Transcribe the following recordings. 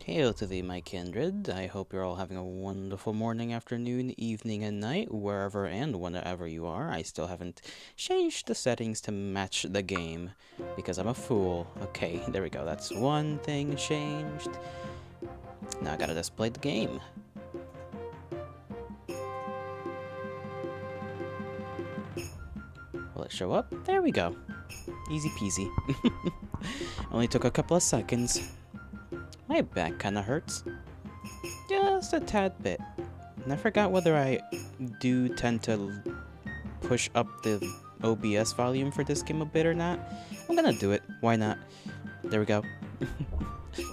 Hail to thee, my kindred. I hope you're all having a wonderful morning, afternoon, evening, and night, wherever and whenever you are. I still haven't changed the settings to match the game, because I'm a fool. Okay, there we go. That's one thing changed. Now I gotta display the game. Will it show up? There we go. Easy peasy. Only took a couple of seconds. My back kinda hurts. Just a tad bit. And I forgot whether I do tend to push up the OBS volume for this game a bit or not. I'm gonna do it. Why not? There we go.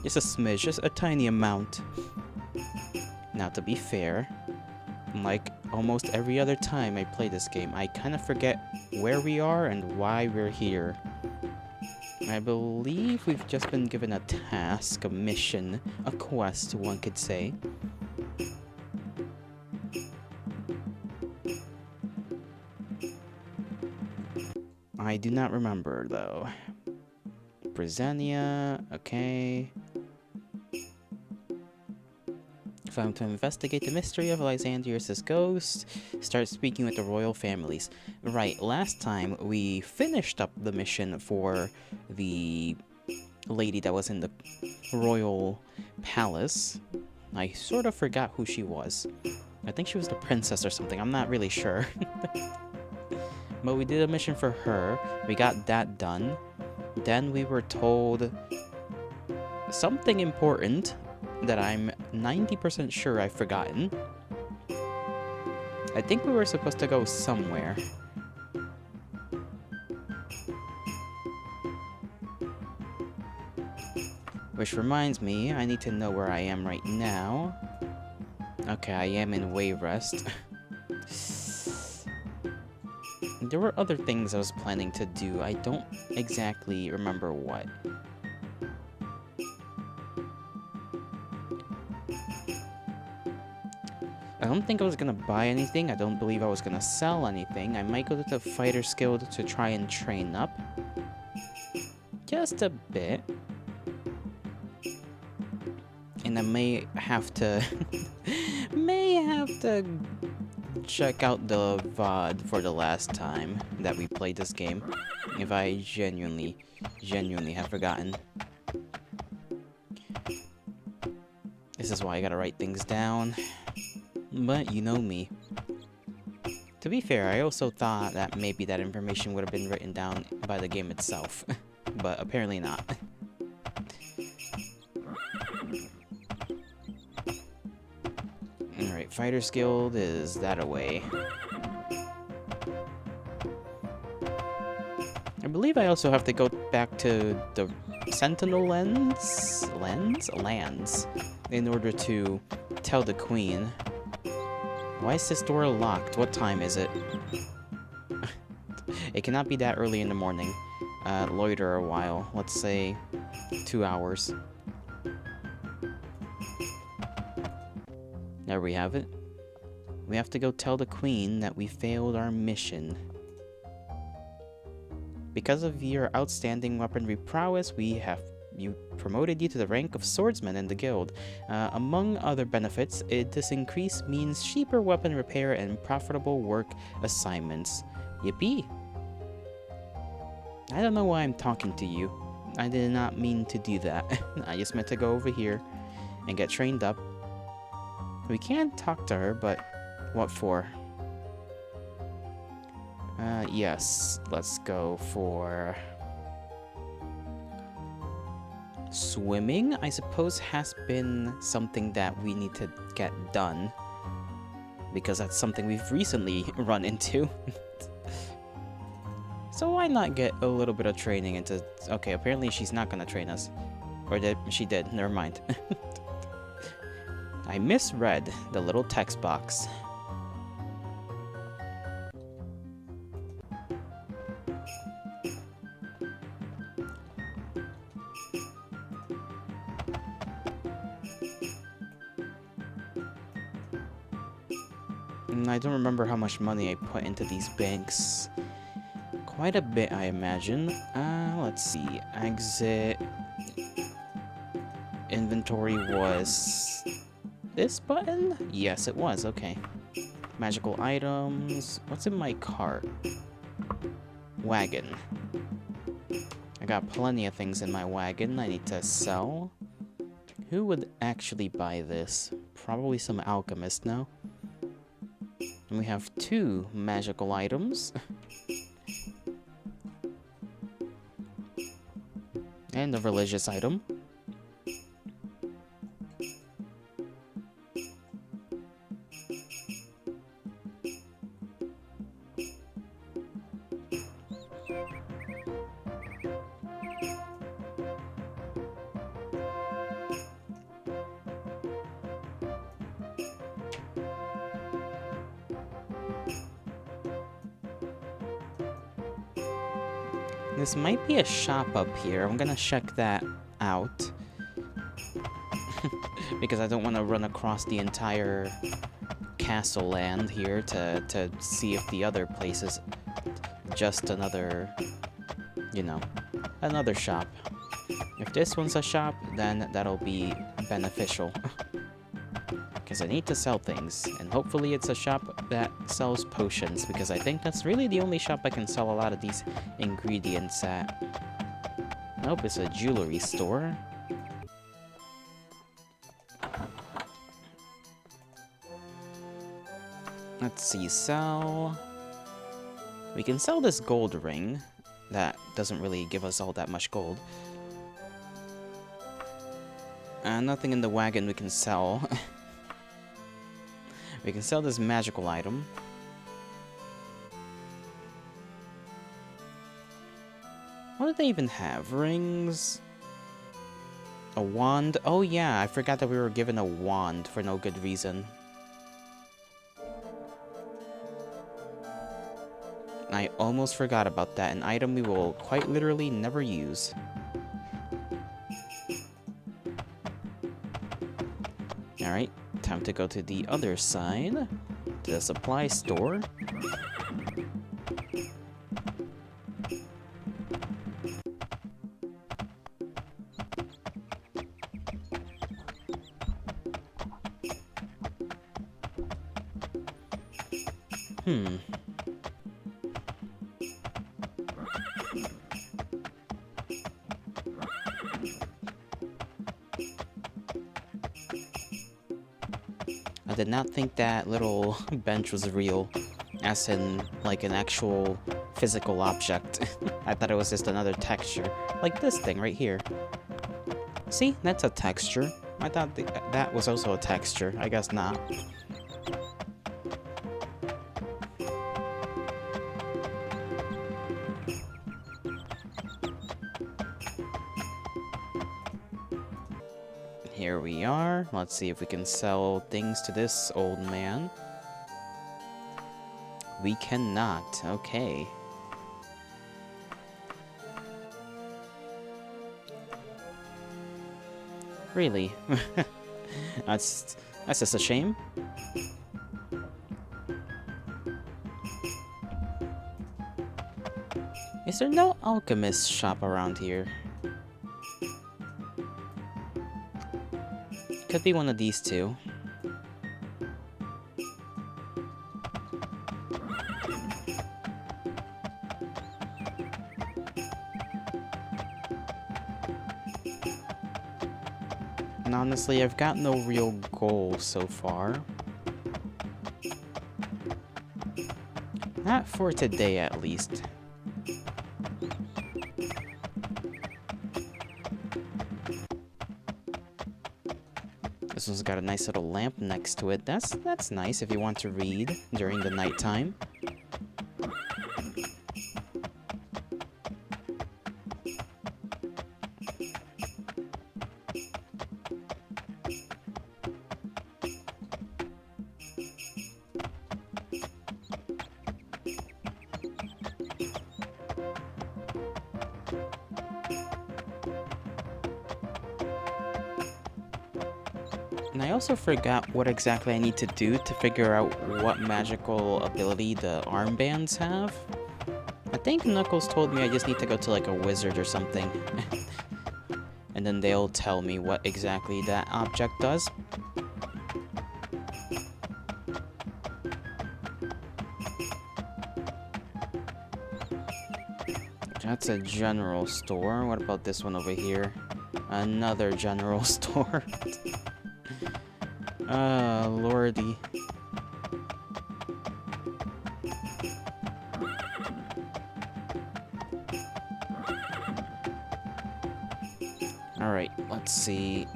Just a smidge, just a tiny amount. Now, to be fair, like almost every other time I play this game, I kind of forget where we are and why we're here. I believe we've just been given a task, a mission, a quest, one could say. I do not remember, though. Britannia, okay. Found to investigate the mystery of Lysandrius' ghost. Start speaking with the royal families. Right, last time we finished up the mission for the lady that was in the royal palace. I sort of forgot who she was. I think she was the princess or something. I'm not really sure. But we did a mission for her. We got that done. Then we were told something important that I'm 90% sure I've forgotten. I think we were supposed to go somewhere. Which reminds me, I need to know where I am right now. Okay, I am in Wayrest. There were other things I was planning to do. I don't exactly remember what. I don't think I was gonna buy anything. I don't believe I was gonna sell anything. I might go to the Fighter's Guild to try and train up. Just a bit. And I may have to... check out the VOD for the last time that we played this game. If I genuinely have forgotten. This is why I gotta write things down. But you know me. To be fair, I also thought that maybe that information would have been written down by the game itself. But apparently not. Alright, Fighter's Guild is that away. I believe I also have to go back to the Sentinel lands in order to tell the Queen. Why is this door locked? What time is it? It cannot be that early in the morning. Loiter a while. Let's say 2 hours. There we have it. We have to go tell the Queen that we failed our mission. Because of your outstanding weaponry prowess, we promoted you to the rank of swordsman in the guild. Among other benefits, this increase means cheaper weapon repair and profitable work assignments. Yippee! I don't know why I'm talking to you. I did not mean to do that. I just meant to go over here and get trained up. We can talk to her, but what for? Yes, let's go for... Swimming, I suppose, has been something that we need to get done. Because that's something we've recently run into. So why not get a little bit of training into... Okay, apparently she's not gonna train us. Or she did, never mind. I misread the little text box. I don't remember how much money I put into these banks. Quite a bit, I imagine. Let's see. Exit. inventory was this button? Yes, it was. Okay. Magical items. What's in my cart? Wagon. I got plenty of things in my wagon I need to sell. Who would actually buy this? Probably some alchemist, no? And we have 2 magical items. And a religious item. This might be a shop up here. I'm gonna check that out. Because I don't want to run across the entire castle land here to see if the other place is just another, you know, another shop. If this one's a shop, then that'll be beneficial. Because I need to sell things, and hopefully it's a shop that sells potions, because I think that's really the only shop I can sell a lot of these ingredients at. Nope, it's a jewelry store. Let's see, sell... We can sell this gold ring. That doesn't really give us all that much gold. Nothing in the wagon we can sell. We can sell this magical item. What do they even have? Rings? A wand? Oh yeah, I forgot that we were given a wand for no good reason. I almost forgot about that, an item we will quite literally never use. Alright, time to go to the other side, to the supply store. I did not think that little bench was real, as in, like, an actual physical object. I thought it was just another texture, like this thing right here. See, that's a texture. I thought that was also a texture. I guess not. Here we are. Let's see if we can sell things to this old man. We cannot. Okay. Really? That's just a shame. Is there no alchemist shop around here? Could be one of these two. And honestly, I've got no real goal so far. Not for today, at least. This one's got a nice little lamp next to it. That's nice if you want to read during the nighttime. And I also forgot what exactly I need to do to figure out what magical ability the armbands have. I think Knuckles told me I just need to go to like a wizard or something. and then they'll tell me what exactly that object does. That's a general store. What about this one over here? Another general store. Lordy. Alright, let's see.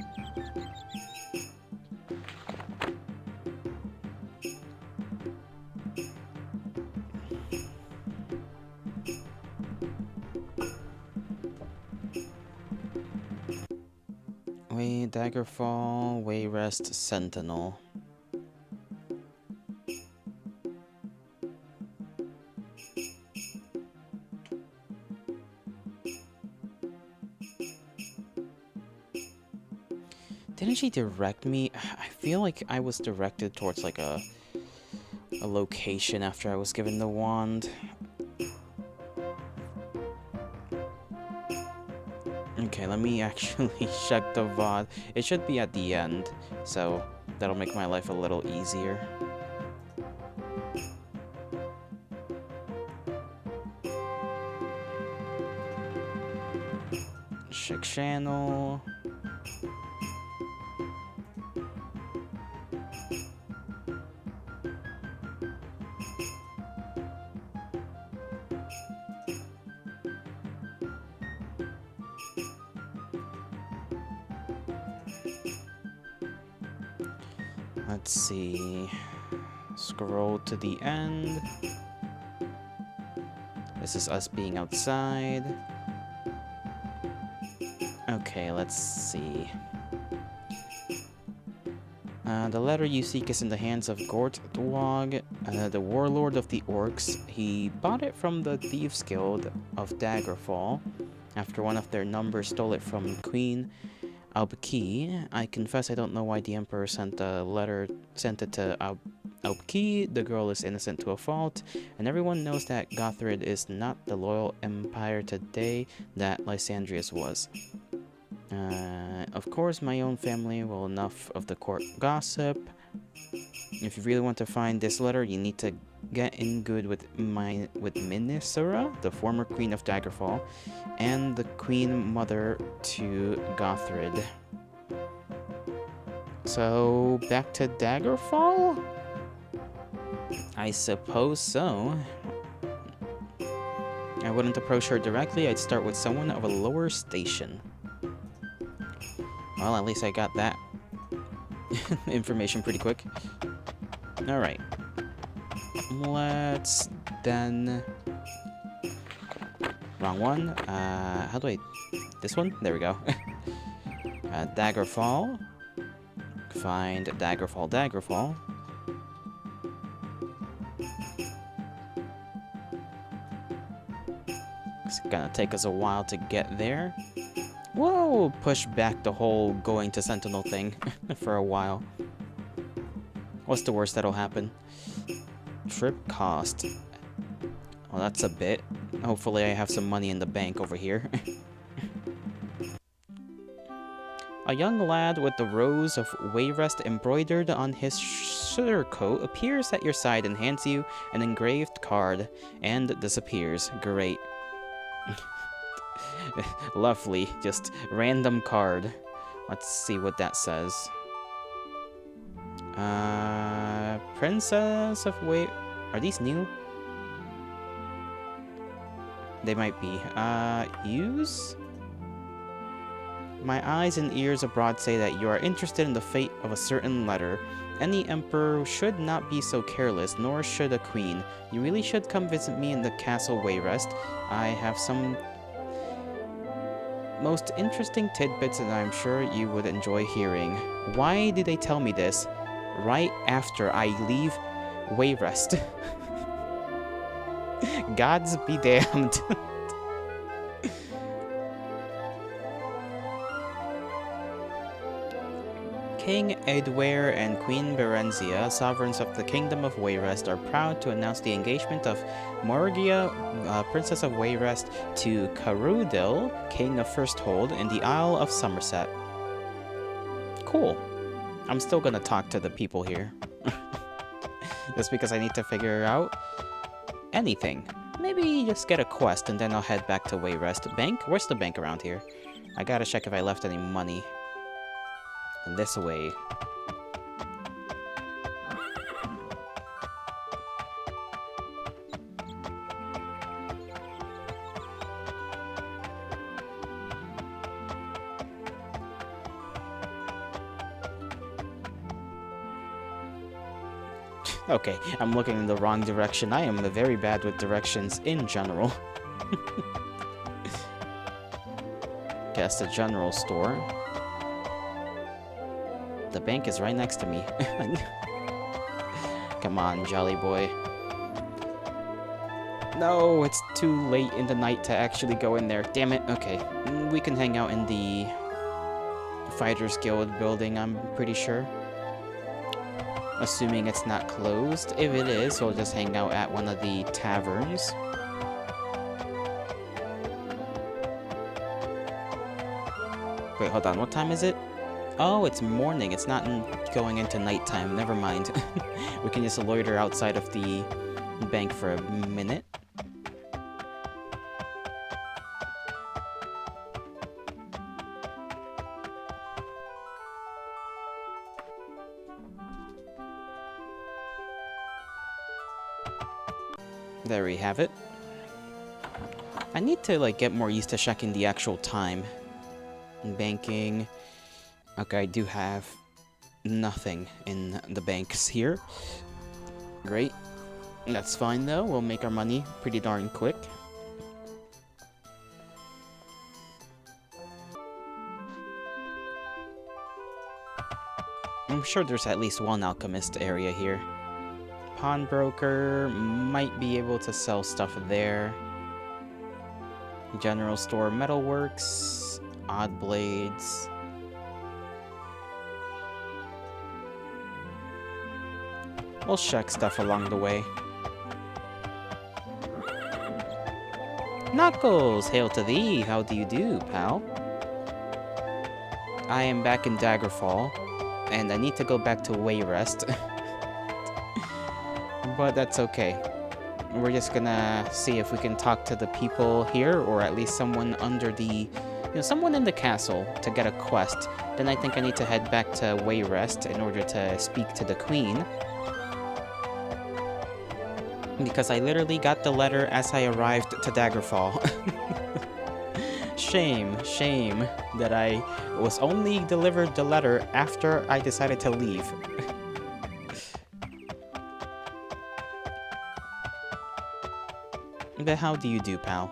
Daggerfall, Wayrest, Sentinel. Didn't she direct me? I feel like I was directed towards like a location after I was given the wand. Okay, let me actually check the VOD. It should be at the end, so that'll make my life a little easier. Check channel. Let's see. Scroll to the end. This is us being outside. Okay, let's see. The letter you seek is in the hands of Gort Dwog, the warlord of the orcs. He bought it from the Thieves Guild of Daggerfall after one of their numbers stole it from Queen Albaki. I confess I don't know why the Emperor sent it to Albaki. The girl is innocent to a fault, and everyone knows that Gothrid is not the loyal empire today that Lysandrius was. Of course, my own family. Well, enough of the court gossip. If you really want to find this letter, you need to get in good with Minisera, the former queen of Daggerfall, and the queen mother to Gothrid. So, back to Daggerfall? I suppose so. I wouldn't approach her directly. I'd start with someone of a lower station. Well, at least I got that information pretty quick. Alright. Let's then... Wrong one. How do I... This one? There we go. Daggerfall. Find Daggerfall. It's gonna take us a while to get there. Whoa! Push back the whole going to Sentinel thing for a while. What's the worst that'll happen? Trip cost. Well, that's a bit. Hopefully I have some money in the bank over here. A young lad with the rose of Wayrest embroidered on his surcoat appears at your side and hands you an engraved card and disappears. Great. Lovely. Just random card. Let's see what that says. Princess of Are these new? They might be. Use? My eyes and ears abroad say that you are interested in the fate of a certain letter. Any emperor should not be so careless, nor should a queen. You really should come visit me in the castle Wayrest. I have some most interesting tidbits that I'm sure you would enjoy hearing. Why did they tell me this right after I leave Wayrest? Gods be damned. King Edware and Queen Berenzia, sovereigns of the Kingdom of Wayrest, are proud to announce the engagement of Morgia, Princess of Wayrest, to Carudil, King of Firsthold, in the Isle of Somerset. Cool. I'm still gonna talk to the people here. Just because I need to figure out anything. Maybe just get a quest and then I'll head back to Wayrest. Bank? Where's the bank around here? I gotta check if I left any money. This way. Okay, I'm looking in the wrong direction. I am very bad with directions in general. Guess the general store. The bank is right next to me. Come on, jolly boy. No, it's too late in the night to actually go in there. Damn it. Okay, we can hang out in the Fighters Guild building, I'm pretty sure. Assuming it's not closed. If it is, we'll just hang out at one of the taverns. Wait, hold on. What time is it? Oh, it's morning. It's not going into nighttime. Never mind. We can just loiter outside of the bank for a minute. There we have it. I need to, like, get more used to checking the actual time. Banking. Okay, I do have nothing in the banks here. Great. That's fine, though. We'll make our money pretty darn quick. I'm sure there's at least one alchemist area here. Pawnbroker might be able to sell stuff there. General store, metalworks, odd blades. We'll check stuff along the way. Knuckles, hail to thee. How do you do, pal? I am back in Daggerfall, and I need to go back to Wayrest. But that's okay. We're just gonna see if we can talk to the people here, or at least someone under the... someone in the castle to get a quest. Then I think I need to head back to Wayrest in order to speak to the queen. Because I literally got the letter as I arrived to Daggerfall. Shame that I was only delivered the letter after I decided to leave. But how do you do, pal?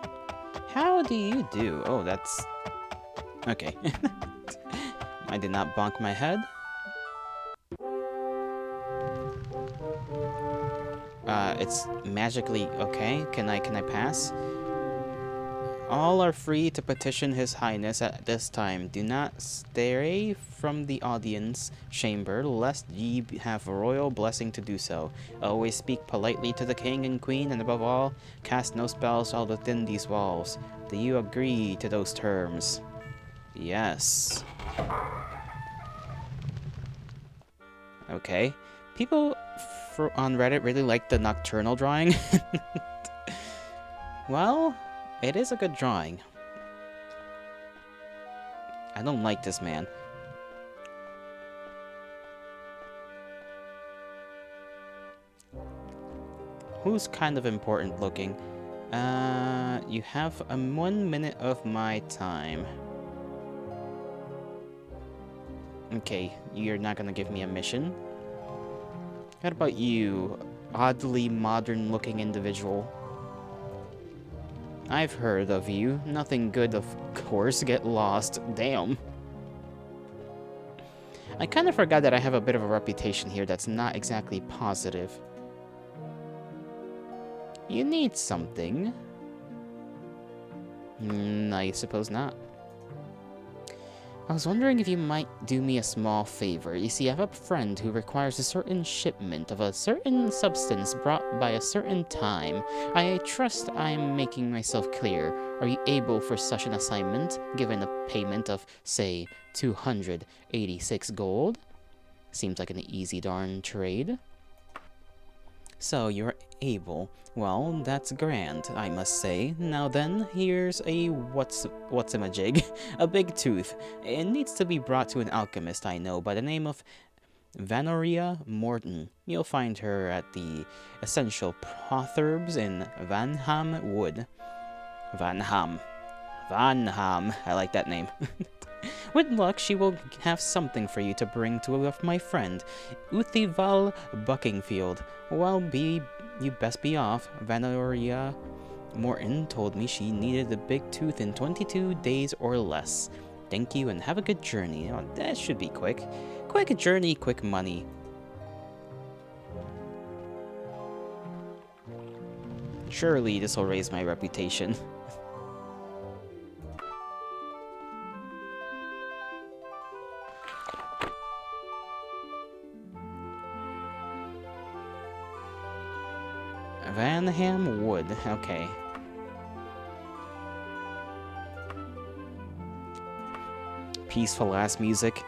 How do you do? Oh, that's... okay. I did not bonk my head. It's magically okay. Can I pass? All are free to petition His Highness at this time. Do not stray from the audience chamber, lest ye have a royal blessing to do so. Always speak politely to the king and queen, and above all, cast no spells while within these walls. Do you agree to those terms? Yes. Okay. People on Reddit really like the nocturnal drawing. Well, it is a good drawing. I don't like this man. Who's kind of important looking? You have 1 minute of my time. Okay, you're not gonna give me a mission. What about you, oddly modern-looking individual? I've heard of you. Nothing good, of course. Get lost. Damn. I kind of forgot that I have a bit of a reputation here that's not exactly positive. You need something. I suppose not. I was wondering if you might do me a small favor. You see, I have a friend who requires a certain shipment of a certain substance brought by a certain time. I trust I am making myself clear. Are you able for such an assignment, given a payment of, say, 286 gold? Seems like an easy darn trade. So you're able. Well, that's grand, I must say. Now then, here's a what's-a-majig, a big tooth. It needs to be brought to an alchemist I know by the name of Vanoria Morton. You'll find her at the Essential Protherbs in Vanham Wood. Vanham. I like that name. With luck, she will have something for you to bring to my friend, Uthival Buckingfield. Well, you best be off. Vanoria Morton told me she needed a big tooth in 22 days or less. Thank you and have a good journey. Oh, that should be quick. Quick journey, quick money. Surely this will raise my reputation. Vanham Wood, okay. Peaceful ass music.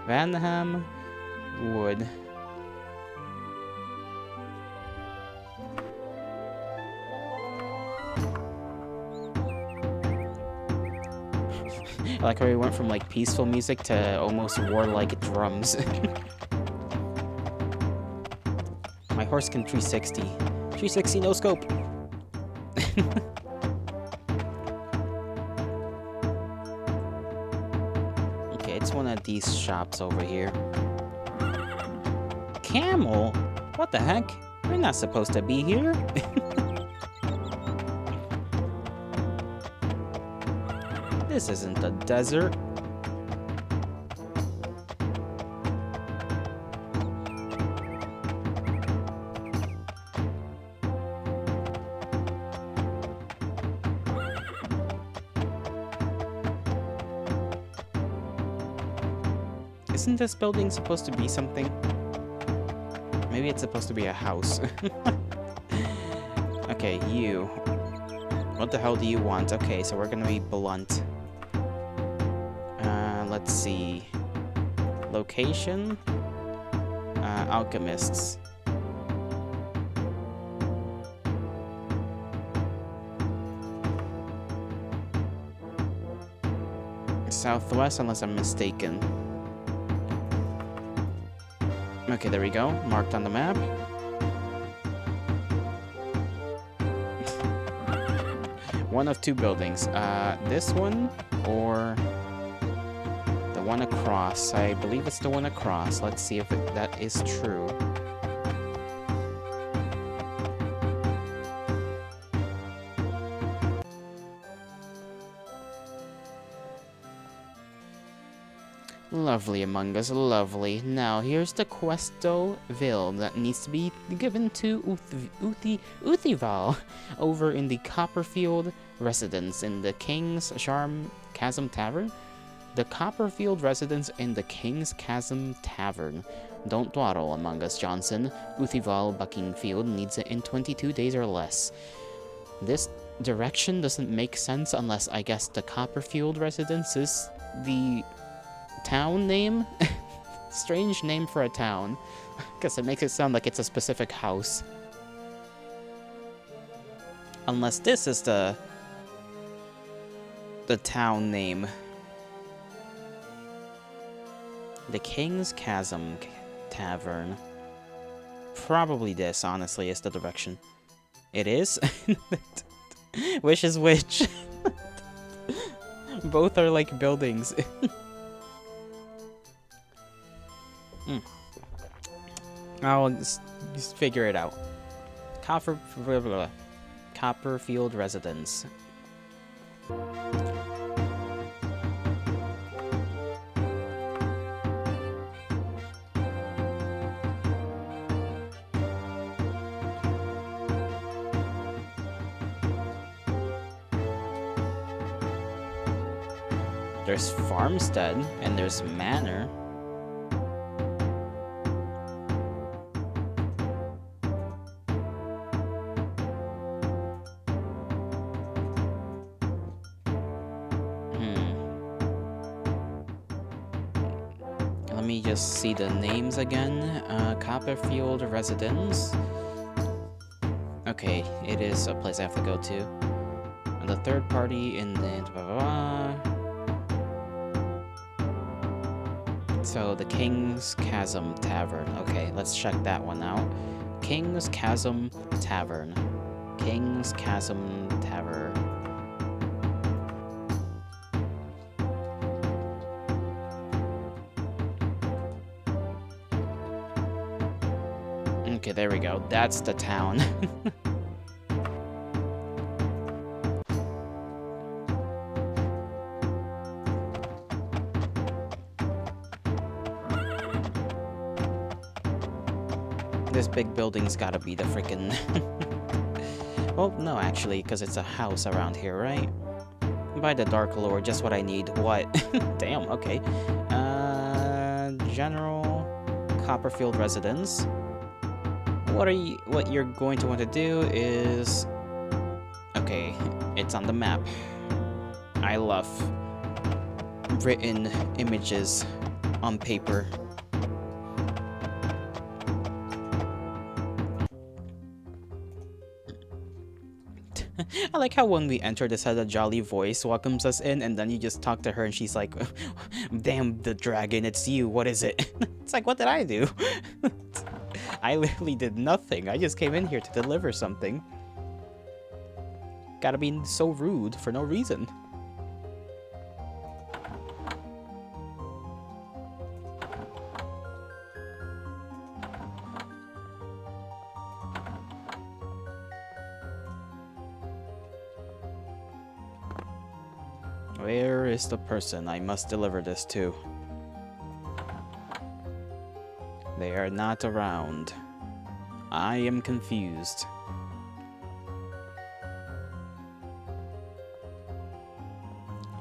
Vanham Wood. I like how we went from like peaceful music to almost warlike drums. My horse can 360. 360 no scope. Okay, it's one of these shops over here. Camel? What the heck? We're not supposed to be here. This isn't the desert. Isn't this building supposed to be something? Maybe it's supposed to be a house. Okay, you. What the hell do you want? Okay, so we're gonna be blunt. Let's see. Location? Alchemists. Southwest, unless I'm mistaken. Okay, there we go. Marked on the map. One of two buildings. This one or the one across. I believe it's the one across. Let's see if that is true. Lovely, Among Us, lovely. Now, here's the Questoville that needs to be given to Uthival over in the Copperfield residence in the King's Chasm Tavern. The Copperfield residence in the King's Chasm Tavern. Don't dawdle, Among Us, Johnson. Uthival Buckingfield needs it in 22 days or less. This direction doesn't make sense unless I guess the Copperfield residence is the town name? Strange name for a town. Guess it makes it sound like it's a specific house. Unless this is the town name. The King's Chasm Tavern. Probably this, honestly, is the direction. It is? Which is which? Both are like buildings. I'll just figure it out. Copperfield residence. There's farmstead, and there's manor. Let me just see the names again. Copperfield Residence. Okay, it is a place I have to go to. And the third party in the... Blah, blah, blah. So, the King's Chasm Tavern. Okay, let's check that one out. King's Chasm Tavern. King's Chasm Tavern. Okay, there we go. That's the town. This big building's gotta be the frickin'... Well, no, actually, because it's a house around here, right? By the Dark Lord, just what I need. What? Damn, okay. General Copperfield Residence. What you're going to want to do is... Okay, it's on the map. I love written images on paper. I like how when we enter, this has a jolly voice welcomes us in, and then you just talk to her and she's like, damn the dragon, it's you, what is it? It's like, what did I do? I literally did nothing. I just came in here to deliver something. Gotta be so rude for no reason. Where is the person I must deliver this to? They are not around. I am confused.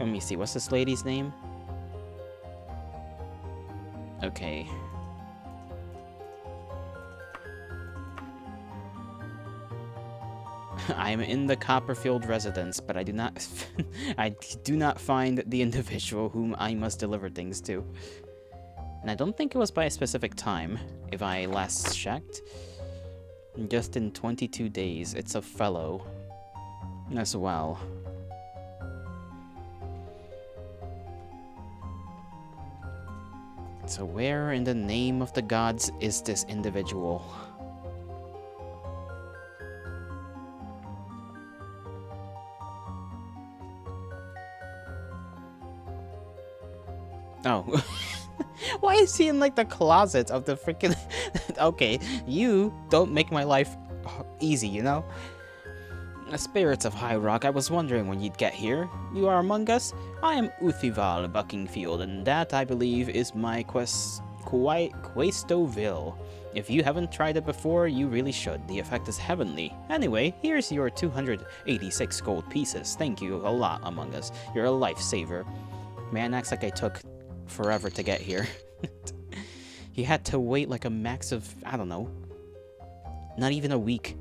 Let me see, what's this lady's name? Okay. I am in the Copperfield residence, but I do not find the individual whom I must deliver things to. And I don't think it was by a specific time, if I last checked. Just in 22 days, it's a fellow as well. So where in the name of the gods is this individual? Oh. Why is he in, like, the closet of the freaking... Okay, you don't make my life easy, you know? Spirits of High Rock, I was wondering when you'd get here. You are among us? I am Uthival Buckingfield, and that, I believe, is my Questoville. If you haven't tried it before, you really should. The effect is heavenly. Anyway, here's your 286 gold pieces. Thank you a lot, Among Us. You're a lifesaver. Man, acts like I took forever to get here. He had to wait like a max of, I don't know, not even a week.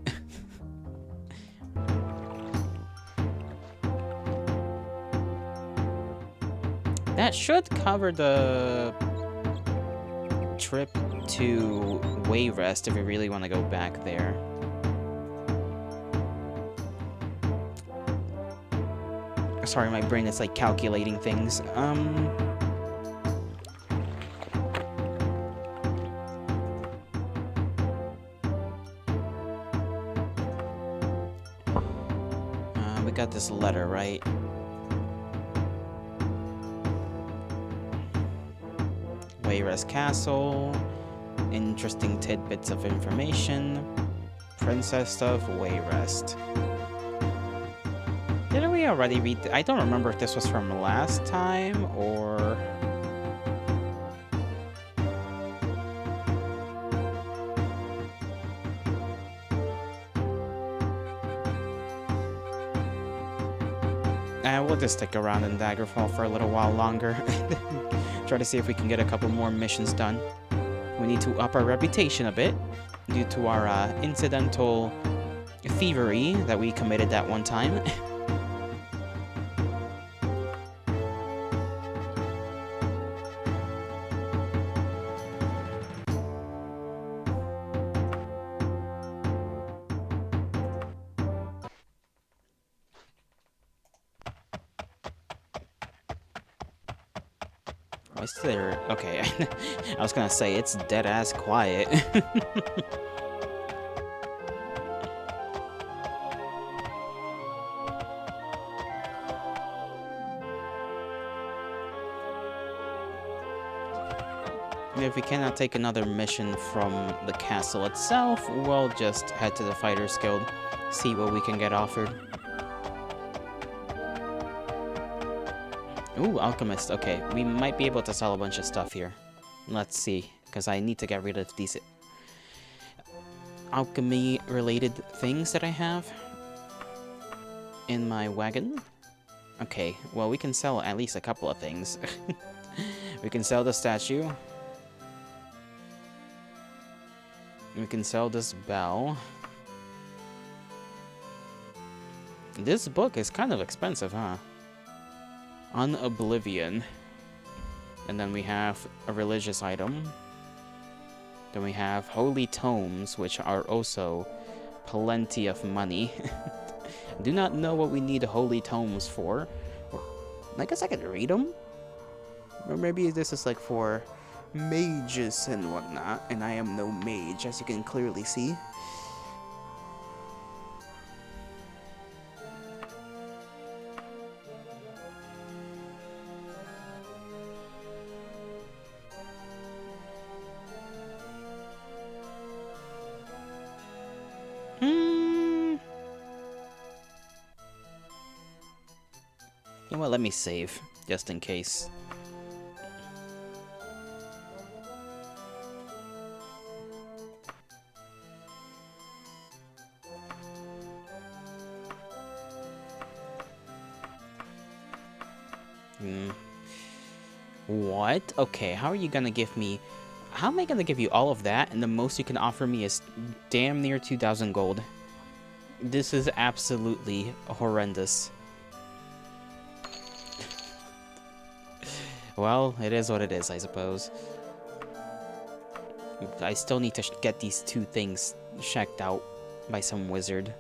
That should cover the trip to Wayrest if we really want to go back there. Sorry, my brain is like calculating things. We got this letter, right? Wayrest Castle, interesting tidbits of information, princess stuff, Wayrest. Didn't we already read? I don't remember if this was from last time or... We'll to stick around in Daggerfall for a little while longer. Try to see if we can get a couple more missions done. We need to up our reputation a bit due to our incidental thievery that we committed that one time. Is there... Okay, I was gonna say, it's dead-ass quiet. If we cannot take another mission from the castle itself, we'll just head to the Fighters Guild, see what we can get offered. Ooh, Alchemist. Okay, we might be able to sell a bunch of stuff here. Let's see, because I need to get rid of these alchemy-related things that I have in my wagon. Okay, well, we can sell at least a couple of things. We can sell the statue. We can sell this bell. This book is kind of expensive, huh? Unoblivion. And then we have a religious item. Then we have holy tomes, which are also plenty of money. I do not know what we need holy tomes for. I guess I could read them. Or maybe this is like for mages and whatnot, and I am no mage, as you can clearly see. You know what, let me save, just in case. What? Okay, how are you gonna give me... How am I gonna give you all of that, and the most you can offer me is damn near 2,000 gold? This is absolutely horrendous. Well, it is what it is, I suppose. I still need to get these two things checked out by some wizard.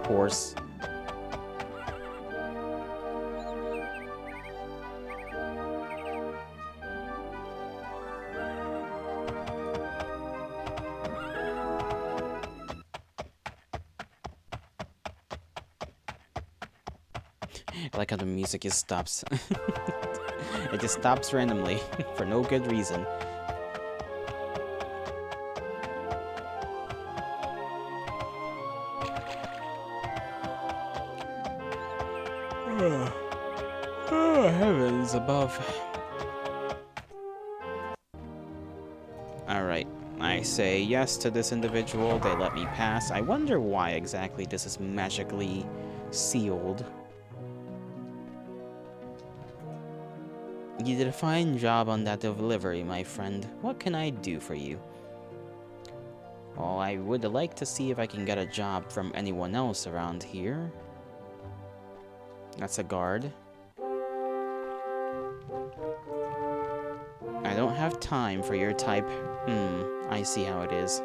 Horse. I like how the music just stops. It just stops randomly, for no good reason. Oh, heavens above. Alright, I say yes to this individual, they let me pass. I wonder why exactly this is magically sealed. You did a fine job on that delivery, my friend. What can I do for you? Well, I would like to see if I can get a job from anyone else around here. That's a guard. I don't have time for your type. I see how it is.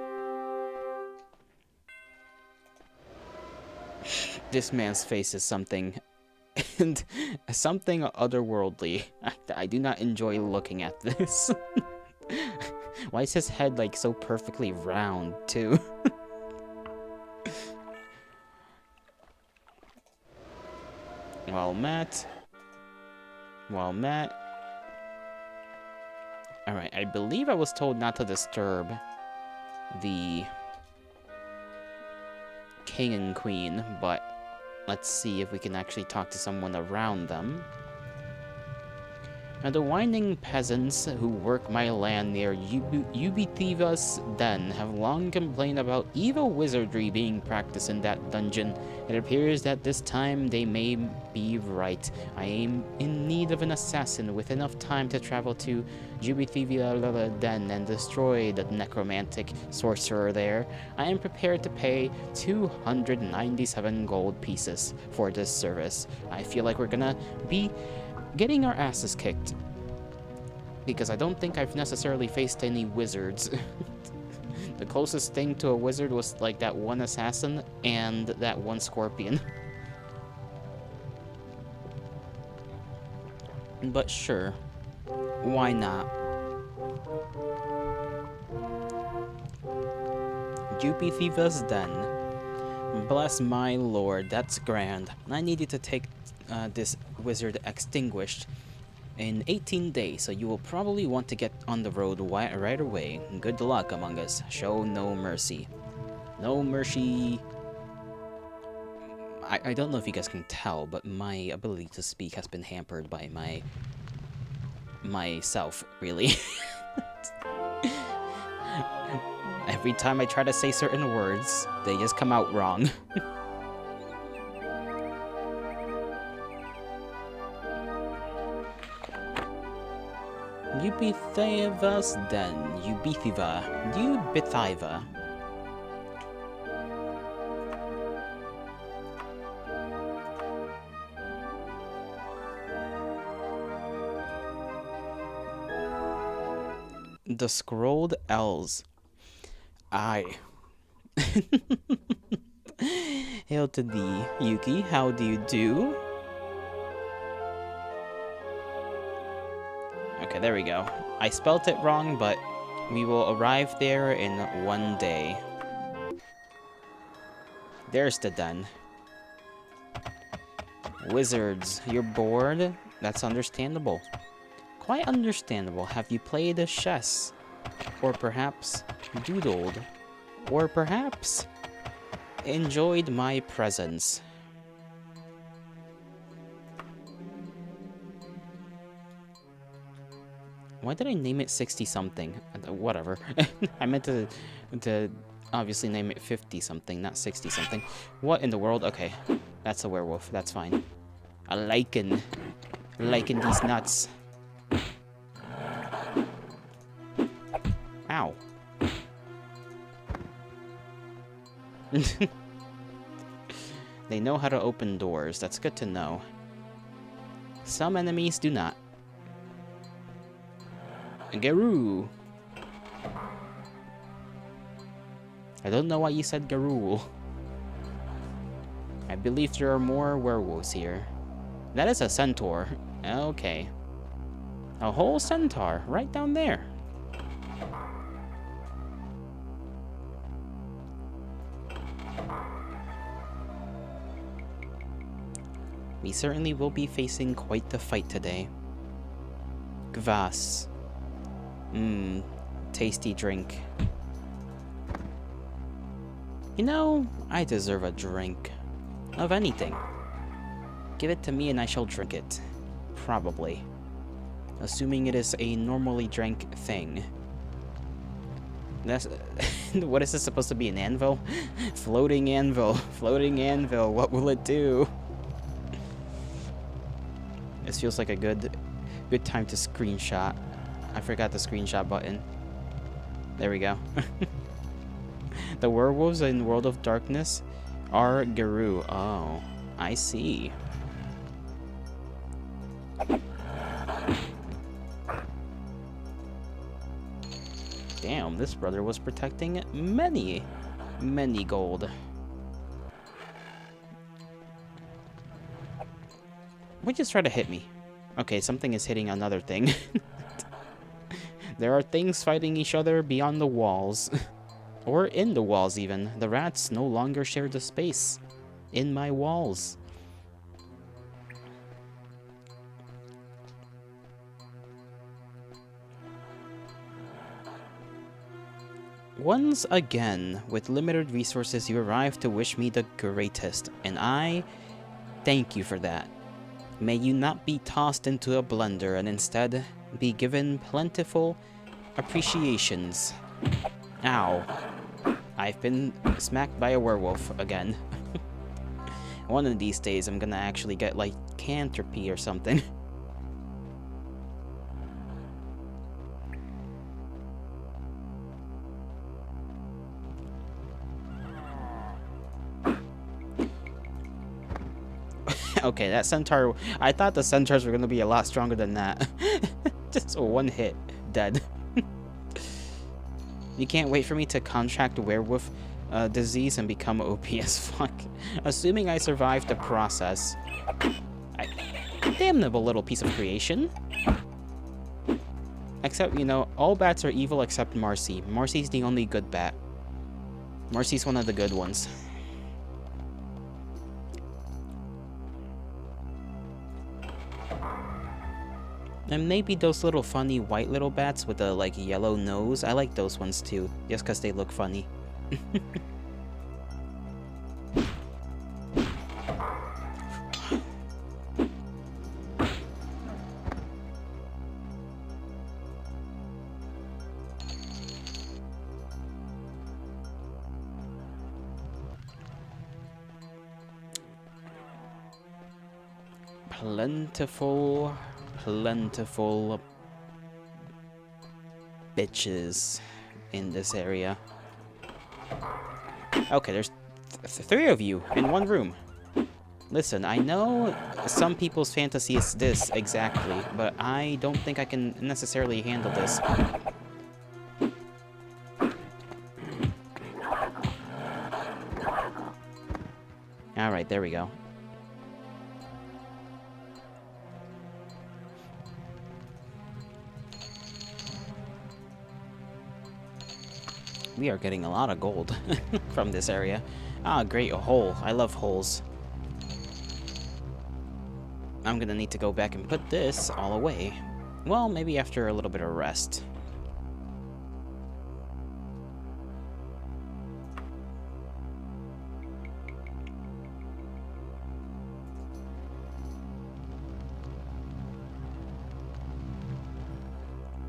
This man's face is something... and something otherworldly. I do not enjoy looking at this. Why is his head like so perfectly round, too? Well met. Well met. Alright, I believe I was told not to disturb the king and queen, but let's see if we can actually talk to someone around them. And the whining peasants who work my land near Ubithiva's den have long complained about evil wizardry being practiced in that dungeon. It appears that this time they may be right. I am in need of an assassin with enough time to travel to Ubithiva's den and destroy the necromantic sorcerer there. I am prepared to pay 297 gold pieces for this service. I feel like we're gonna be getting our asses kicked, because I don't think I've necessarily faced any wizards. The closest thing to a wizard was like that one assassin and that one scorpion. But sure, why not? Jupithiva's den. Bless my lord, that's grand. I needed to take this wizard extinguished in 18 days, so you will probably want to get on the road right away. Good luck among us. Show no mercy. No mercy. I don't know if you guys can tell, but my ability to speak has been hampered by myself, really. Every time I try to say certain words, they just come out wrong. Ubithiva's den. Ubithiva. The scrolled L's. Aye. Hail to thee, Yuki. How do you do? Okay, there we go. I spelt it wrong, but we will arrive there in one day. There's the den. Wizards, you're bored? That's understandable. Quite understandable. Have you played chess? Or perhaps doodled? Or perhaps enjoyed my presence? Why did I name it 60-something? Whatever. I meant to obviously name it 50-something, not 60-something. What in the world? Okay, that's a werewolf. That's fine. A lichen. Liking these nuts. Ow. They know how to open doors. That's good to know. Some enemies do not. Garou. I don't know why you said Garou. I believe there are more werewolves here. That is a centaur. Okay. A whole centaur right down there. We certainly will be facing quite the fight today. Kvass. Tasty drink. You know, I deserve a drink. Of anything. Give it to me and I shall drink it. Probably. Assuming it is a normally drank thing. That's... What is this supposed to be, an anvil? Floating anvil. Floating anvil. What will it do? This feels like a good time to screenshot. I forgot the screenshot button. There we go. The werewolves in World of Darkness are Garou. Oh, I see. Damn, this brother was protecting many gold. Why just try to hit me? Okay, something is hitting another thing. There are things fighting each other beyond the walls. Or in the walls, even. The rats no longer share the space in my walls. Once again, with limited resources, you arrive to wish me the greatest, and I thank you for that. May you not be tossed into a blender and instead be given plentiful appreciations. Ow. I've been smacked by a werewolf again. One of these days I'm gonna actually get like lycanthropy or something. Okay, that centaur, I thought the centaurs were gonna be a lot stronger than that. Just a one hit, dead. You can't wait for me to contract werewolf disease and become OP as fuck. Assuming I survive the process. Damnable little piece of creation. Except, you know, all bats are evil except Marcy. Marcy's the only good bat. Marcy's one of the good ones. And maybe those little funny white little bats with the like yellow nose. I like those ones too, just because they look funny. Plentiful bitches in this area. Okay, there's three of you in one room. Listen, I know some people's fantasy is this exactly, but I don't think I can necessarily handle this. Alright, there we go. We are getting a lot of gold from this area. Ah, great, a hole. I love holes. I'm gonna need to go back and put this all away. Well, maybe after a little bit of rest.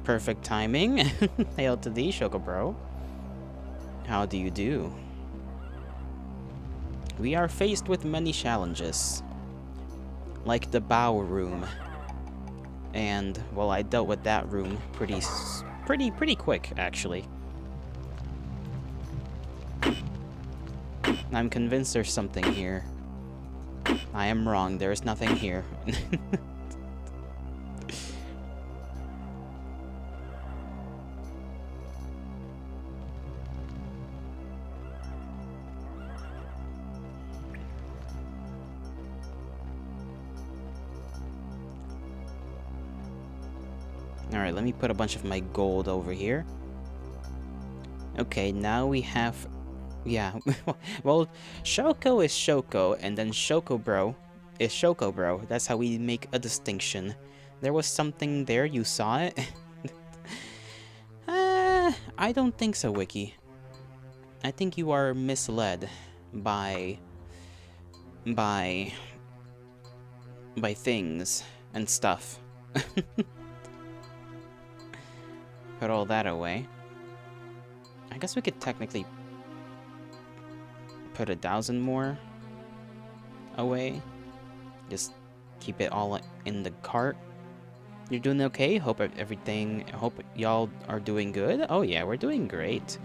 Perfect timing. Hail to thee, Shokobro. How do you do? We are faced with many challenges. Like the bow room. And, well, I dealt with that room pretty quick, actually. I'm convinced there's something here. I am wrong, there is nothing here. Alright, let me put a bunch of my gold over here. Okay, now we have... Yeah, well, Shoko is Shoko, and then Shokobro is Shokobro. That's how we make a distinction. There was something there, you saw it? I don't think so, Wiki. I think you are misled by things and stuff. Put all that away. I guess we could technically put 1,000 more away. Just keep it all in the cart. You're doing okay? Hope y'all are doing good. Oh yeah, we're doing great.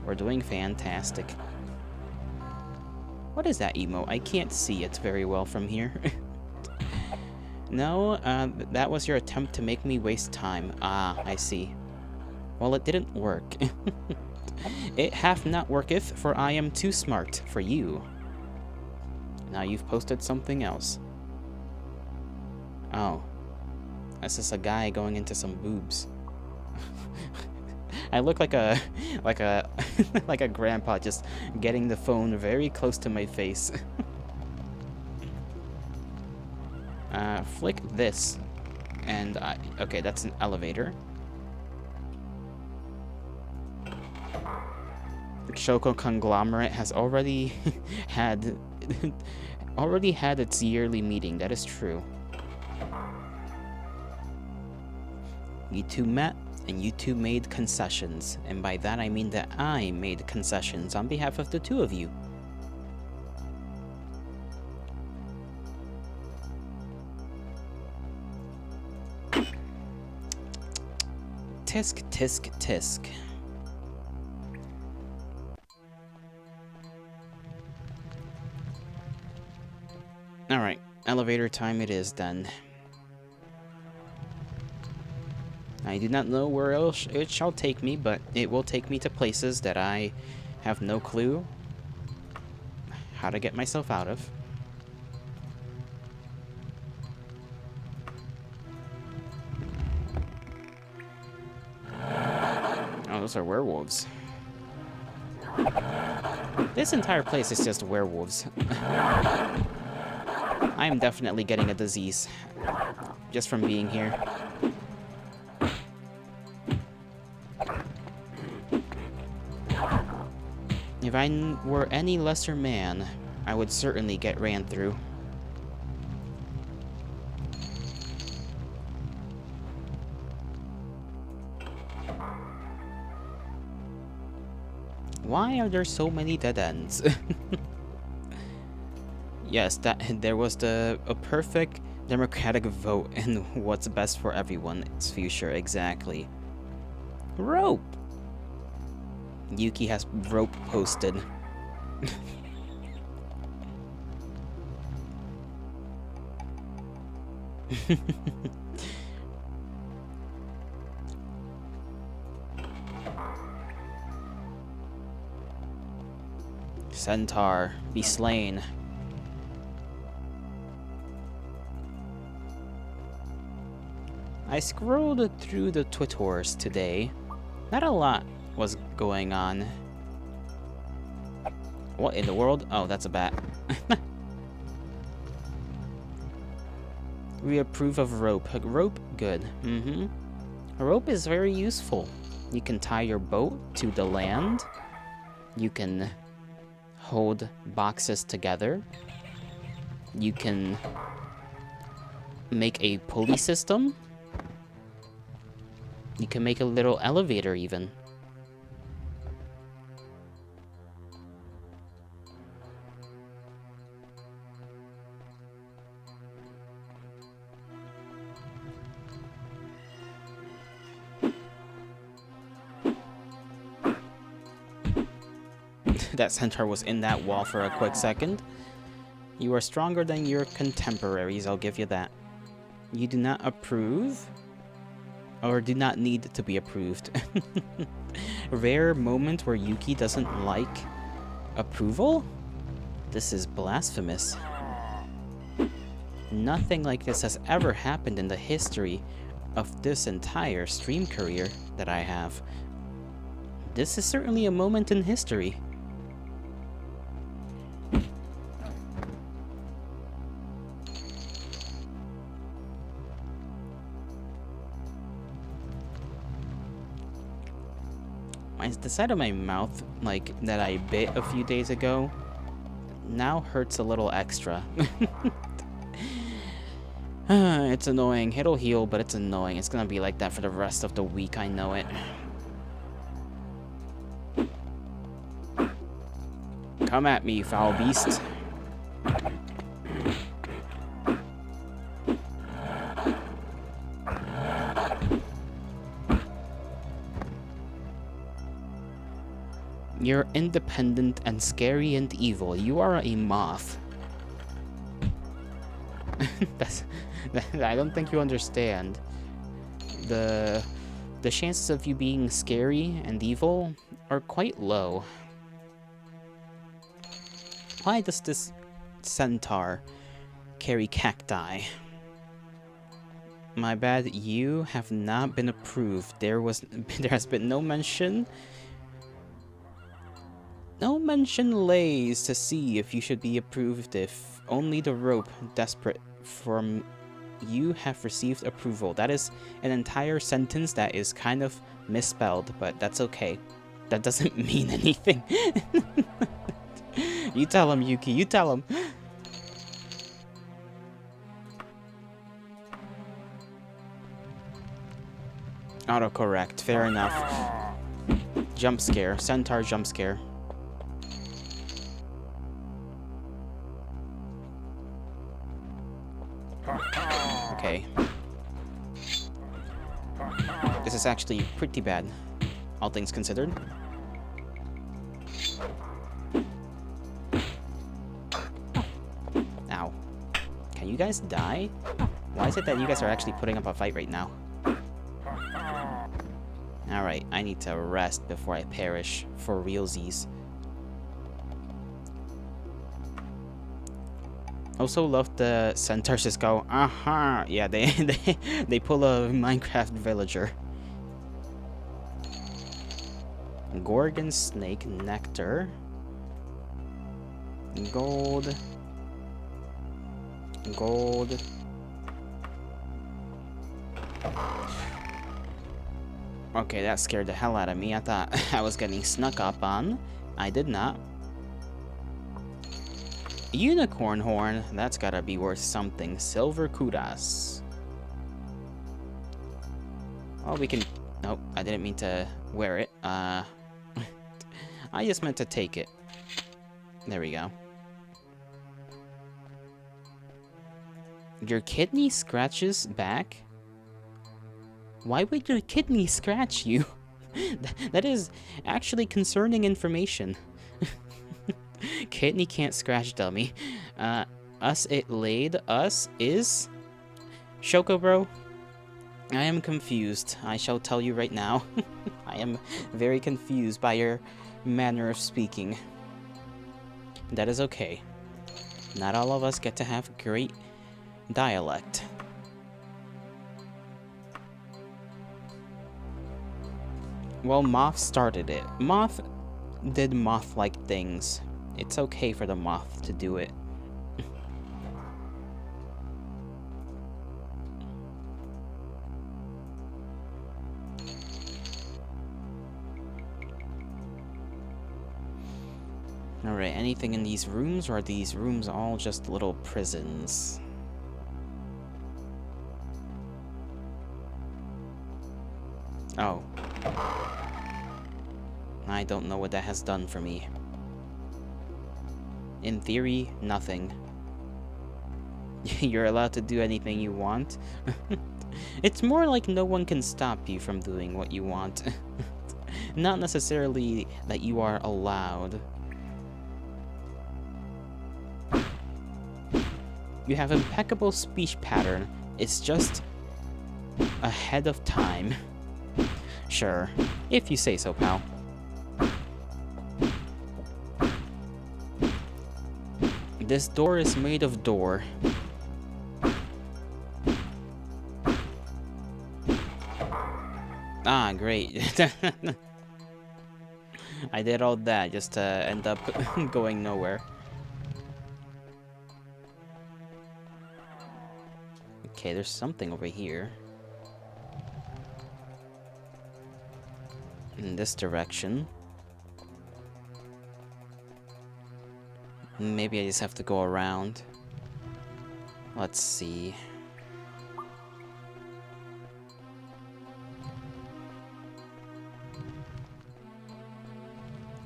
We're doing fantastic. What is that emote? I can't see it very well from here. No, that was your attempt to make me waste time. Ah, I see. Well, it didn't work. It hath not worketh, for I am too smart for you. Now you've posted something else. Oh. That's just a guy going into some boobs. I look like a like a grandpa just getting the phone very close to my face. Flick this. And okay, that's an elevator. Shoko Conglomerate has already had its yearly meeting. That is true. You two met, and you two made concessions. And by that I mean that I made concessions on behalf of the two of you. Tisk, tisk, tisk. Alright, elevator time it is then. I do not know where else it shall take me, but it will take me to places that I have no clue how to get myself out of. Oh, those are werewolves. This entire place is just werewolves. I am definitely getting a disease just from being here. If I were any lesser man, I would certainly get ran through. Why are there so many dead ends? Yes, there was a perfect democratic vote in what's best for everyone's future, exactly. Rope! Yuki has rope posted. Centaur, be slain. I scrolled through the Twitters today. Not a lot was going on. What in the world? Oh, that's a bat. We approve of rope. Rope, good. A rope is very useful. You can tie your boat to the land. You can hold boxes together. You can make a pulley system. You can make a little elevator even. That centaur was in that wall for a quick second. You are stronger than your contemporaries, I'll give you that. You do not approve? Or do not need to be approved. Rare moment where Yuki doesn't like approval? This is blasphemous. Nothing like this has ever happened in the history of this entire stream career that I have. This is certainly a moment in history. The side of my mouth, like, that I bit a few days ago, now hurts a little extra. It's annoying. It'll heal, but it's annoying. It's gonna be like that for the rest of the week, I know it. Come at me, foul beast. You're independent and scary and evil. You are a moth. I don't think you understand. The chances of you being scary and evil are quite low. Why does this centaur carry cacti? My bad, you have not been approved. There has been no mention. No mention lays to see if you should be approved, if only the rope, desperate from you, have received approval. That is an entire sentence that is kind of misspelled, but that's okay. That doesn't mean anything. You tell him, Yuki, you tell him. Autocorrect, fair enough. Jump scare, centaur jump scare. Okay. This is actually pretty bad, all things considered. Ow. Can you guys die? Why is it that you guys are actually putting up a fight right now? Alright, I need to rest before I perish, for realsies. Also love the centaurs just go, aha! Yeah, they pull a Minecraft villager. Gorgon snake nectar. Gold. Gold. Okay, that scared the hell out of me. I thought I was getting snuck up on. I did not. Unicorn horn. That's gotta be worth something. Silver kudas. Oh, we can... Nope, I didn't mean to wear it. I just meant to take it. There we go. Your kidney scratches back? Why would your kidney scratch you? That is actually concerning information. Kidney can't scratch dummy. Us it laid. Us is... Shoko bro? I am confused. I shall tell you right now. I am very confused by your manner of speaking. That is okay. Not all of us get to have great dialect. Well, Moth started it. Moth did moth-like things. It's okay for the moth to do it. Alright, anything in these rooms, or are these rooms all just little prisons? Oh. I don't know what that has done for me. In theory, nothing. You're allowed to do anything you want. It's more like no one can stop you from doing what you want. Not necessarily that you are allowed. You have impeccable speech pattern. It's just ahead of time. Sure, if you say so, pal. This door is made of door. Ah, great. I did all that just to end up going nowhere. Okay, there's something over here. In this direction. Maybe I just have to go around. Let's see.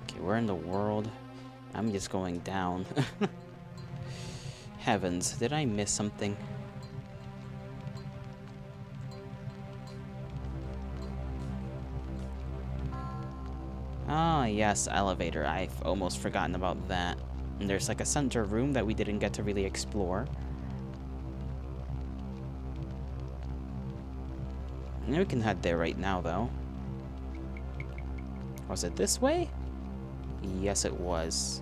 Okay, where in the world? I'm just going down. Heavens, did I miss something? Ah, yes, elevator. I've almost forgotten about that. And there's like a center room that we didn't get to really explore. And we can head there right now, though. Was it this way? Yes, it was.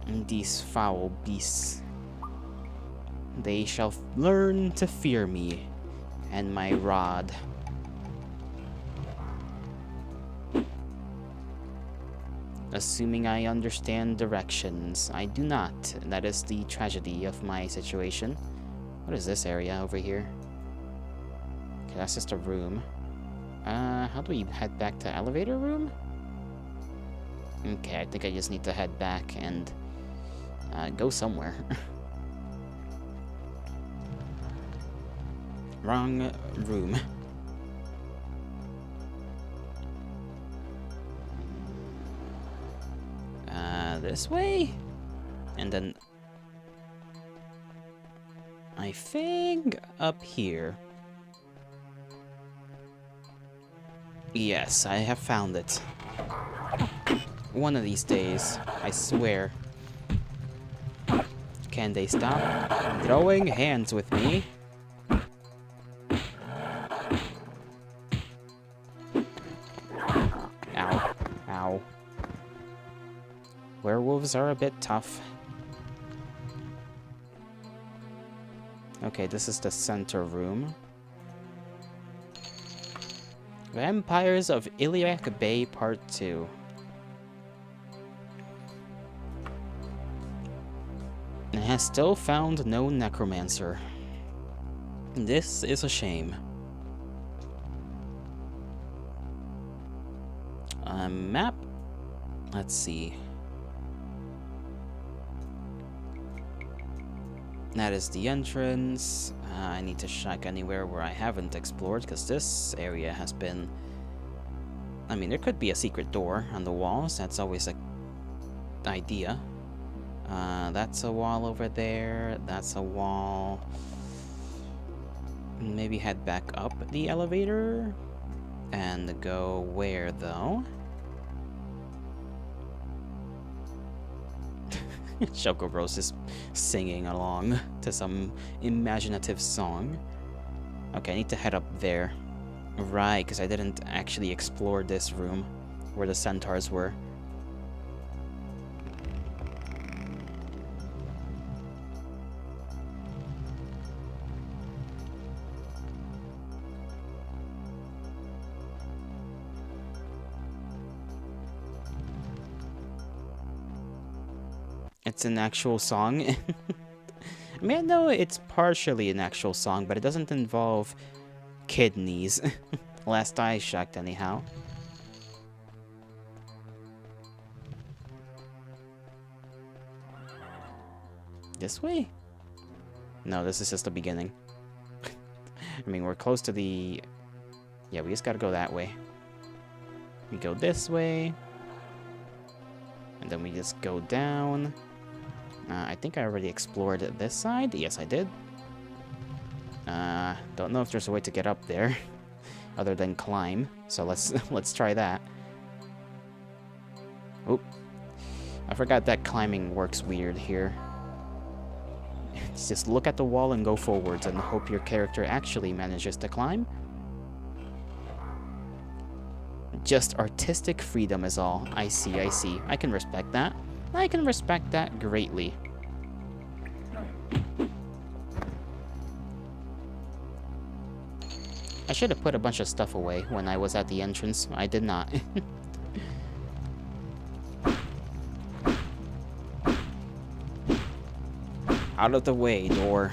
And these foul beasts. They shall learn to fear me and my rod. Assuming I understand directions. I do not. That is the tragedy of my situation. What is this area over here? Okay, that's just a room. How do we head back to elevator room? Okay, I think I just need to head back and Go somewhere. Wrong room. This way? And then... I think up here. Yes, I have found it. One of these days, I swear. Can they stop throwing hands with me? Ow. Ow. Werewolves are a bit tough. Okay, this is the center room. Vampires of Iliac Bay Part 2. It has still found no necromancer. This is a shame. Map? Let's see. That is the entrance. I need to check anywhere where I haven't explored, because this area has been... I mean, there could be a secret door on the walls. That's always an idea. That's a wall over there. That's a wall. Maybe head back up the elevator. And go where, though? Chocoros is singing along to some imaginative song. Okay, I need to head up there. Right, because I didn't actually explore this room where the centaurs were. It's an actual song. I mean, I know it's partially an actual song, but it doesn't involve kidneys. Last I checked, anyhow. This way? No, this is just the beginning. I mean, we're close to the... Yeah, we just gotta go that way. We go this way. And then we just go down. I think I already explored this side. Yes, I did. Don't know if there's a way to get up there other than climb. So let's try that. Oop. I forgot that climbing works weird here. It's just look at the wall and go forwards and hope your character actually manages to climb. Just artistic freedom is all. I see, I see. I can respect that. I can respect that greatly. I should have put a bunch of stuff away when I was at the entrance. I did not. Out of the way, door.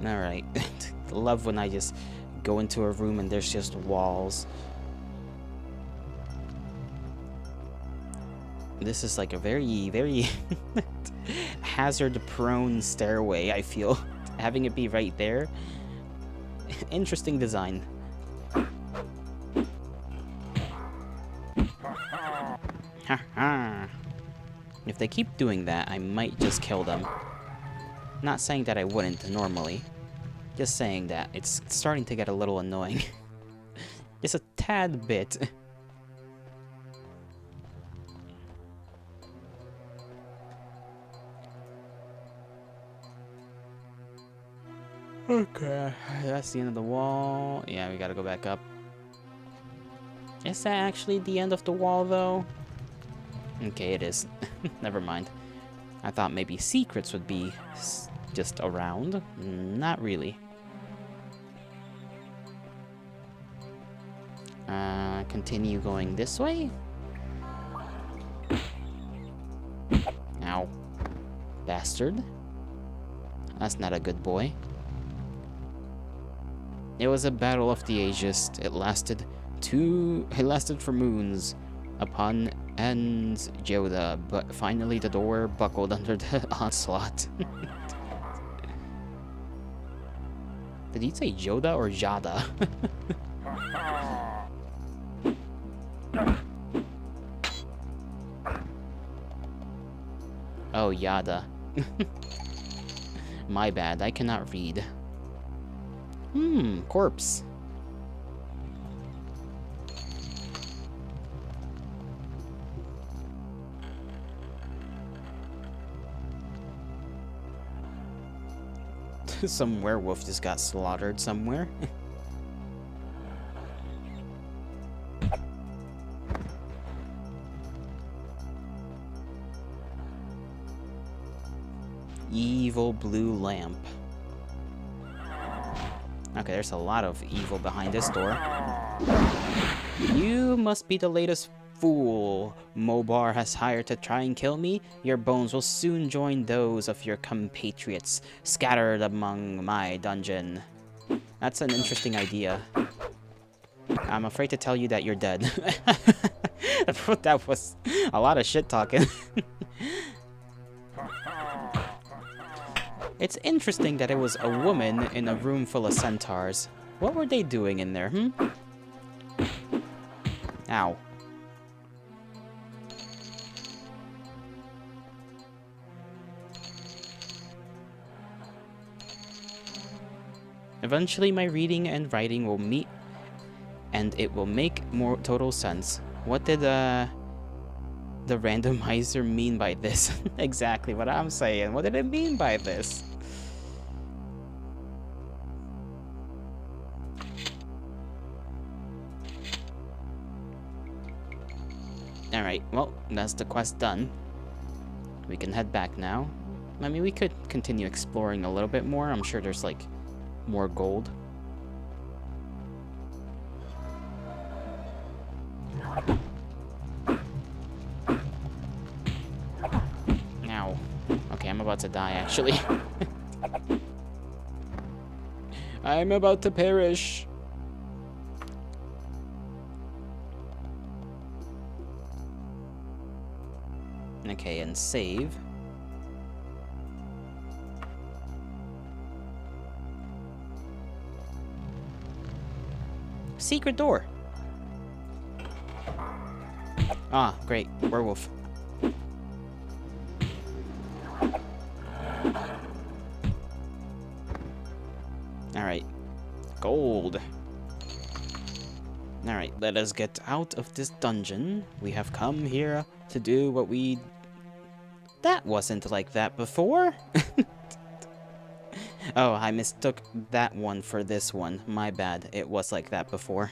Alright. I love when I just go into a room and there's just walls. This is like a very, very hazard-prone stairway, I feel. Having it be right there. Interesting design. Haha. If they keep doing that, I might just kill them. Not saying that I wouldn't normally. Just saying that it's starting to get a little annoying. Just a tad bit. Okay, that's the end of the wall. Yeah, we gotta go back up. Is that actually the end of the wall, though? Okay, it is. Never mind. I thought maybe secrets would be just around. Not really. Continue going this way. Bastard. That's not a good boy. It was a battle of the ages. It lasted for moons upon ends Yoda, but finally the door buckled under the onslaught. Did he say Yoda or Jada? Oh, Yada. My bad, I cannot read. Corpse. Some werewolf just got slaughtered somewhere. Evil blue lamp. Okay, there's a lot of evil behind this door. You must be the latest fool Mobar has hired to try and kill me. Your bones will soon join those of your compatriots scattered among my dungeon. That's an interesting idea. I'm afraid to tell you that you're dead. That was a lot of shit talking. It's interesting that it was a woman in a room full of centaurs. What were they doing in there, Ow. Eventually my reading and writing will meet, and it will make more total sense. What did the randomizer mean by this? Exactly what I'm saying. What did it mean by this? Alright, well, that's the quest done. We can head back now. I mean, we could continue exploring a little bit more. I'm sure there's, like, more gold. Ow. Okay, I'm about to die, actually. I'm about to perish. Okay, and save. Secret door. Ah, great. Werewolf. Alright. Gold. Alright, let us get out of this dungeon. We have come here to do what we... That wasn't like that before. Oh, I mistook that one for this one. My bad. It was like that before.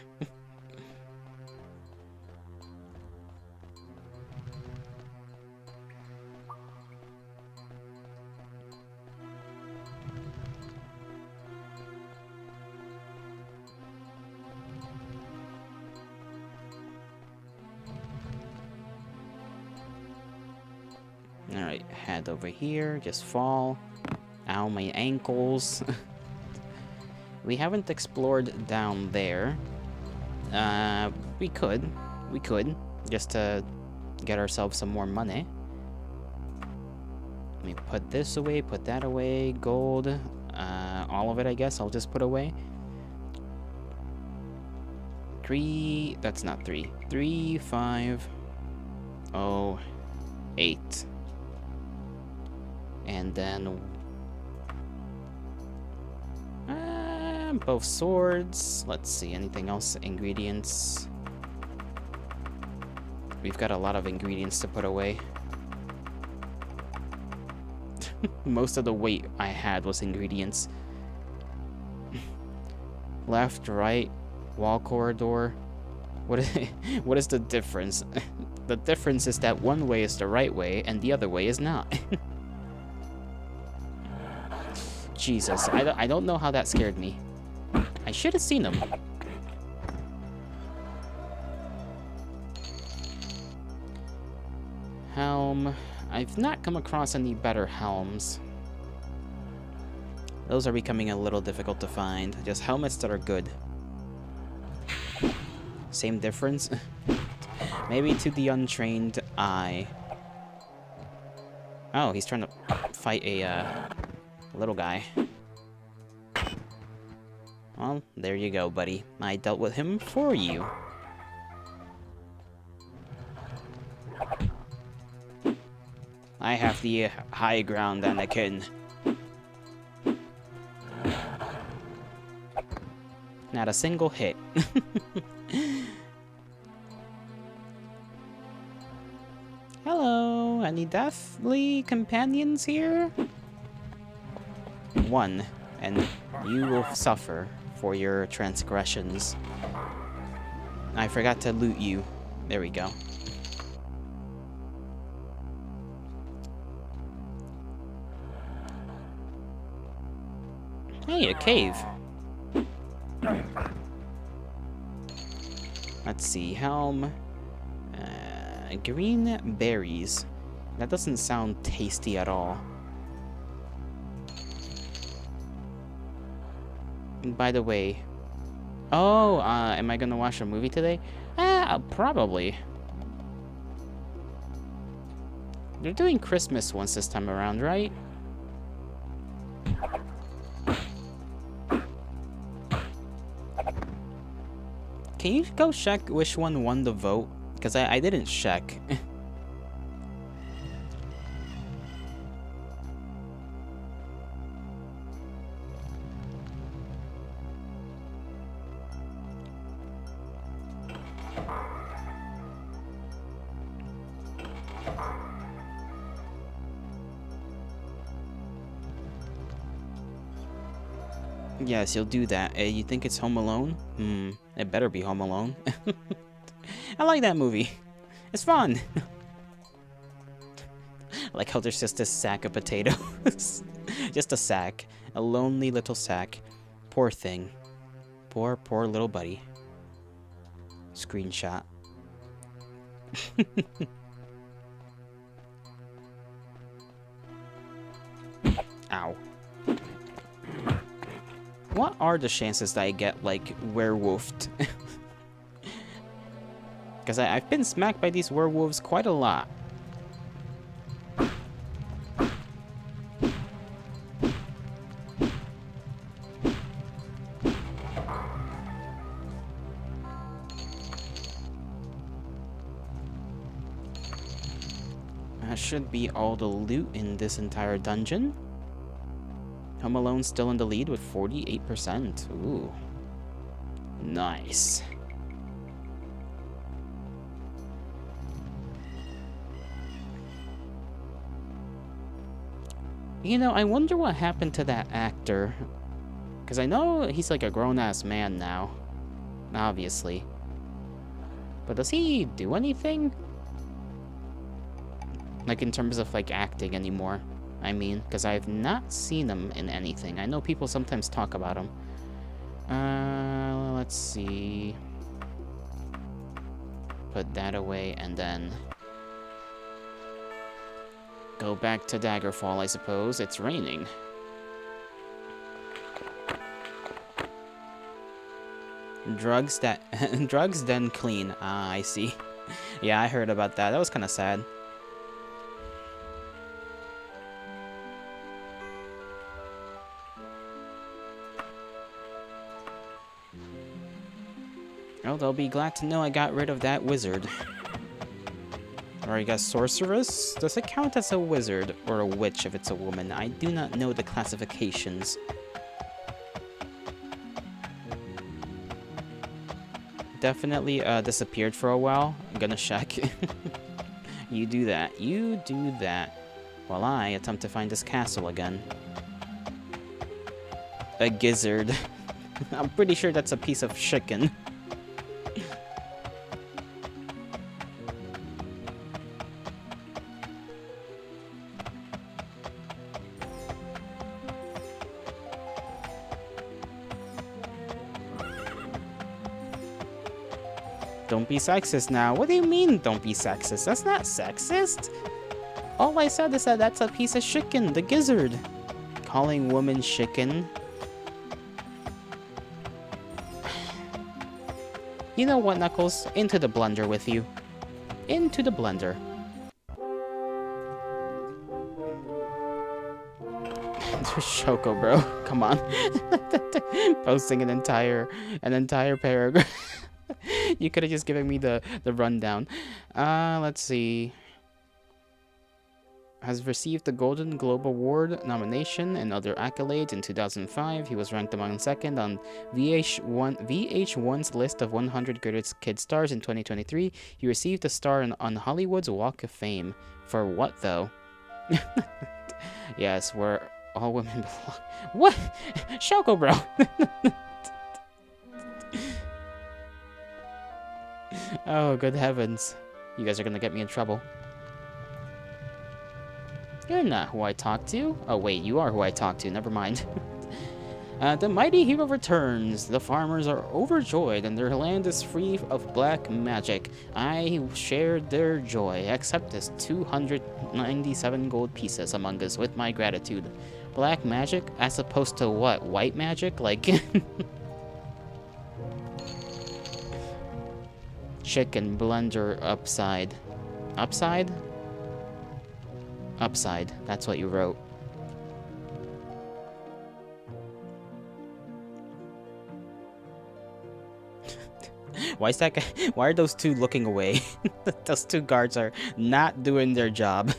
Alright, head over here, just fall. Ow, my ankles. We haven't explored down there. We could, just to get ourselves some more money. Let me put this away, put that away, gold. All of it, I guess, I'll just put away. 3, that's not 3. 3, 5, 0, 8. And then both swords. Let's see, anything else? Ingredients. We've got a lot of ingredients to put away. Most of the weight I had was ingredients. Left, right, wall corridor. What is the difference? The difference is that one way is the right way and the other way is not. Jesus, I don't know how that scared me. I should have seen him. Helm. I've not come across any better helms. Those are becoming a little difficult to find. Just helmets that are good. Same difference? Maybe to the untrained eye. Oh, he's trying to fight a little guy. Well, there you go, buddy. I dealt with him for you. I have the high ground, Anakin. Not a single hit. Hello, any deathly companions here? One, and you will suffer for your transgressions. I forgot to loot you. There we go. Hey, a cave. Let's see, helm. Green berries. That doesn't sound tasty at all. And by the way, oh, am I gonna watch a movie today? Probably. They're doing Christmas ones this time around, right? Can you go check which one won the vote? Because I didn't check. Yes, you'll do that. You think it's Home Alone? It better be Home Alone. I like that movie. It's fun. Like how there's just a sack of potatoes. Just a sack. A lonely little sack. Poor thing. Poor little buddy. Screenshot. Ow. What are the chances that I get, like, werewolfed? Because I've been smacked by these werewolves quite a lot. That should be all the loot in this entire dungeon. Home Alone still in the lead with 48%. Ooh. Nice. You know, I wonder what happened to that actor. Because I know he's like a grown-ass man now. Obviously. But does he do anything? Like in terms of like acting anymore? I mean, because I've not seen him in anything. I know people sometimes talk about him. Let's see. Put that away and then go back to Daggerfall, I suppose. It's raining. Drugs then clean. Ah, I see. Yeah, I heard about that. That was kind of sad. Oh, they'll be glad to know I got rid of that wizard. Or I guess sorceress? Does it count as a wizard or a witch if it's a woman? I do not know the classifications. Definitely disappeared for a while. I'm gonna check. You do that. You do that. While I attempt to find this castle again. A gizzard. I'm pretty sure that's a piece of chicken. Don't be sexist now. What do you mean, don't be sexist? That's not sexist. All I said is that that's a piece of chicken, the gizzard. Calling woman chicken. You know what, Knuckles? Into the blender with you. Into the blender. Shoko, bro. Come on. Posting an entire paragraph. You could have just given me the rundown. Let's see. Has received the Golden Globe Award nomination and other accolades. In 2005, he was ranked among second on VH1's list of 100 greatest kid stars. In 2023, he received a star on Hollywood's Walk of Fame. For what, though? Yes, where all women belong. What? Shoko, bro. Oh, good heavens. You guys are gonna get me in trouble. You're not who I talked to. Oh, wait, you are who I talked to. Never mind. The mighty hero returns. The farmers are overjoyed and their land is free of black magic. I shared their joy. Accept this 297 gold pieces among us with my gratitude. Black magic as opposed to what? White magic? Like... Chicken blender upside. Upside? Upside. That's what you wrote. Why is that guy? Why are those two looking away? Those two guards are not doing their job.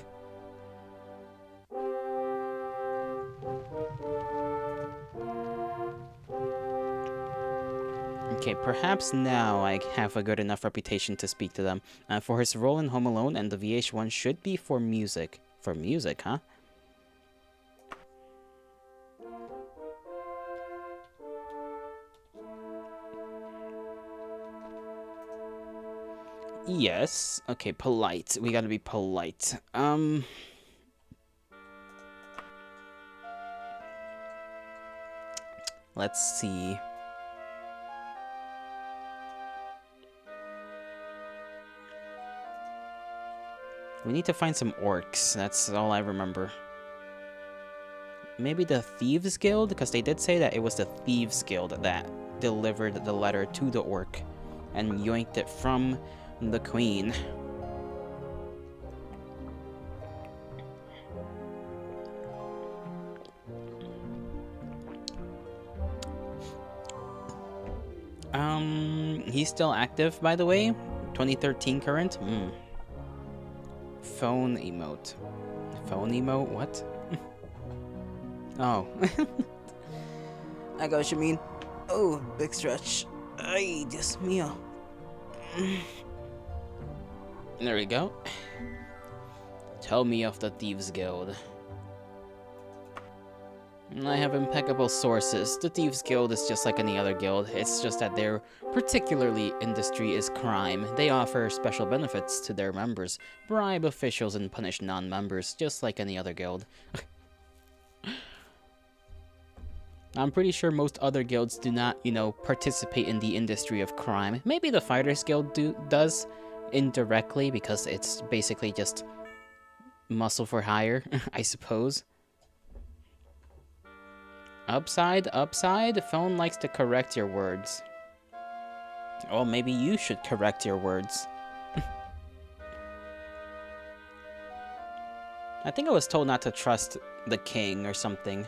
Okay, perhaps now I have a good enough reputation to speak to them. For his role in Home Alone, and the VH1 should be for music. For music, huh? Yes. Okay, polite. We gotta be polite. Let's see. We need to find some orcs. That's all I remember. Maybe the Thieves Guild? Because they did say that it was the Thieves Guild that delivered the letter to the orc and yoinked it from the queen. He's still active, by the way. 2013 current. Phone emote. Phone emote? What? Oh. I got what you mean. Oh, big stretch. Ay, Dios mío. There we go. Tell me of the Thieves Guild. I have impeccable sources. The Thieves Guild is just like any other guild. It's just that their particularly industry is crime. They offer special benefits to their members, bribe officials, and punish non-members, just like any other guild. I'm pretty sure most other guilds do not, you know, participate in the industry of crime. Maybe the Fighters Guild does, indirectly, because it's basically just muscle for hire, I suppose. Upside, upside? Phone likes to correct your words. Well, maybe you should correct your words. I think I was told not to trust the king or something.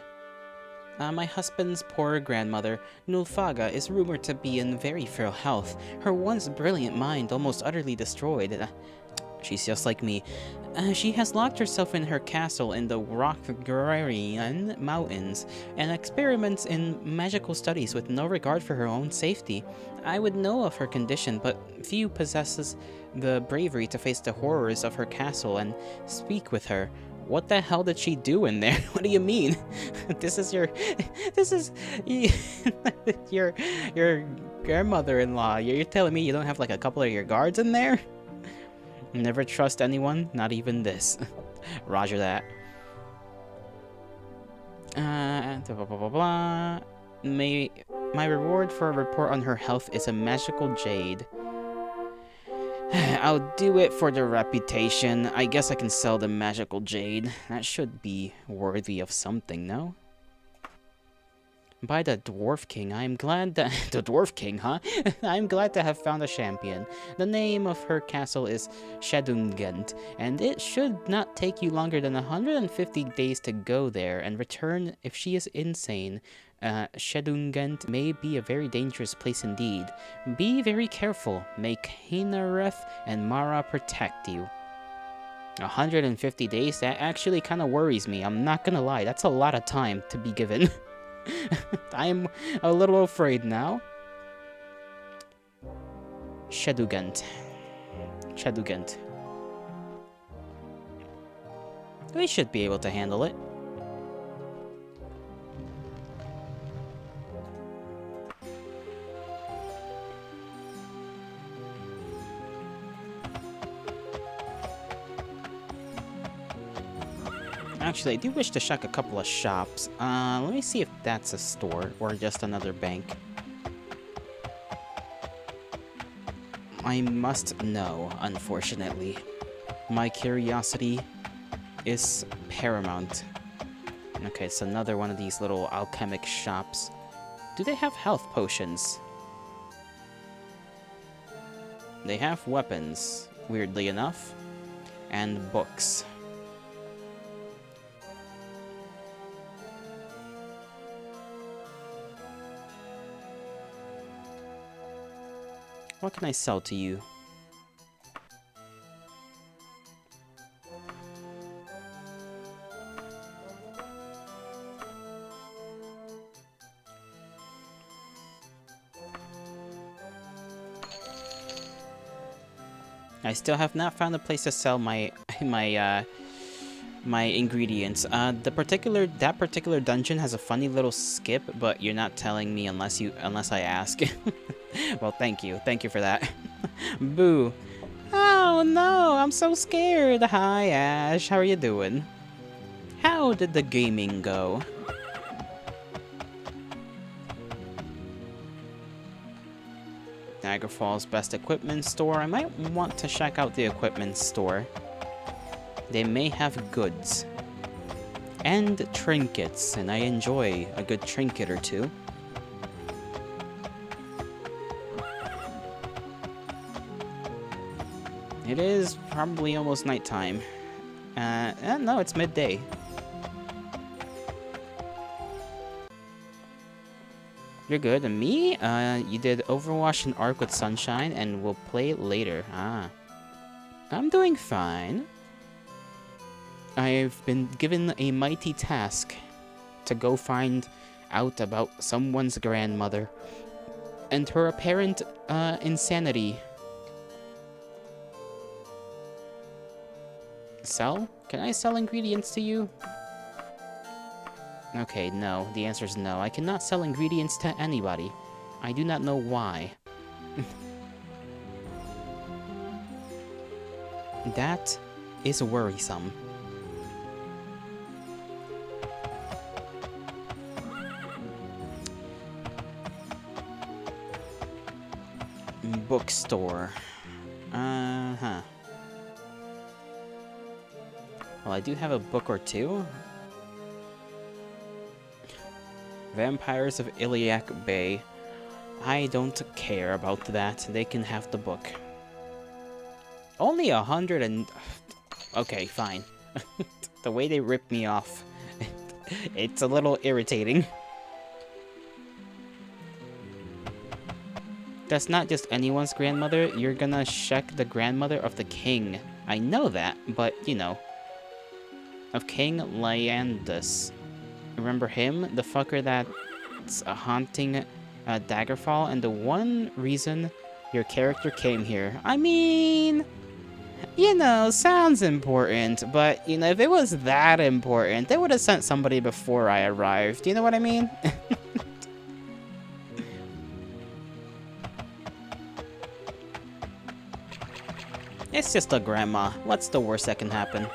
My husband's poor grandmother, Nulfaga, is rumored to be in very frail health. Her once brilliant mind almost utterly destroyed. She's just like me. She has locked herself in her castle in the Rockgrarian Mountains and experiments in magical studies with no regard for her own safety. I would know of her condition, but few possesses the bravery to face the horrors of her castle and speak with her. What the hell did she do in there? What do you mean? This is your grandmother-in-law. You're telling me you don't have like a couple of your guards in there? Never trust anyone, not even this. Roger that. Blah, blah, blah, blah. My reward for a report on her health is a magical jade. I'll do it for the reputation. I guess I can sell the magical jade. That should be worthy of something, no? By the Dwarf King, I am glad that... the Dwarf King, huh? I am glad to have found a champion. The name of her castle is Shadungent, and it should not take you longer than 150 days to go there and return if she is insane. Shadungent may be a very dangerous place indeed. Be very careful. May Kainareth and Mara protect you. 150 days? That actually kind of worries me. I'm not gonna lie. That's a lot of time to be given. I'm a little afraid now. Shadugant. Shadugant. We should be able to handle it. Actually, I do wish to check a couple of shops. Let me see if that's a store or just another bank. I must know, unfortunately. My curiosity is paramount. Okay, it's another one of these little alchemic shops. Do they have health potions? They have weapons, weirdly enough, and books. What can I sell to you? I still have not found a place to sell my my ingredients. That particular dungeon has a funny little skip, but you're not telling me unless I ask. Well, thank you for that. Boo. Oh no, I'm so scared. Hi Ash, how are you doing? How did the gaming go? Daggerfall's best equipment store. I might want to check out the equipment store. They may have goods. And trinkets, and I enjoy a good trinket or two. It is probably almost nighttime. No, it's midday. You're good. And me? You did Overwatch and Arc with Sunshine, and we'll play it later. Ah. I'm doing fine. I've been given a mighty task to go find out about someone's grandmother and her apparent insanity. Sell? Can I sell ingredients to you? Okay, no. The answer is no. I cannot sell ingredients to anybody. I do not know why. That is worrisome. Bookstore. Uh-huh. Well, I do have a book or two. Vampires of Iliac Bay. I don't care about that. They can have the book. Only 100 and... Okay, fine. The way they rip me off. It's a little irritating. That's not just anyone's grandmother. You're gonna check the grandmother of the king. I know that, but, you know. Of King Lyandus. Remember him? The fucker that's haunting Daggerfall, and the one reason your character came here. I mean, you know, sounds important, but, you know, if it was that important, they would have sent somebody before I arrived. You know what I mean? It's just a grandma. What's the worst that can happen?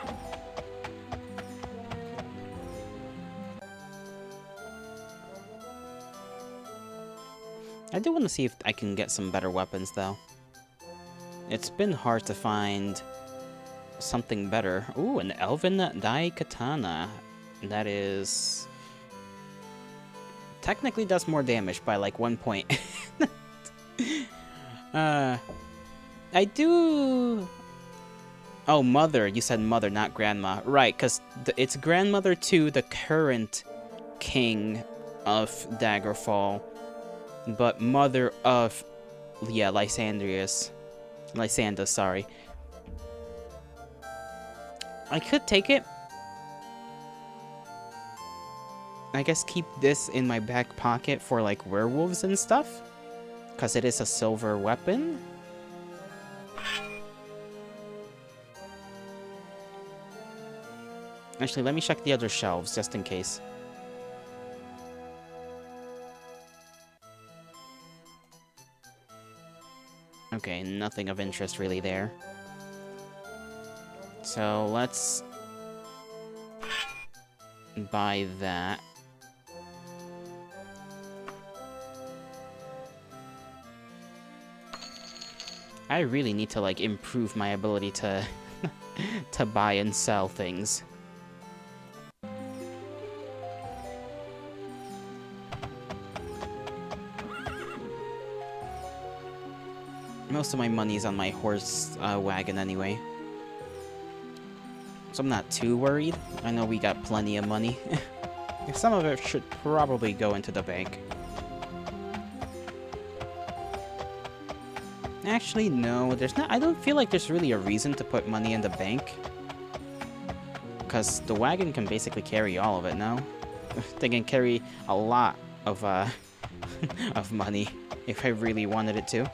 I do want to see if I can get some better weapons, though. It's been hard to find something better. Ooh, an Elven Dai Katana. That is... technically does more damage by like 1 point. I do... Oh, mother. You said mother, not grandma. Right, because it's grandmother to the current king of Daggerfall, but mother of... yeah, Lysandrius. Lysandra, sorry. I could take it. I guess keep this in my back pocket for like werewolves and stuff, because it is a silver weapon. Actually, let me check the other shelves just in case. Okay, nothing of interest really there. So let's buy that. I really need to like improve my ability to to buy and sell things. Most of my money's on my horse wagon anyway. So I'm not too worried. I know we got plenty of money. Some of it should probably go into the bank. Actually, no, there's not. I don't feel like there's really a reason to put money in the bank. Because the wagon can basically carry all of it now. They can carry a lot of of money if I really wanted it to.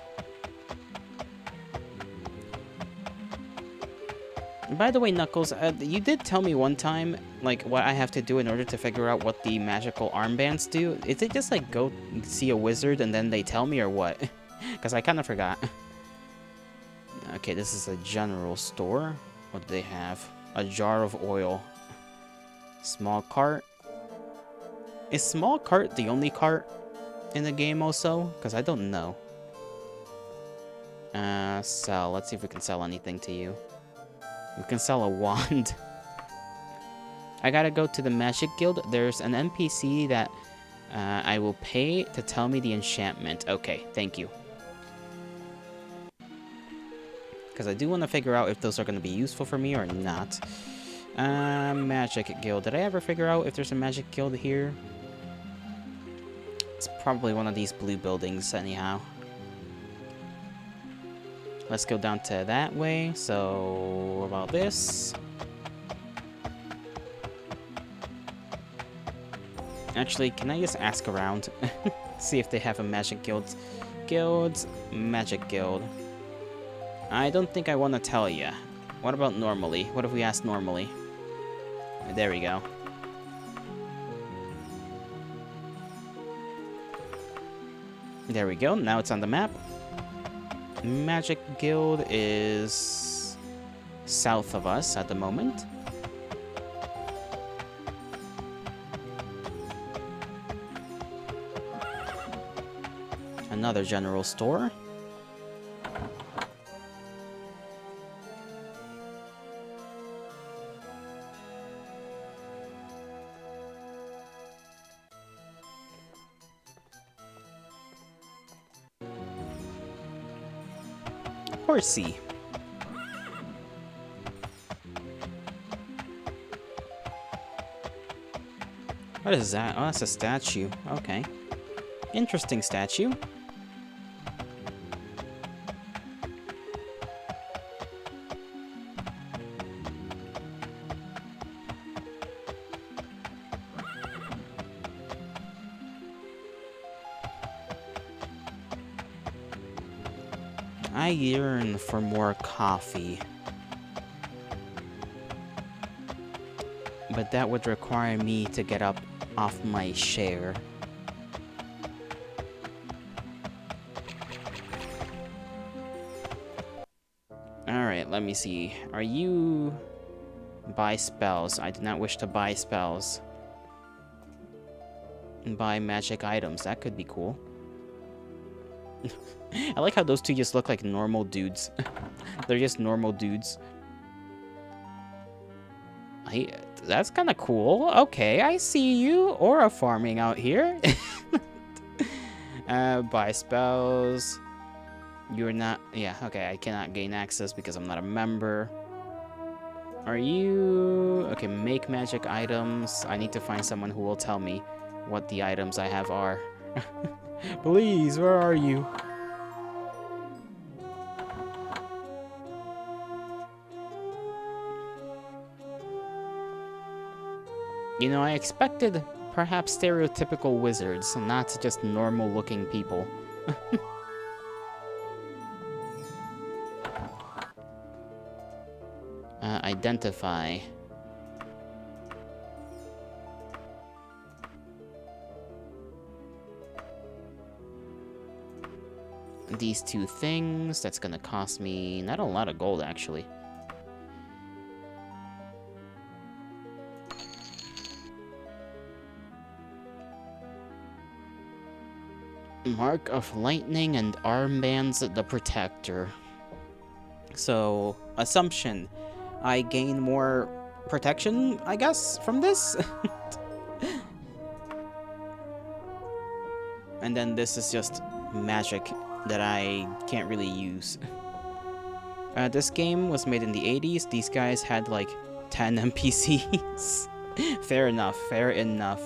By the way, Knuckles, you did tell me one time, like, what I have to do in order to figure out what the magical armbands do. Is it just, like, go see a wizard and then they tell me, or what? Because I kind of forgot. Okay, this is a general store. What do they have? A jar of oil. Small cart. Is small cart the only cart in the game also? Because I don't know. Sell. Let's see if we can sell anything to you. We can sell a wand. I gotta go to the Magic Guild. There's an NPC that I will pay to tell me the enchantment. Okay, thank you. Because I do want to figure out if those are going to be useful for me or not. Magic Guild. Did I ever figure out if there's a Magic Guild here? It's probably one of these blue buildings anyhow. Let's go down to that way. So, what about this? Actually, can I just ask around? See if they have a Magic Guild. Guilds, Magic Guild. I don't think I want to tell you. What about normally? What if we ask normally? There we go. There we go. Now it's on the map. Magic Guild is south of us at the moment. Another general store. Horsey. What is that? Oh, that's a statue. Okay. Interesting statue. I yearn for more coffee. But that would require me to get up off my chair. Alright, let me see. Are you... buy spells? I do not wish to buy spells. And buy magic items. That could be cool. I like how those two just look like normal dudes. They're just normal dudes. That's kind of cool. Okay, I see you. Aura farming out here. Buy spells. You're not... Yeah, okay, I cannot gain access because I'm not a member. Are you... Okay, make magic items. I need to find someone who will tell me what the items I have are. Please, where are you? You know, I expected perhaps stereotypical wizards, not just normal-looking people. Identify. These two things, that's gonna cost me not a lot of gold, actually. Mark of Lightning and Armbands the Protector. So, assumption. I gain more protection, I guess, from this? And then this is just magic that I can't really use. This game was made in the 80s. These guys had like 10 NPCs. Fair enough, fair enough.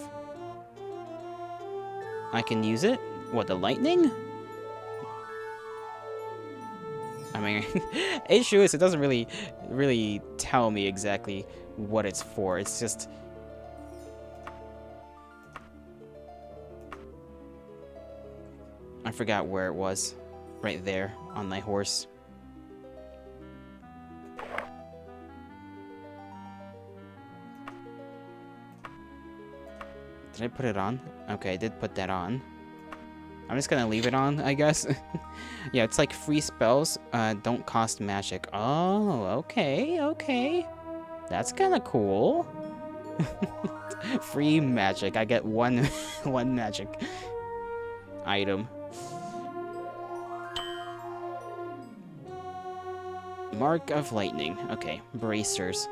I can use it? What, the lightning? I mean, issue is it doesn't really tell me exactly what it's for. It's just... I forgot where it was. Right there, on my horse. Did I put it on? Okay, I did put that on. I'm just gonna leave it on, I guess. Yeah, it's like free spells don't cost magic. Oh, okay, okay. That's kind of cool. Free magic. I get one, one magic item. Mark of Lightning. Okay, bracers.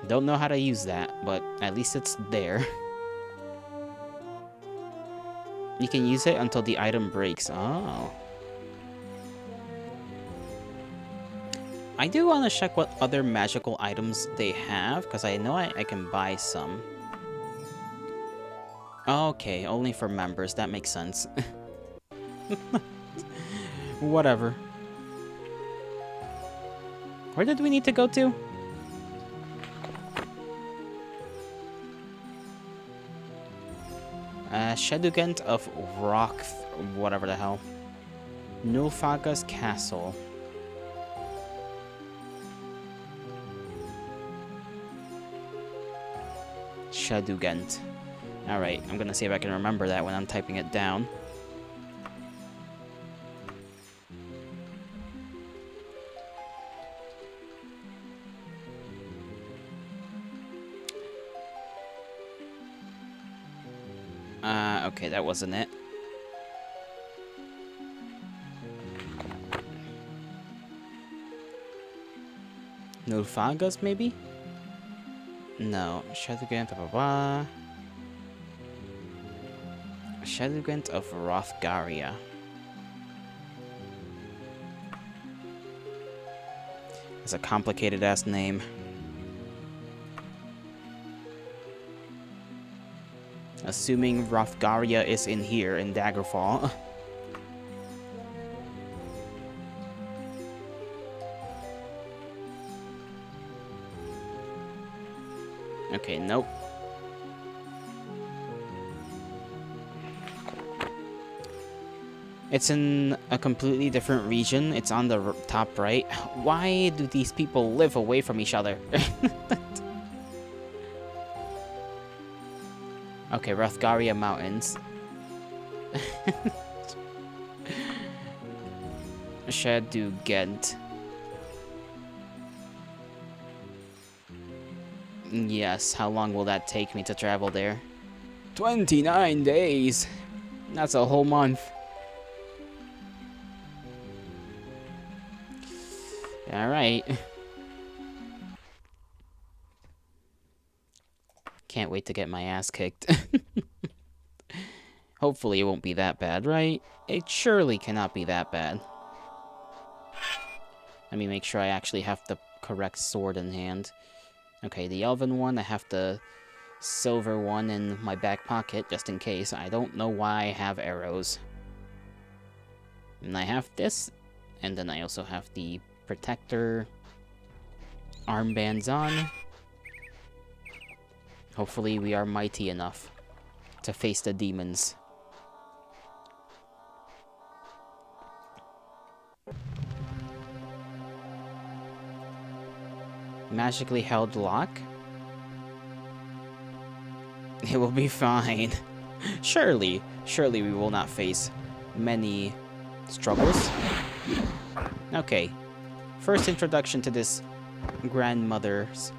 Don't know how to use that, but at least it's there. You can use it until the item breaks. Oh. I do want to check what other magical items they have, because I know I can buy some. Okay, only for members. That makes sense. Whatever. Where did we need to go to? Shadugant of Rock... whatever the hell. Nulfaga's Castle. Shadugant. Alright, I'm gonna see if I can remember that when I'm typing it down. Okay, that wasn't it. Nulfagas, maybe? No. Shadugant of Baba. Shadugant of Rothgaria. It's a complicated ass name. Assuming Rothgaria is in here in Daggerfall. Okay, nope. It's in a completely different region. It's on the top right. Why do these people live away from each other? Okay, Rothgaria Mountains. Shadugant. Yes, how long will that take me to travel there? 29 days! That's a whole month. Alright. Can't wait to get my ass kicked. Hopefully it won't be that bad, right? It surely cannot be that bad. Let me make sure I actually have the correct sword in hand. Okay, the elven one, I have the silver one in my back pocket, just in case. I don't know why I have arrows. And I have this, and then I also have the protector armbands on. Hopefully we are mighty enough to face the demons. Magically held lock? It will be fine. Surely we will not face many struggles. Okay, first introduction to this grandmother's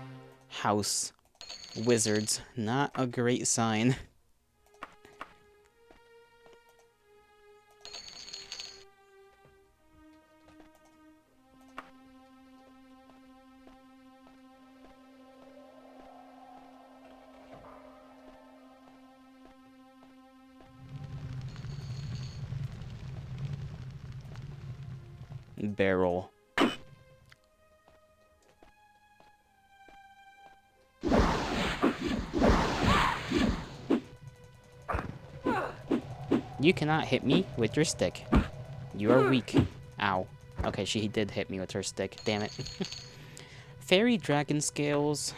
house. Wizards, not a great sign. Barrel. You cannot hit me with your stick. You are weak. Ow. Okay, she did hit me with her stick. Damn it. Fairy dragon scales.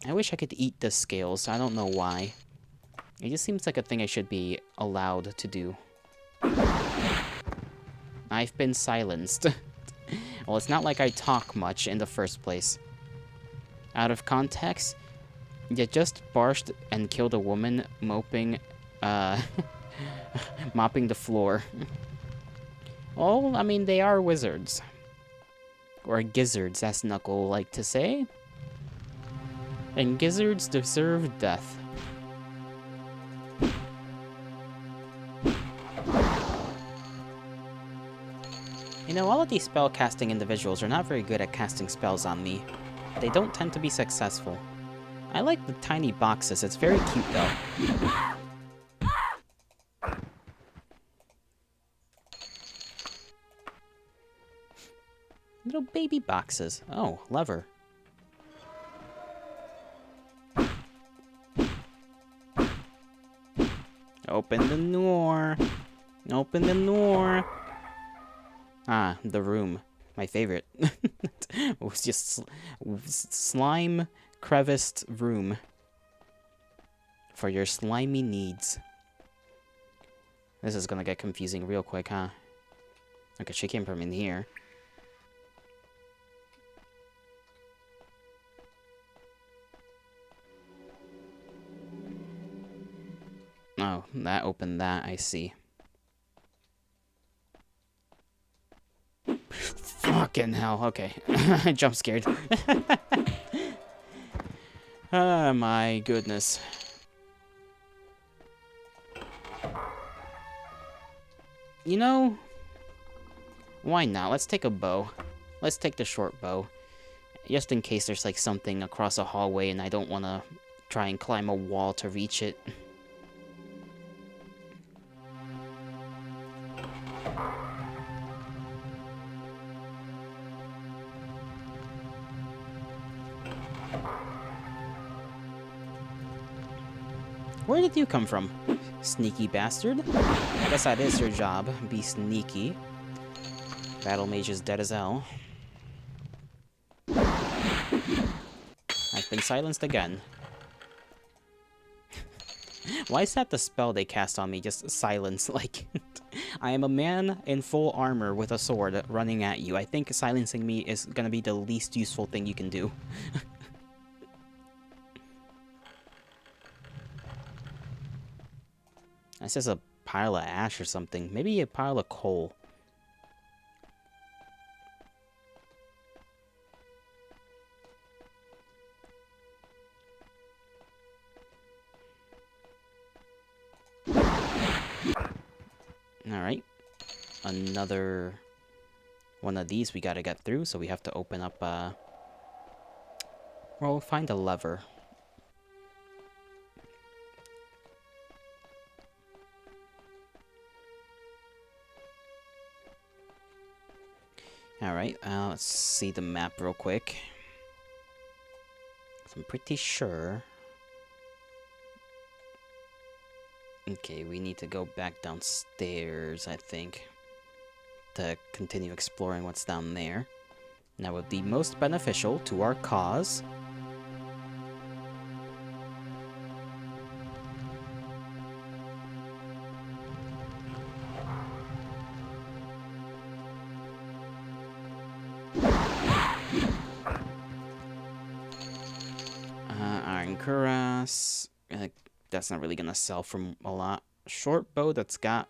I wish I could eat the scales. I don't know why. It just seems like a thing I should be allowed to do. I've been silenced. Well, it's not like I talk much in the first place. Out of context, you just barged and killed a woman moping, mopping the floor. Well, I mean, they are wizards. Or gizzards, as Knuckle like to say. And gizzards deserve death. You know, all of these spell-casting individuals are not very good at casting spells on me. They don't tend to be successful. I like the tiny boxes, it's very cute though. Little baby boxes. Oh, lever. Open the door. Open the door. Ah, the room. My favorite. It was just slime creviced room. For your slimy needs. This is gonna get confusing real quick, huh? Okay, she came from in here. Oh, that opened that, I see. Fucking hell, okay. I jump scared. Oh my goodness. You know, why not? Let's take a bow. Let's take the short bow. Just in case there's like something across a hallway and I don't want to try and climb a wall to reach it. Where did you come from, sneaky bastard? I guess that is your job, be sneaky. Battle mage is dead as hell. I've been silenced again. Why is that the spell they cast on me, just silence? Like, I am a man in full armor with a sword running at you. I think silencing me is gonna be the least useful thing you can do. This is a pile of ash or something. Maybe a pile of coal. Alright. Another One of these we gotta get through, so we have to open up, well, find a lever. Alright, let's see the map real quick. I'm pretty sure. Okay, we need to go back downstairs, I think, to continue exploring what's down there. That would be most beneficial to our cause. Iron Cuirass. That's not really gonna sell for a lot. Short bow that's got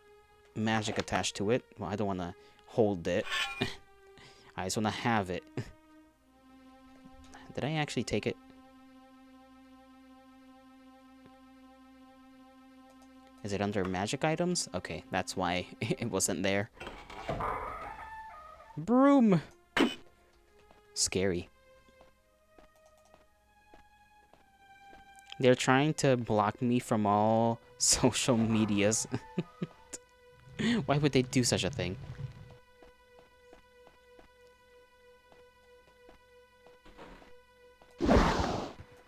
magic attached to it. Well, I don't want to hold it. I just want to have it. Did I actually take it? Is it under magic items? Okay, that's why it wasn't there. Broom! Scary. They're trying to block me from all social medias. Why would they do such a thing?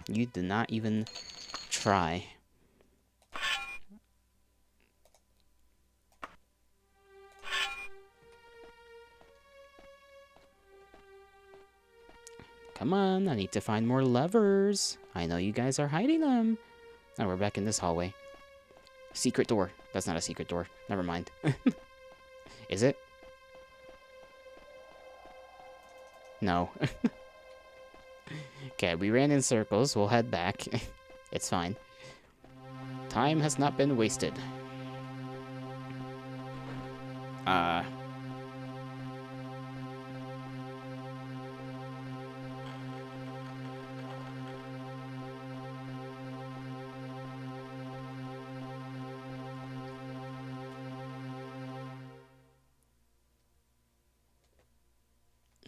You did not even try. Come on, I need to find more levers. I know you guys are hiding them. Oh, we're back in this hallway. Secret door. That's not a secret door. Never mind. Is it? No. Okay, we ran in circles. We'll head back. It's fine. Time has not been wasted.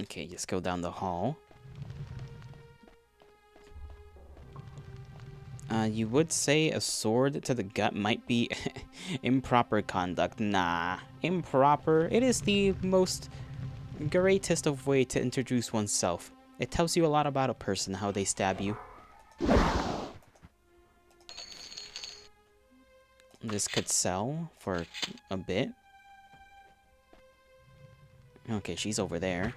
Okay, just go down the hall. You would say a sword to the gut might be improper conduct. Nah, improper. It is the most greatest of way to introduce oneself. It tells you a lot about a person, how they stab you. This could sell for a bit. Okay, she's over there.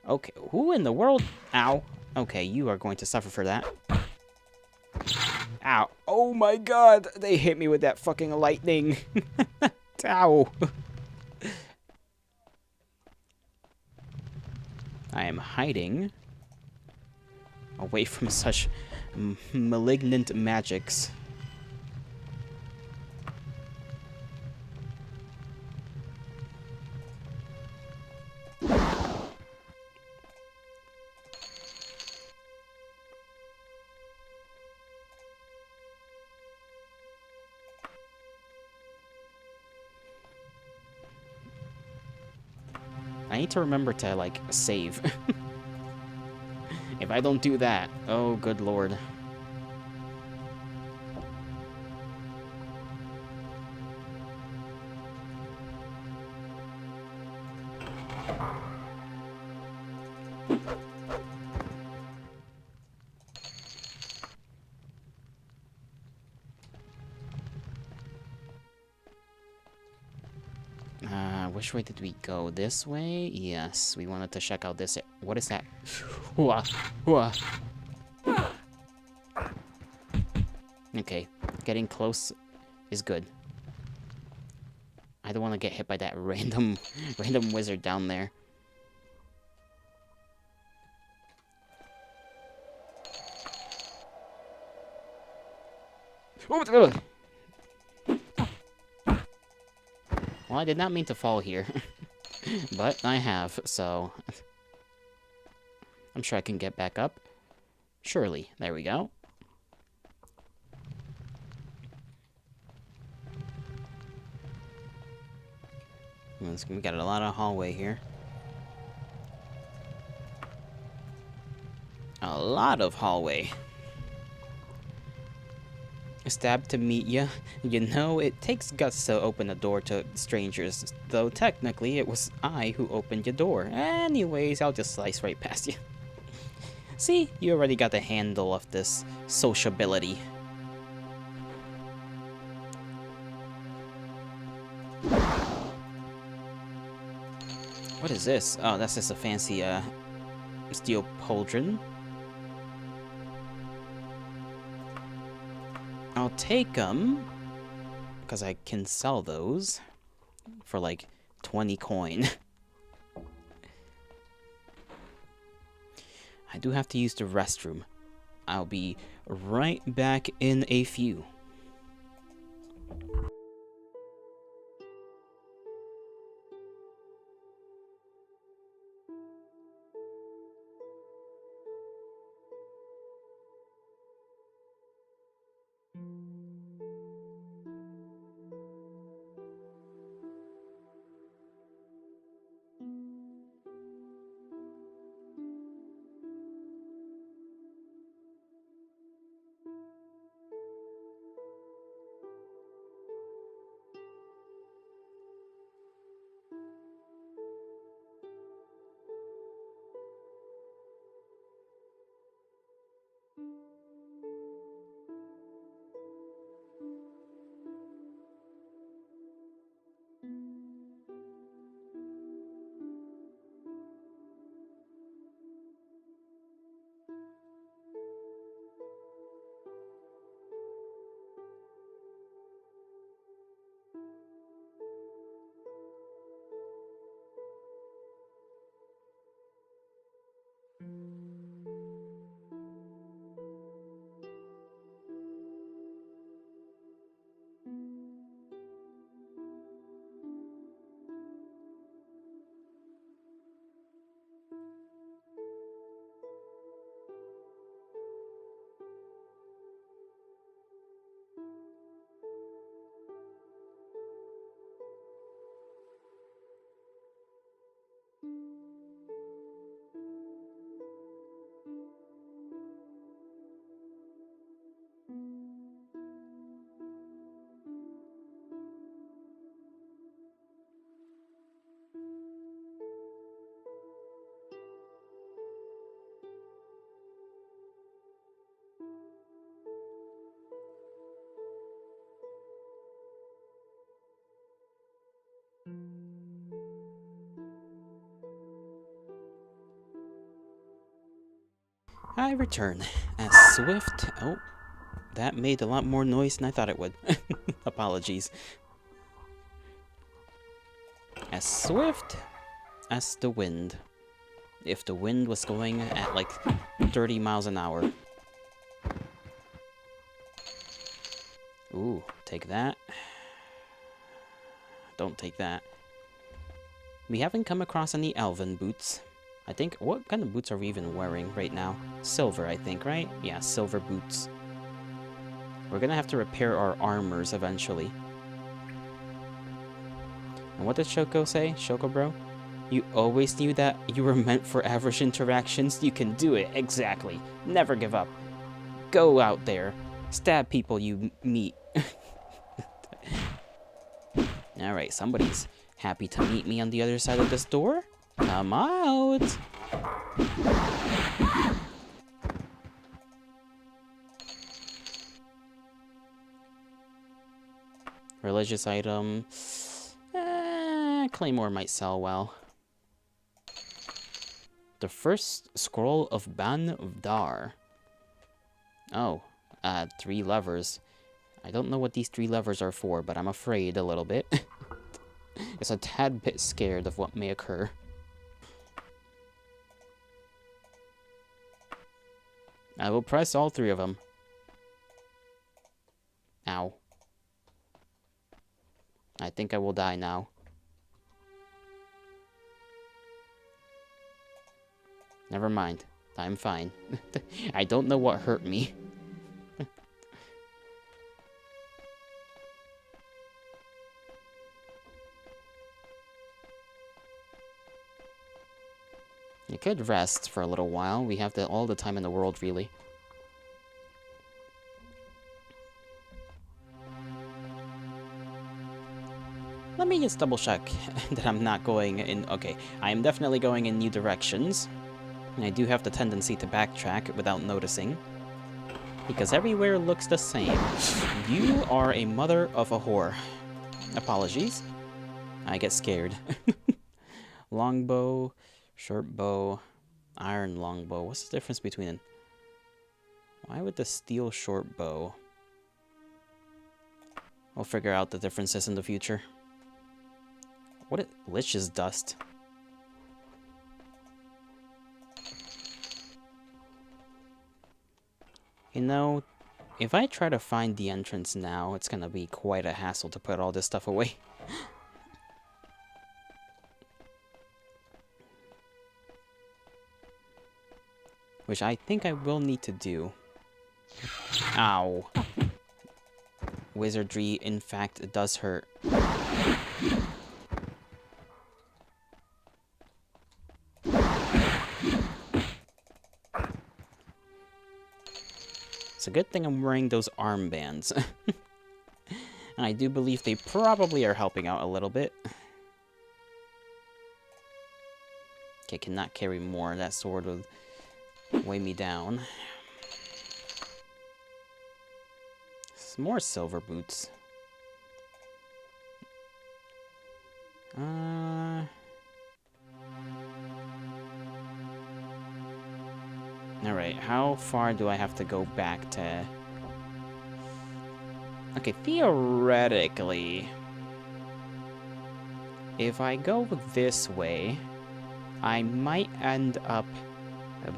Okay, who in the world? Ow. Okay, you are going to suffer for that. Ow. Oh my god, they hit me with that fucking lightning. Ow. I am hiding away from such malignant magics. I need to remember to, like, save. If I don't do that, oh, good lord. Which way did we go? This way? Yes, we wanted to check out this. What is that? Hooah! Hooah! Okay, getting close is good. I don't want to get hit by that random wizard down there. Well, I did not mean to fall here, but I have, so I'm sure I can get back up. Surely. There we go. We got a lot of hallway here. lot of hallway. Stab to meet ya. You know, it takes guts to open a door to strangers, though technically it was I who opened your door. Anyways, I'll just slice right past you. See, you already got the handle of this sociability. What is this? Oh, that's just a fancy, steel pauldron. I'll take them, because I can sell those for like 20 coin. I do have to use the restroom. I'll be right back in a few. I return as swift. Oh, that made a lot more noise than I thought it would. Apologies. As swift as the wind. If the wind was going at like 30 miles an hour. Ooh, take that. Don't take that. We haven't come across any elven boots. I think, what kind of boots are we even wearing right now? Silver, I think, right? Yeah, silver boots. We're gonna have to repair our armors eventually. And what did Shoko say? Shoko bro? You always knew that you were meant for average interactions? You can do it, exactly. Never give up. Go out there. Stab people you meet. Alright, somebody's happy to meet me on the other side of this door. Come out! Religious item. Claymore might sell well. The first scroll of Ban of Dar. Oh, 3 levers. I don't know what these 3 levers are for, but I'm afraid a little bit. It's a tad bit scared of what may occur. I will press all 3 of them. Ow. I think I will die now. Never mind. I'm fine. I don't know what hurt me. We could rest for a little while. We have all the time in the world, really. Let me just double check that I'm not going in... Okay, I am definitely going in new directions. And I do have the tendency to backtrack without noticing. Because everywhere looks the same. You are a mother of a whore. Apologies. I get scared. Longbow, short bow, iron longbow. What's the difference between them? Why would the steel short bow? We'll figure out the differences in the future. What it lich's dust. You know, if I try to find the entrance now, it's gonna be quite a hassle to put all this stuff away. Which I think I will need to do. Ow. Wizardry, in fact, it does hurt. It's a good thing I'm wearing those armbands. And I do believe they probably are helping out a little bit. Okay, cannot carry more. That sword would weigh me down. Some more silver boots. Alright, how far do I have to go back to... Okay, theoretically, if I go this way, I might end up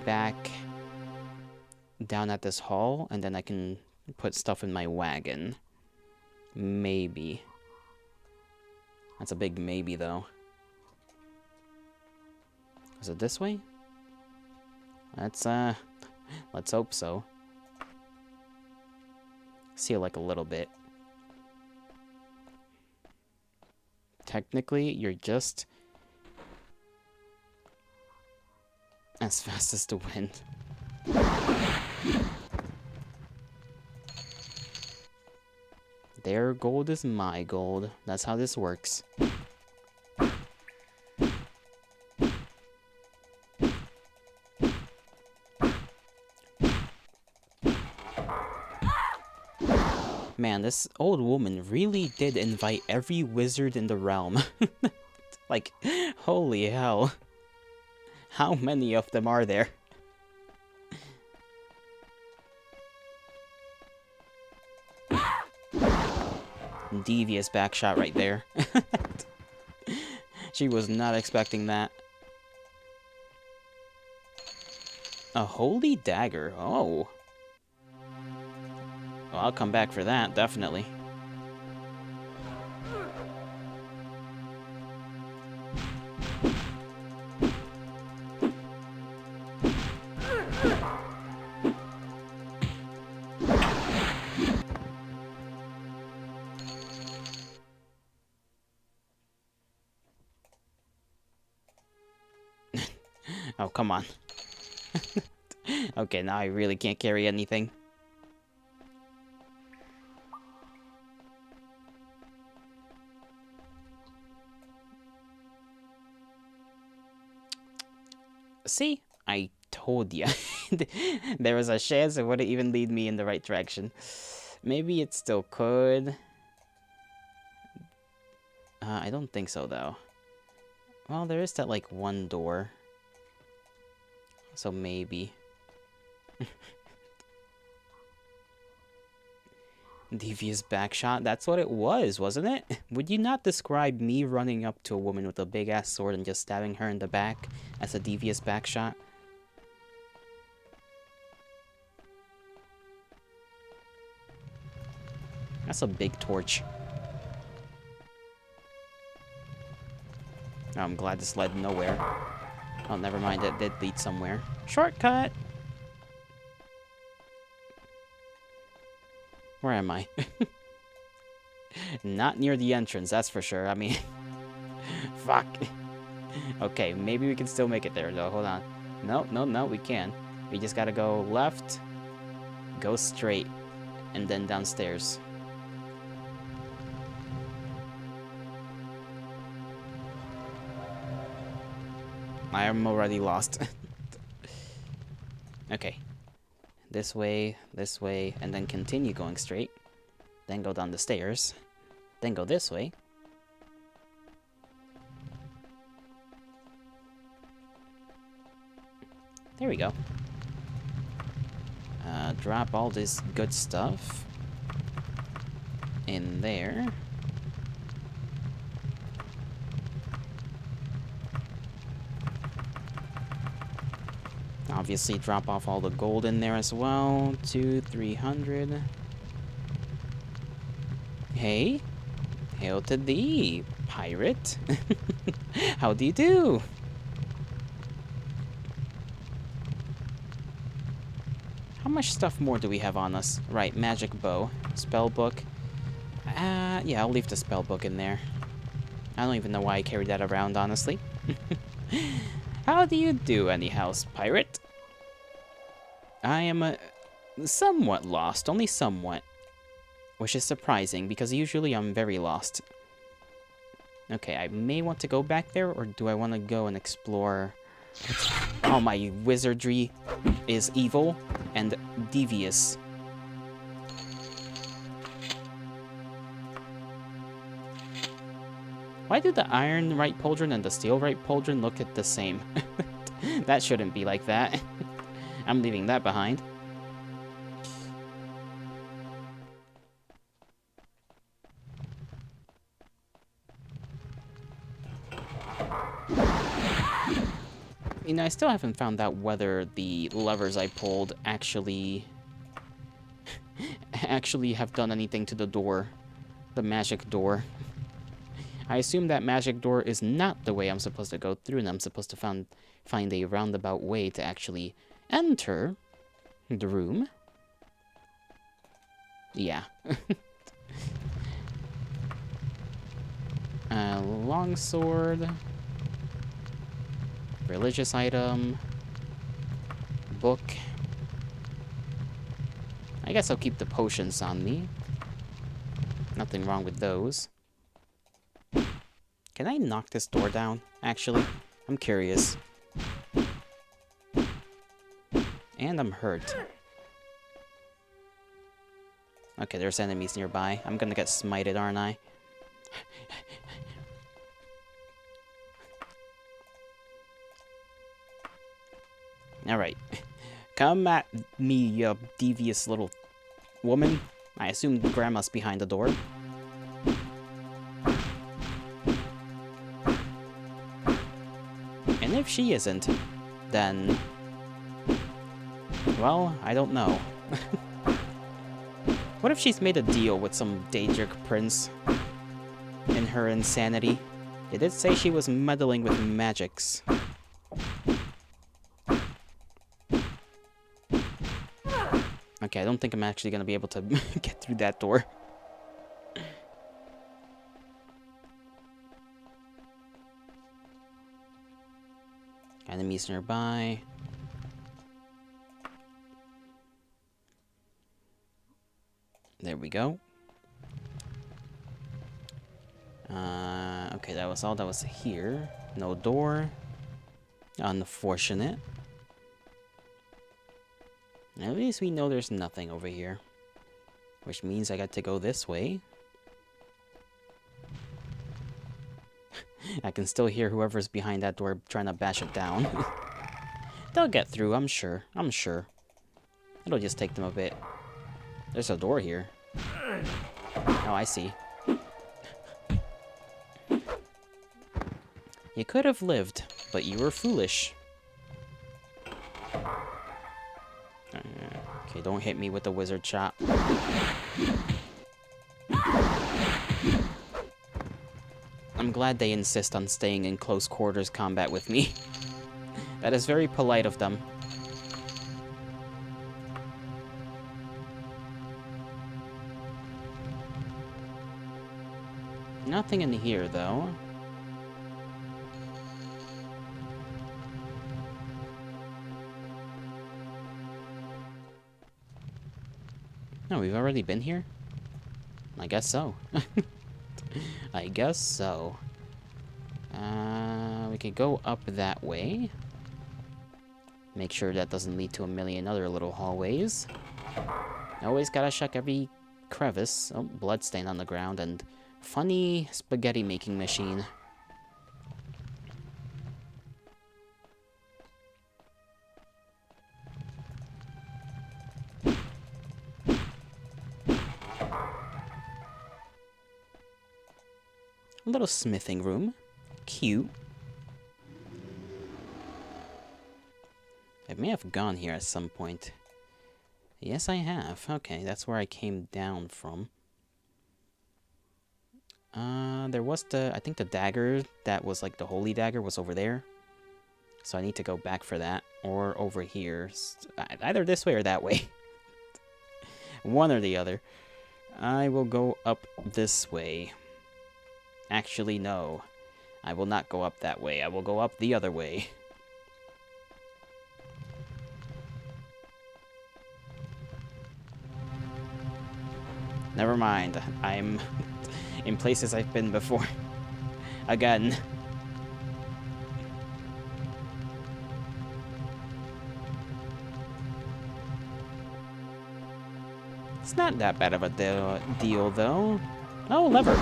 back down at this hall, and then I can put stuff in my wagon. Maybe. That's a big maybe, though. Is it this way? Let's hope so. See, like, a little bit. Technically, you're just as fast as the wind. Their gold is my gold. That's how this works. Man, this old woman really did invite every wizard in the realm. Like, holy hell. How many of them are there? Devious backshot right there. She was not expecting that. A holy dagger. Oh. Well, I'll come back for that, definitely. Oh, come on. Okay, now I really can't carry anything. See? I told ya. There was a chance it wouldn't even lead me in the right direction. Maybe it still could. I don't think so, though. Well, there is that, like, one door. So maybe. Devious backshot? That's what it was, wasn't it? Would you not describe me running up to a woman with a big-ass sword and just stabbing her in the back as a devious backshot? That's a big torch. Oh, I'm glad this led nowhere. Oh, never mind, it did lead somewhere. Shortcut! Where am I? Not near the entrance, that's for sure. I mean, fuck. Okay, maybe we can still make it there, though. Hold on. No, no, no, we can. We just gotta go left, go straight, and then downstairs. I am already lost. Okay. This way, and then continue going straight. Then go down the stairs. Then go this way. There we go. Drop all this good stuff in there. Obviously, drop off all the gold in there as well. 300. Hey. Hail to thee, pirate. How do you do? How much stuff more do we have on us? Right, magic bow. Spell book. Yeah, I'll leave the spell book in there. I don't even know why I carried that around, honestly. How do you do, anyhow, pirate? I am somewhat lost, only somewhat. Which is surprising, because usually I'm very lost. Okay, I may want to go back there, or do I want to go and explore... Oh, my wizardry is evil and devious. Why do the iron right pauldron and the steel right pauldron look at the same? That shouldn't be like that. I'm leaving that behind. You know, I still haven't found out whether the levers I pulled actually have done anything to the door. The magic door. I assume that magic door is not the way I'm supposed to go through, and I'm supposed to find a roundabout way to actually enter the room. Yeah. Longsword. Religious item. Book. I guess I'll keep the potions on me. Nothing wrong with those. Can I knock this door down, actually? I'm curious. And I'm hurt. Okay, there's enemies nearby. I'm gonna get smited, aren't I? Alright. Come at me, you devious little woman. I assume Grandma's behind the door. And if she isn't, then... well, I don't know. What if she's made a deal with some Daedric prince in her insanity? It did say she was meddling with magics. Okay, I don't think I'm actually gonna be able to get through that door. Enemies nearby. There we go. Okay, that was all that was here. No door. Unfortunate. At least we know there's nothing over here. Which means I got to go this way. I can still hear whoever's behind that door trying to bash it down. They'll get through, I'm sure. I'm sure. It'll just take them a bit. There's a door here. Oh, I see. You could have lived, but you were foolish. Okay, don't hit me with the wizard shot. I'm glad they insist on staying in close quarters combat with me. That is very polite of them. Nothing in here, though. No, we've already been here? I guess so. I guess so. We could go up that way. Make sure that doesn't lead to a million other little hallways. Always gotta check every crevice. Oh, bloodstain on the ground and funny spaghetti making machine. A little smithing room. Cute. I may have gone here at some point. Yes, I have. Okay, that's where I came down from. There was I think the dagger that was like the holy dagger was over there. So I need to go back for that. Or over here. Either this way or that way. One or the other. I will go up this way. Actually, no. I will not go up that way. I will go up the other way. Never mind. I'm in places I've been before. Again. It's not that bad of a deal, though. Oh, lever.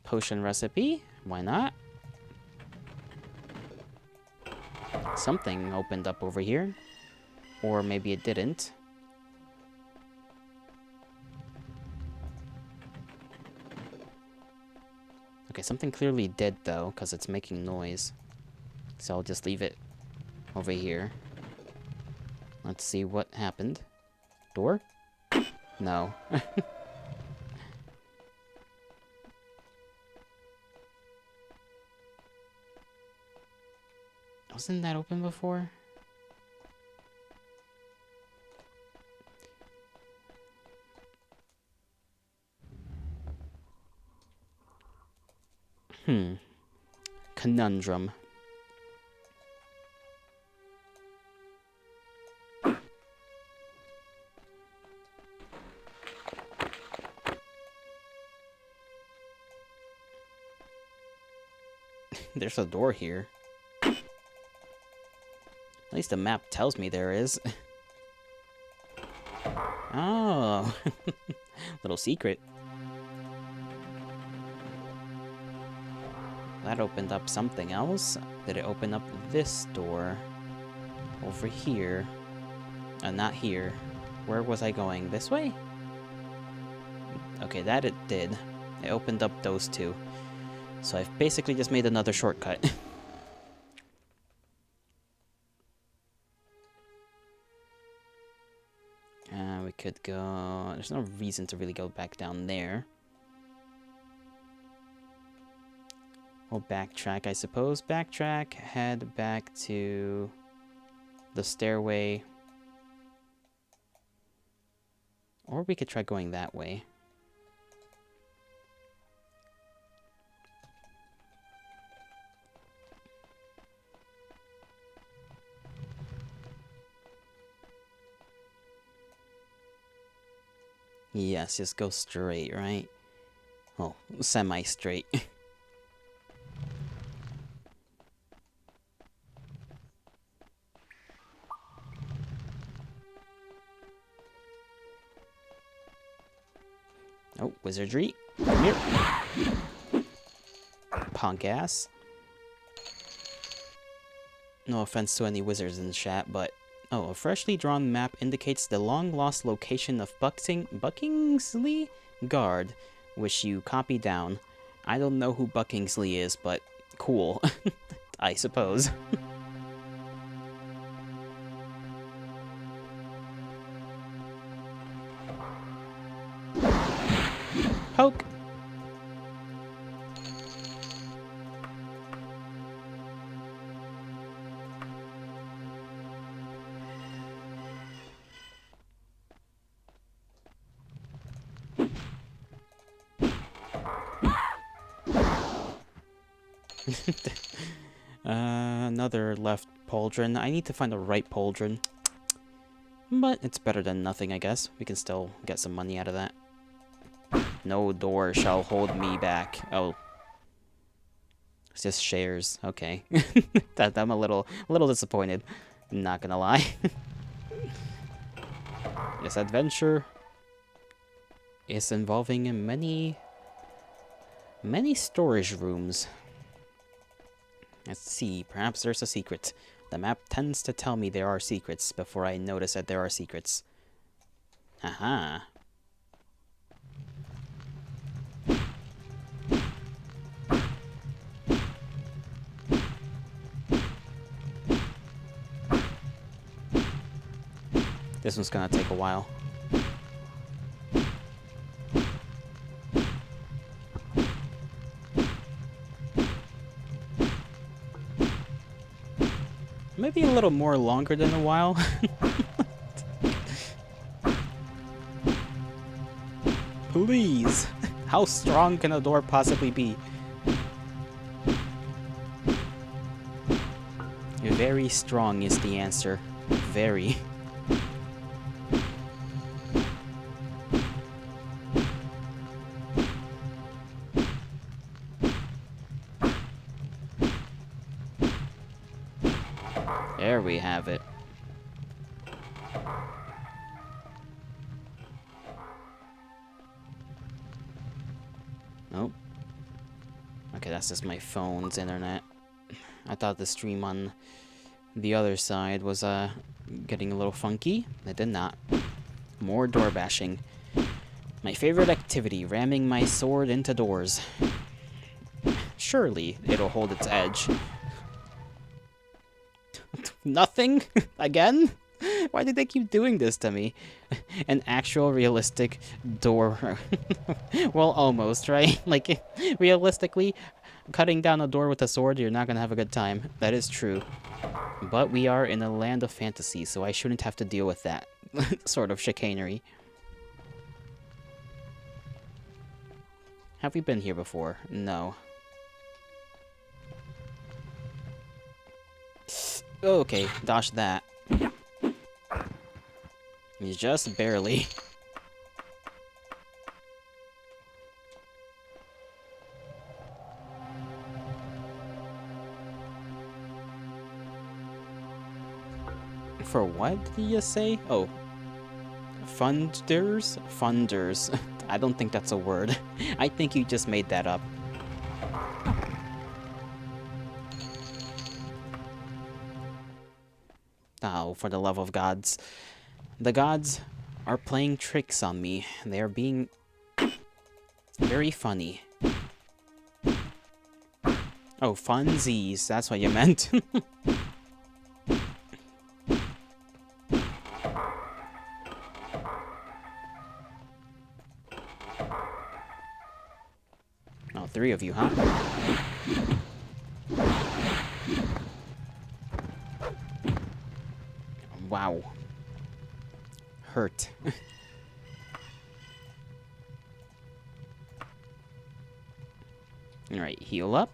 Potion recipe. Why not? Something opened up over here. Or maybe it didn't. Okay, something clearly did, though, because it's making noise. So I'll just leave it over here. Let's see what happened. Door? No. Wasn't that open before? Conundrum. There's a door here. At least the map tells me there is. Oh. Little secret. That opened up something else. Did it open up this door? Over here. Not here. Where was I going? This way? Okay, that it did. It opened up those two. So I've basically just made another shortcut. We could go... There's no reason to really go back down there. We'll backtrack, I suppose. Backtrack, head back to the stairway. Or we could try going that way. Yes, just go straight, right? Well, semi-straight. Oh, wizardry. Come here. Punk ass. No offense to any wizards in the chat, but... Oh, a freshly drawn map indicates the long-lost location of Buckingsley Guard, which you copy down. I don't know who Buckingsley is, but cool. I suppose. Poke! Another left pauldron. I need to find the right pauldron. But it's better than nothing, I guess. We can still get some money out of that. No door shall hold me back. Oh. It's just shares. Okay. I'm a little disappointed. Not gonna lie. This adventure is involving many storage rooms. Let's see. Perhaps there's a secret. The map tends to tell me there are secrets before I notice that there are secrets. Aha. This one's gonna take a while. Maybe a little more longer than a while. Please! How strong can a door possibly be? Very strong is the answer. Very. There we have it. Nope. Okay, that's just my phone's internet. I thought the stream on the other side was getting a little funky. It did not. More door bashing. My favorite activity, ramming my sword into doors. Surely it'll hold its edge. Nothing? Again? Why did they keep doing this to me? An actual realistic door. Well, almost, right? Like, realistically, cutting down a door with a sword, you're not gonna have a good time. That is true. But we are in a land of fantasy, so I shouldn't have to deal with that sort of chicanery. Have we been here before? No. Okay, dodge that. Just barely. For what did you say? Oh. Funders? Funders. I don't think that's a word. I think you just made that up. Oh, for the love of gods. The gods are playing tricks on me. They are being very funny. Oh, funsies. That's what you meant. Oh, 3 of you, huh? Wow. Hurt. Alright, heal up.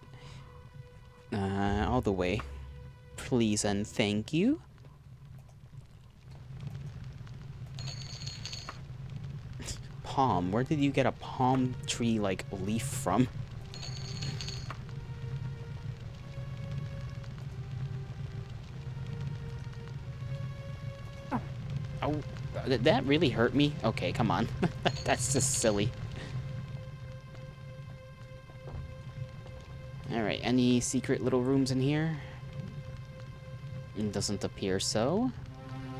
All the way. Please and thank you. Palm. Where did you get a palm tree, like, leaf from? Oh, did that really hurt me? Okay, come on. That's just silly. Alright, any secret little rooms in here? It doesn't appear so.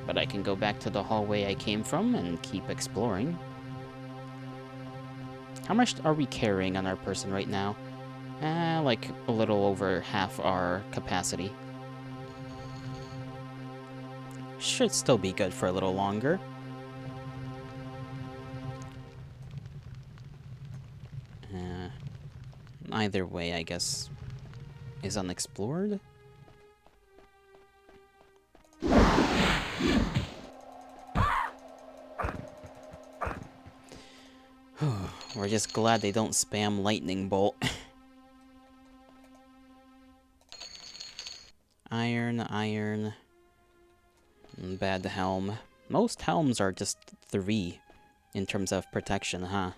But I can go back to the hallway I came from and keep exploring. How much are we carrying on our person right now? Like a little over half our capacity. Should still be good for a little longer. Either way, I guess, is unexplored. We're just glad they don't spam lightning bolt. Iron, iron. Bad helm. Most helms are just 3 in terms of protection, huh?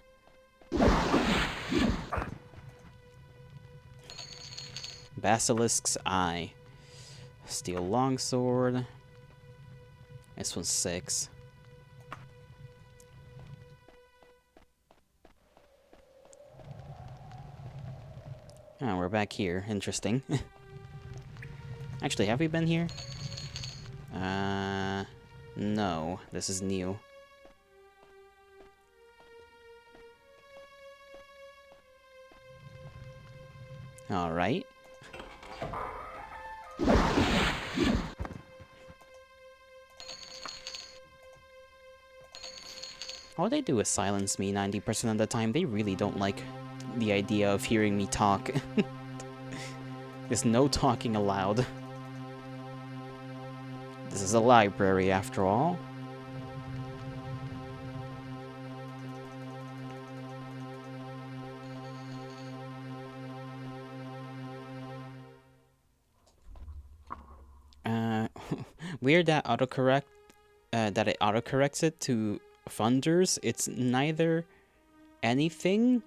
Basilisk's Eye. Steel Longsword. This one's 6. Oh, we're back here. Interesting. Actually, have we been here? No. This is new. Alright. All they do is silence me 90% of the time. They really don't like the idea of hearing me talk. There's no talking allowed. This is a library, after all. Weird that that it autocorrects it to funders. It's neither anything.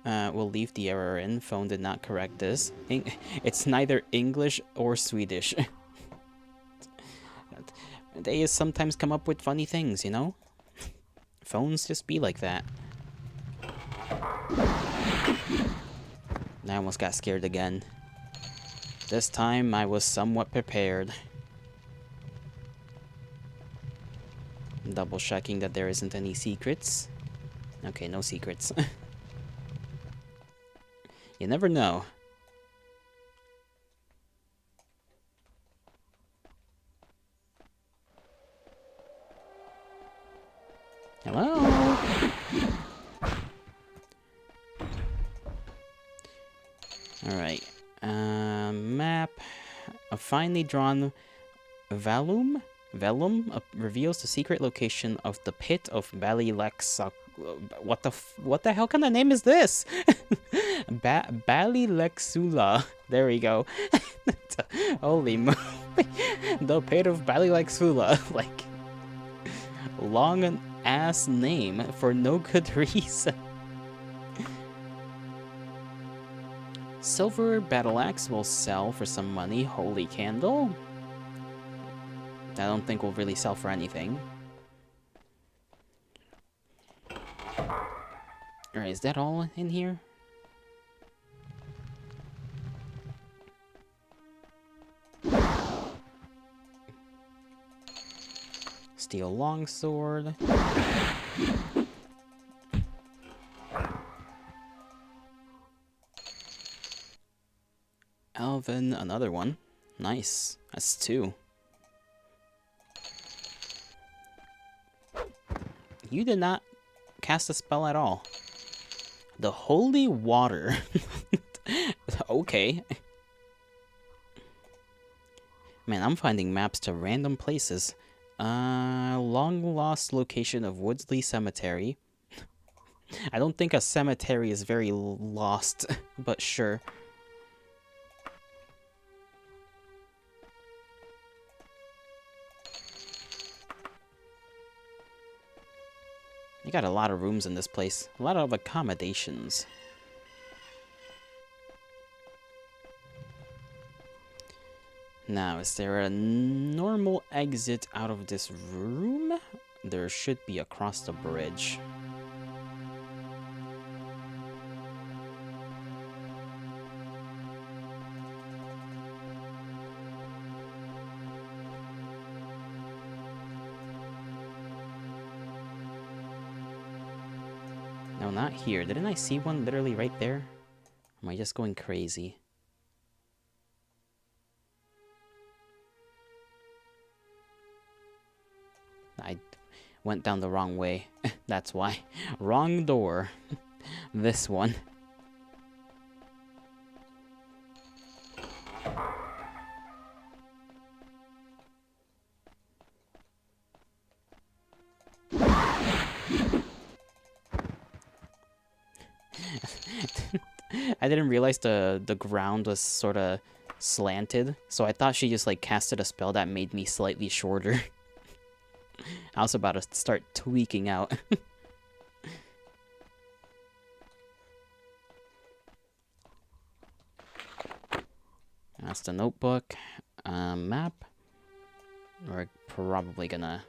We'll leave the error in. Phone did not correct this. It's neither English or Swedish. They sometimes come up with funny things, you know? Phones just be like that. I almost got scared again. This time I was somewhat prepared. Double checking that there isn't any secrets. Okay, no secrets. You never know. Hello? Alright. Map. A finely drawn vellum reveals the secret location of the pit of Balilexak. What the hell kind of name is this? Balilexula. There we go. Holy moly. The pit of Balilexula. Like, long ass name for no good reason. Silver battle axe will sell for some money. Holy candle. I don't think we'll really sell for anything. Alright, is that all in here? Steel longsword. Elven, another one. Nice. That's 2. You did not cast a spell at all. The holy water. Okay. Man, I'm finding maps to random places. Long lost location of Woodsley Cemetery. I don't think a cemetery is very lost, but sure. You got a lot of rooms in this place. A lot of accommodations. Now, is there a normal exit out of this room? There should be across the bridge. No, not here. Didn't I see one literally right there? Am I just going crazy? I went down the wrong way. That's why. Wrong door. This one. I didn't realize the ground was sort of slanted, so I thought she just like casted a spell that made me slightly shorter. I was about to start tweaking out. That's the notebook. Map. We're probably gonna...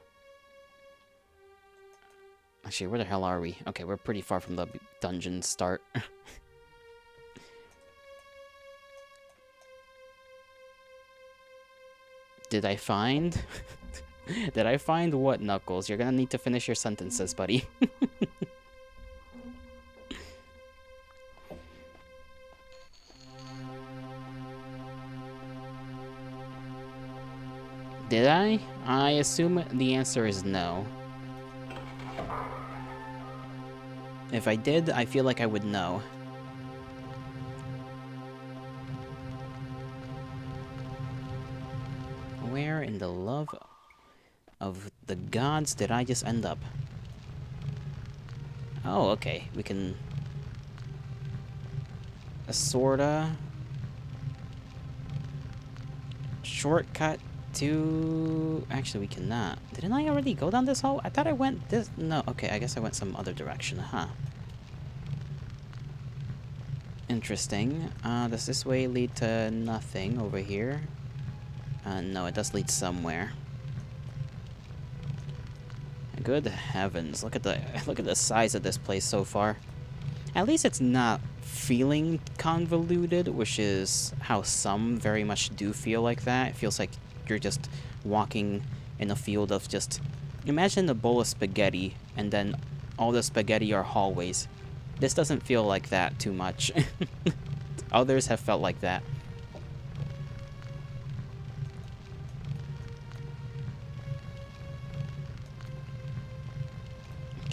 Actually, where the hell are we? Okay, we're pretty far from the dungeon start. Did I find... Did I find what, Knuckles? You're gonna need to finish your sentences, buddy. Did I? I assume the answer is no. If I did, I feel like I would know. Where in the love of the gods did I just end up? Oh, okay. We can... sorta... shortcut to... Actually, we cannot. Didn't I already go down this hole? I thought I went this... No, okay, I guess I went some other direction, huh? Interesting. Does this way lead to nothing over here? No, it does lead somewhere. Good heavens, look at the size of this place so far. At least it's not feeling convoluted, which is how some very much do feel like that. It feels like you're just walking in a field of just... Imagine a bowl of spaghetti, and then all the spaghetti are hallways. This doesn't feel like that too much. Others have felt like that.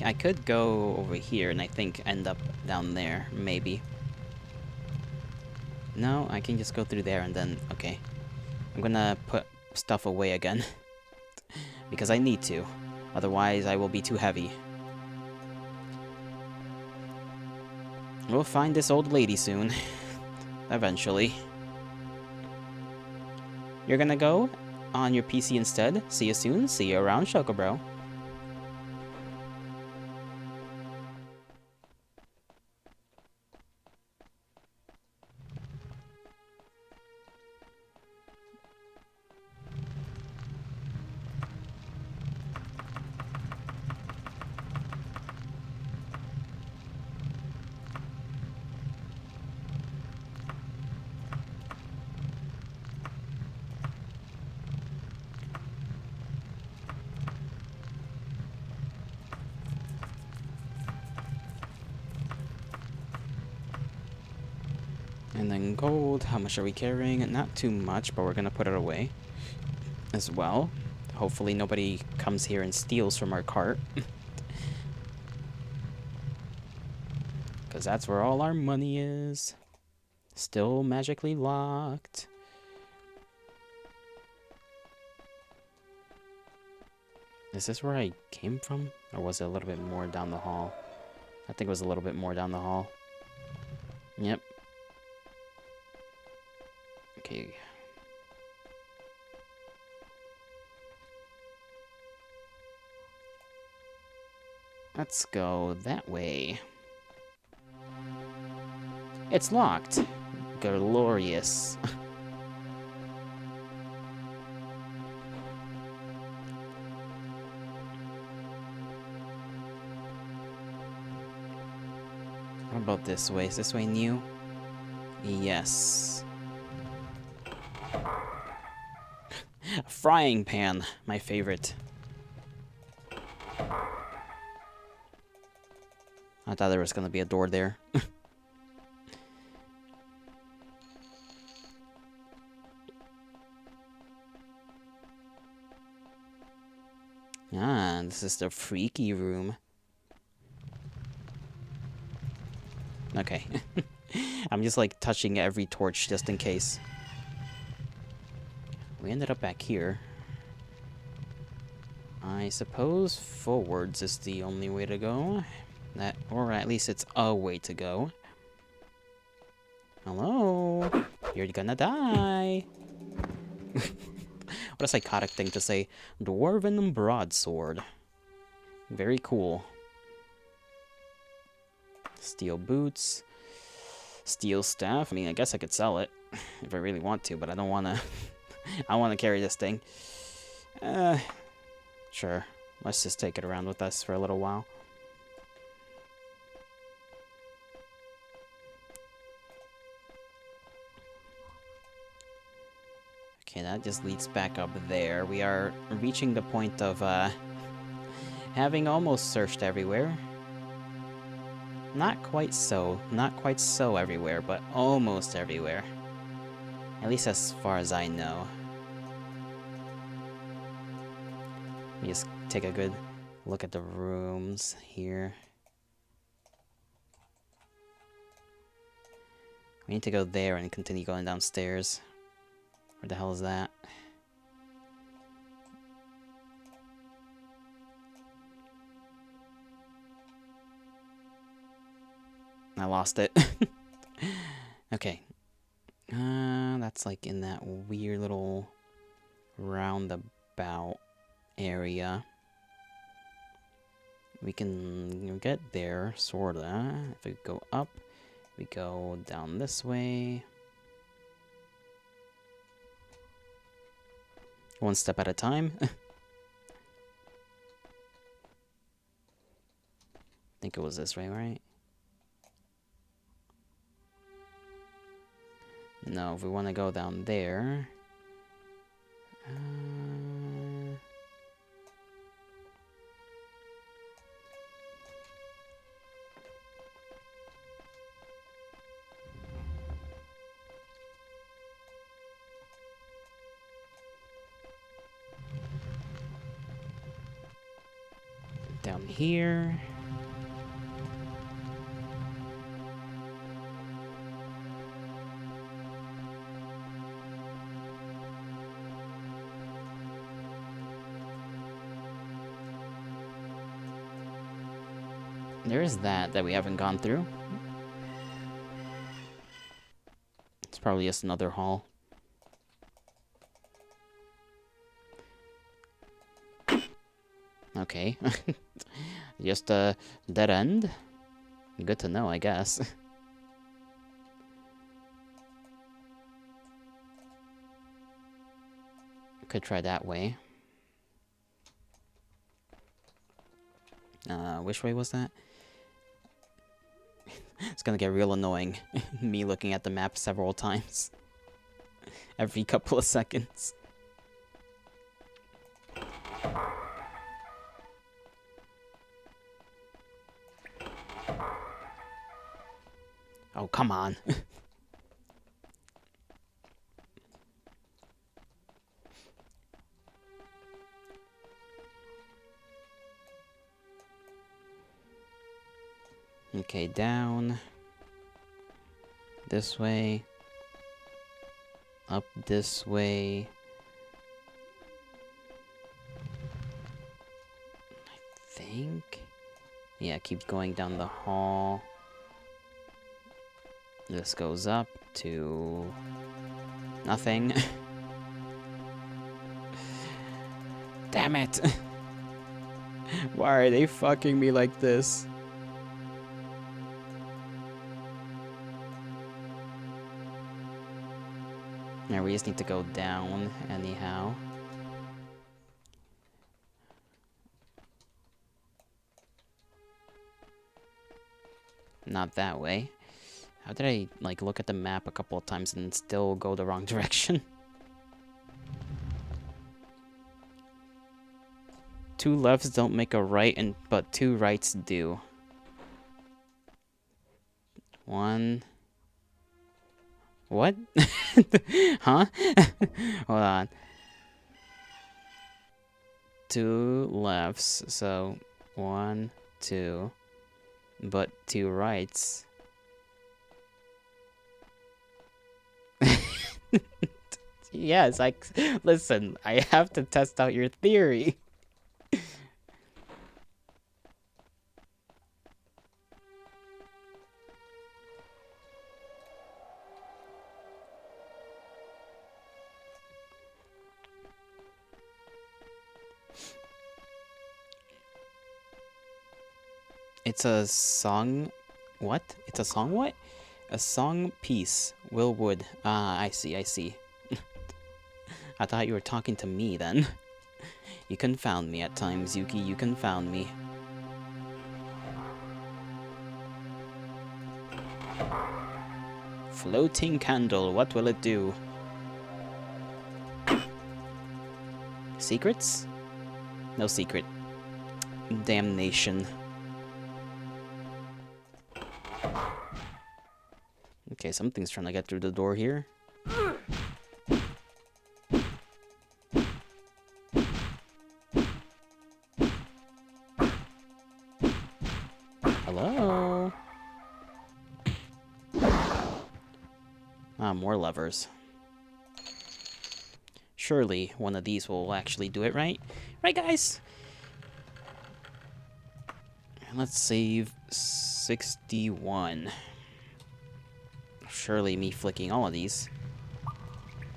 I could go over here and I think end up down there, maybe. No, I can just go through there and then... Okay. I'm gonna put stuff away again. Because I need to. Otherwise, I will be too heavy. We'll find this old lady soon. Eventually. You're gonna go on your PC instead. See you soon. See you around, Chocobro. And then gold, how much are we carrying? Not too much, but we're gonna put it away as well. Hopefully nobody comes here and steals from our cart. Because that's where all our money is. Still magically locked. Is this where I came from? Or was it a little bit more down the hall? I think it was a little bit more down the hall. Yep. Okay. Let's go that way. It's locked. Glorious. What about this way? Is this way new? Yes. A frying pan, my favorite. I thought there was gonna be a door there. Ah, this is the freaky room. Okay. I'm just like touching every torch just in case. We ended up back here. I suppose forwards is the only way to go. That, or at least it's a way to go. Hello? You're gonna die. What a psychotic thing to say. Dwarven broadsword. Very cool. Steel boots. Steel staff. I mean, I guess I could sell it if I really want to, but I don't want to. I want to carry this thing. Sure. Let's just take it around with us for a little while. Okay, that just leads back up there. We are reaching the point of having almost searched everywhere. Not quite so everywhere, but almost everywhere. At least as far as I know. Let me just take a good look at the rooms here. We need to go there and continue going downstairs. Where the hell is that? I lost it. Okay. That's like in that weird little roundabout area. We can get there, sorta. If we go up, we go down this way. One step at a time. I think it was this way, right? No, if we want to go down there... down here. There is that we haven't gone through. It's probably just another hall. Okay. Just a dead end? Good to know, I guess. Could try that way. Which way was that? It's gonna get real annoying. Me looking at the map several times. Every couple of seconds. Oh, come on. Okay, down. This way. Up this way. I think. Yeah, keep going down the hall. This goes up to nothing. Damn it! Why are they fucking me like this? Yeah, we just need to go down anyhow. Not that way. How did I, like, look at the map a couple of times and still go the wrong direction? Two lefts don't make a right, but two rights do. One... What? Huh? Hold on. Two lefts, so 1, 2, but two rights. Yes, listen, I have to test out your theory. It's a song... What? It's a song what? A song piece. Will Wood. Ah, I see, I see. I thought you were talking to me then. You confound me at times, Yuki. You confound me. Floating candle. What will it do? Secrets? No secret. Damnation. Okay, something's trying to get through the door here. Hello? Ah, more levers. Surely one of these will actually do it, right? Right, guys? Let's save 61. Surely me flicking all of these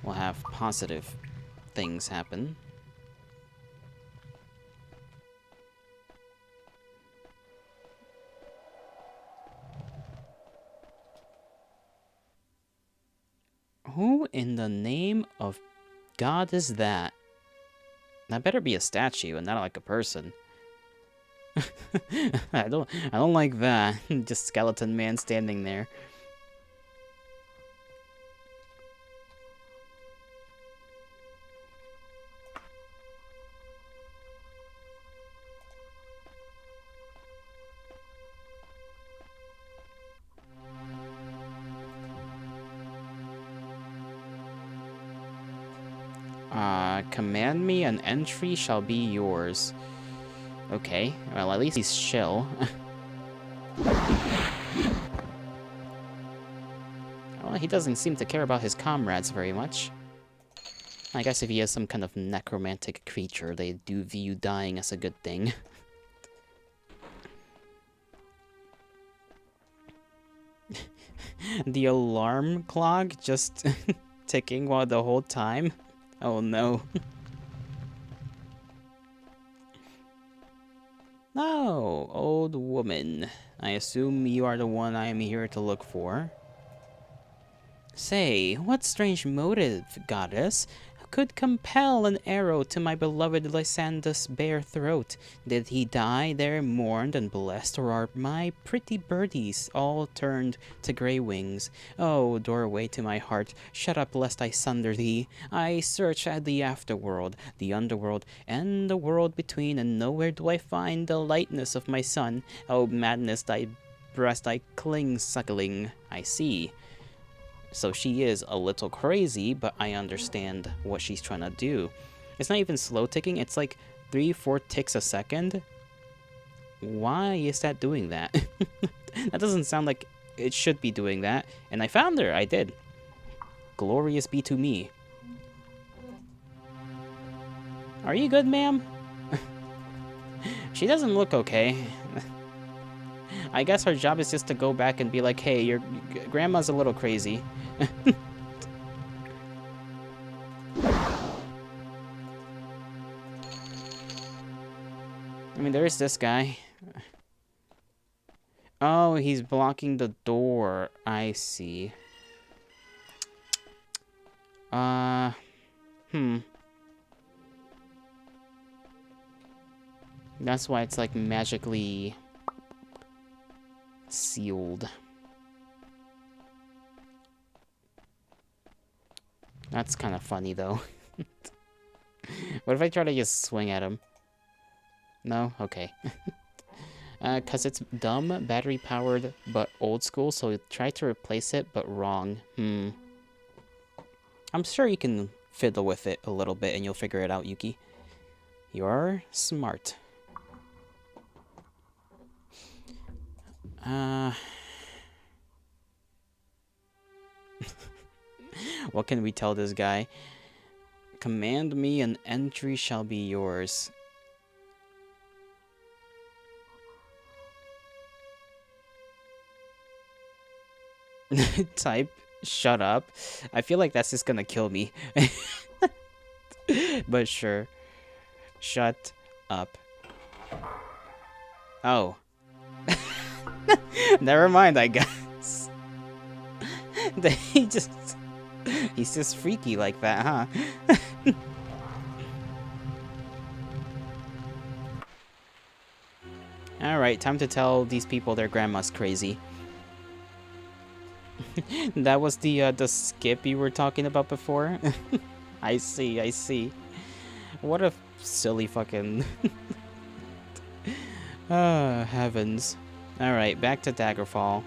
will have positive things happen. Who in the name of God is that? That better be a statue and not like a person. I don't like that. Just skeleton man standing there. Command me, an entry shall be yours. Okay, well, at least he's chill. Well, he doesn't seem to care about his comrades very much. I guess if he is some kind of necromantic creature, they do view dying as a good thing. The alarm clock just ticking while the whole time? Oh no. No, old woman. I assume you are the one I am here to look for. Say, what strange motive, goddess, could compel an arrow to my beloved Lysander's bare throat? Did he die there mourned and blessed, or are my pretty birdies all turned to grey wings? Oh, doorway to my heart, shut up lest I sunder thee. I search at the afterworld, the underworld, and the world between, and nowhere do I find the lightness of my son. Oh, madness, thy breast I cling suckling. I see. So she is a little crazy, but I understand what she's trying to do. It's not even slow ticking, it's like 3-4 ticks a second. Why is that doing that? That doesn't sound like it should be doing that. And I found her, I did. Glorious be to me. Are you good, ma'am? She doesn't look okay. I guess her job is just to go back and be like, hey, your grandma's a little crazy. I mean, there's this guy. Oh, he's blocking the door. I see. That's why it's like magically sealed. That's kind of funny, though. What if I try to just swing at him? No? Okay. 'Cause it's dumb, battery-powered, but old school, so try to replace it, but wrong. I'm sure you can fiddle with it a little bit, and you'll figure it out, Yuki. You're smart. What can we tell this guy? Command me, an entry shall be yours. Type, shut up. I feel like that's just gonna kill me. But sure. Shut up. Oh. Never mind, I guess. He's just freaky like that, huh? Alright, time to tell these people their grandma's crazy. That was the skip you were talking about before? I see, I see. What a silly fucking... heavens. Alright, back to Daggerfall.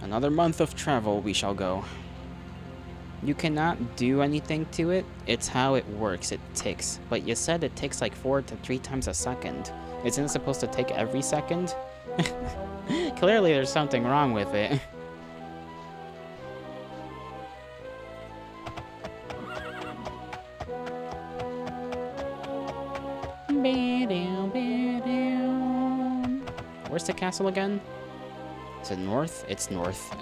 Another month of travel we shall go. You cannot do anything to it. It's how it works. It ticks. But you said it takes like 4 to 3 times a second. Isn't it supposed to take every second? Clearly there's something wrong with it. Where's the castle again? Is it north? It's north.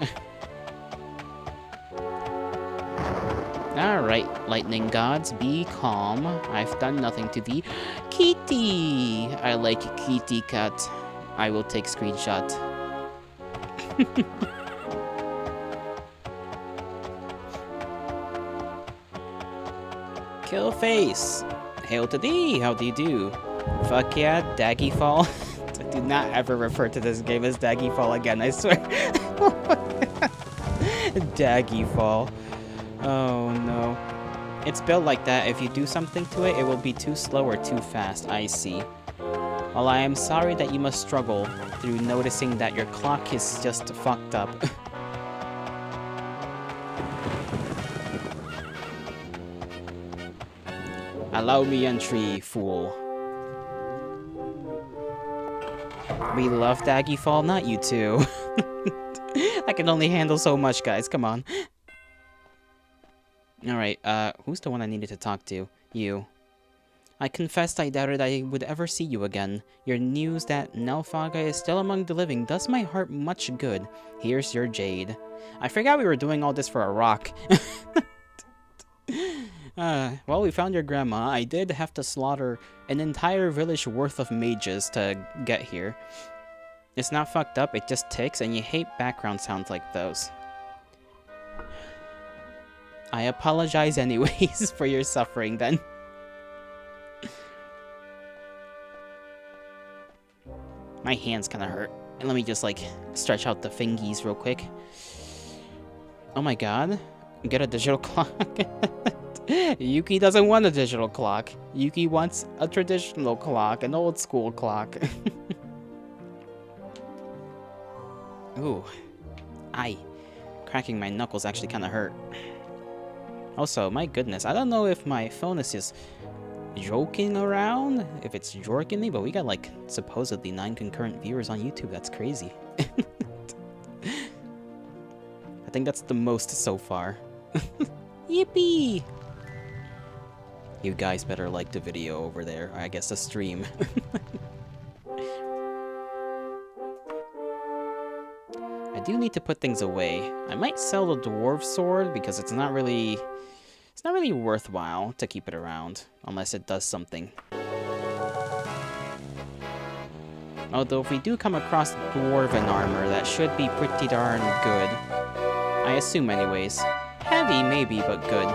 Alright, lightning gods, be calm. I've done nothing to thee. Kitty! I like kitty cat. I will take screenshot. Kill face! Hail to thee, how do you do? Fuck yeah, Daggerfall. Do not ever refer to this game as Daggerfall again, I swear. Daggerfall. Oh no. It's built like that. If you do something to it, it will be too slow or too fast. I see. Well, I am sorry that you must struggle through noticing that your clock is just fucked up. Allow me entry, fool. We love Daggerfall, not you two. I can only handle so much, guys. Come on. Alright, who's the one I needed to talk to? You. I confessed I doubted I would ever see you again. Your news that Nelfaga is still among the living does my heart much good. Here's your jade. I forgot we were doing all this for a rock. Well, we found your grandma. I did have to slaughter an entire village worth of mages to get here. It's not fucked up, it just ticks, and you hate background sounds like those. I apologize anyways for your suffering then. My hands kind of hurt. And let me just like stretch out the fingies real quick. Oh my god. Get a digital clock. Yuki doesn't want a digital clock. Yuki wants a traditional clock, an old school clock. Ooh. Aye. Cracking my knuckles actually kind of hurt. Also, my goodness, I don't know if my phone is just joking around, if it's jorking me, but we got like supposedly 9 concurrent viewers on YouTube. That's crazy. I think that's the most so far. Yippee! You guys better like the video over there, I guess the stream. I do need to put things away. I might sell the dwarf sword because it's not really worthwhile to keep it around unless it does something. Although if we do come across dwarven armor, that should be pretty darn good. I assume anyways. Heavy maybe, but good.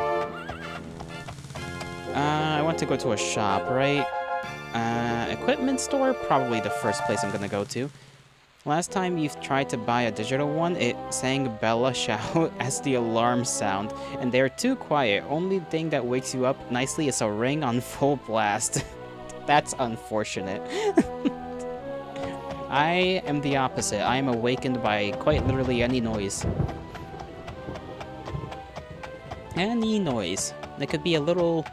I want to go to a shop, right? Equipment store? Probably the first place I'm gonna go to. Last time you tried to buy a digital one, it sang Bella Shout as the alarm sound, and they're too quiet. Only thing that wakes you up nicely is a ring on full blast. That's unfortunate. I am the opposite. I am awakened by quite literally any noise. Any noise. There could be a little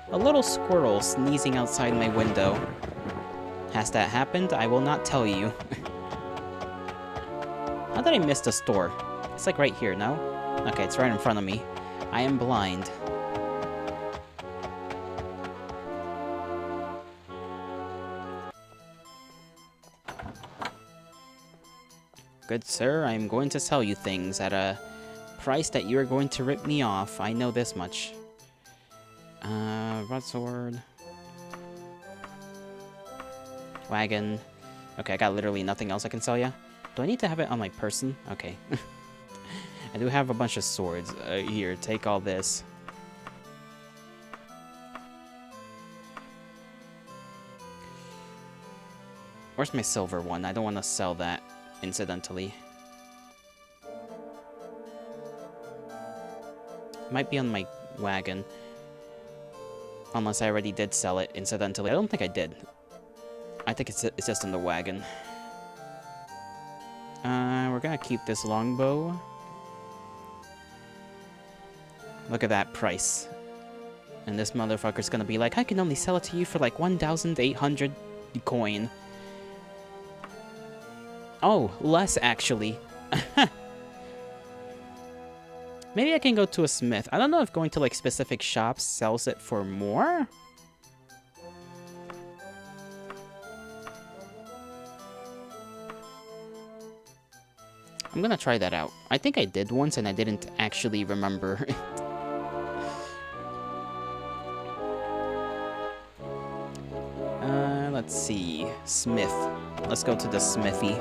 squirrel sneezing outside my window. Has that happened? I will not tell you. How did I miss the store? It's like right here, no? Okay, it's right in front of me. I am blind. Good sir, I'm going to sell you things at a price that you're going to rip me off. I know this much. Broadsword. Wagon. Okay, I got literally nothing else I can sell ya. Do I need to have it on my person? Okay. I do have a bunch of swords. Here, take all this. Where's my silver one? I don't want to sell that incidentally. Might be on my wagon. Unless I already did sell it incidentally. I don't think I did. I think it's just in the wagon. We're gonna keep this longbow. Look at that price. And this motherfucker's gonna be like, I can only sell it to you for like 1,800 coin. Oh, less actually. Maybe I can go to a smith. I don't know if going to like specific shops sells it for more. I'm gonna try that out. I think I did once and I didn't actually remember. Let's see. Smith. Let's go to the smithy.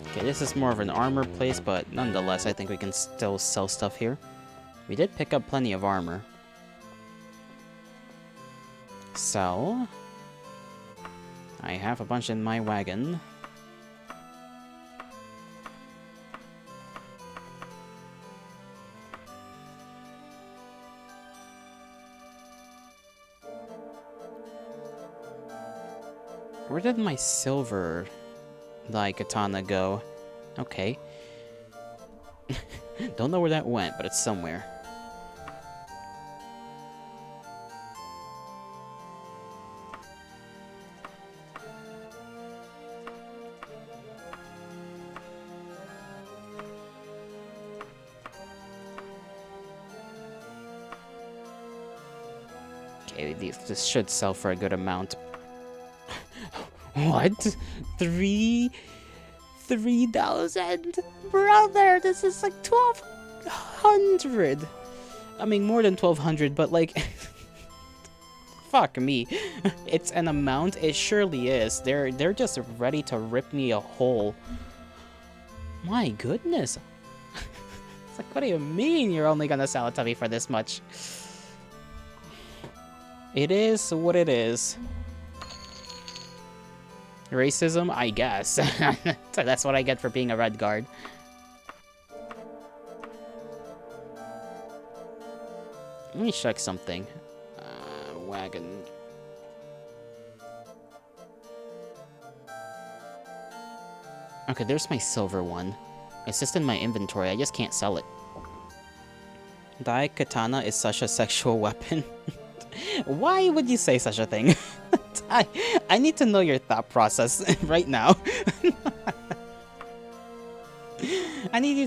Okay, this is more of an armor place, but nonetheless, I think we can still sell stuff here. We did pick up plenty of armor. Sell. I have a bunch in my wagon. Where did my silver katana go? Okay. Don't know where that went, but it's somewhere. Okay, this should sell for a good amount. What? 3,000? Brother, this is like 1,200. I mean, more than 1,200, but like... Fuck me. It's an amount? It surely is. They're just ready to rip me a hole. My goodness. It's like, what do you mean you're only gonna sell it to me for this much? It is what it is. Racism, I guess. So that's what I get for being a red guard. Let me check something. Wagon. Okay, there's my silver one. It's just in my inventory. I just can't sell it. Dai katana is such a sexual weapon. Why would you say such a thing? I need to know your thought process right now. I need you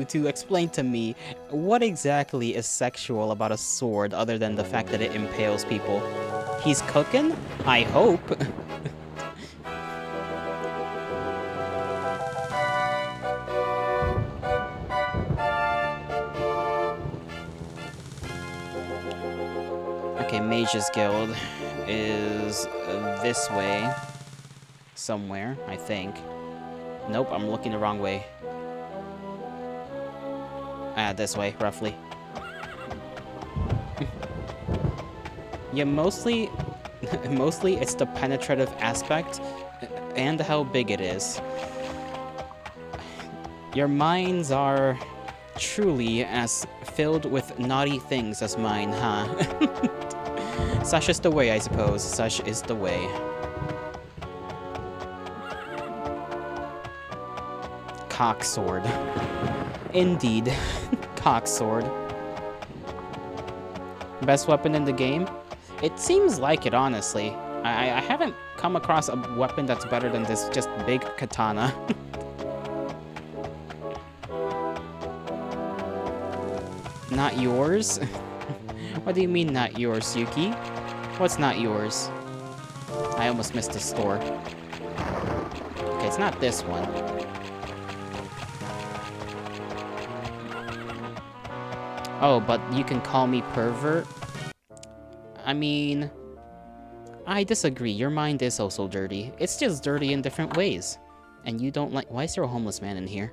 to explain to me what exactly is sexual about a sword other than the fact that it impales people. He's cooking? I hope. Okay, Mage's Guild is this way somewhere, I think. Nope, I'm looking the wrong way. This way, roughly. Yeah, mostly it's the penetrative aspect and how big it is. Your minds are truly as filled with naughty things as mine, huh? Such is the way, I suppose. Such is the way. Cocksword. Indeed. Cocksword. Best weapon in the game? It seems like it, honestly. I haven't come across a weapon that's better than this just big katana. Not yours? What do you mean not yours, Yuki? What's not yours? I almost missed the store. Okay, it's not this one. Oh, but you can call me pervert? I mean... I disagree. Your mind is also dirty. It's just dirty in different ways. And you don't like... Why is there a homeless man in here?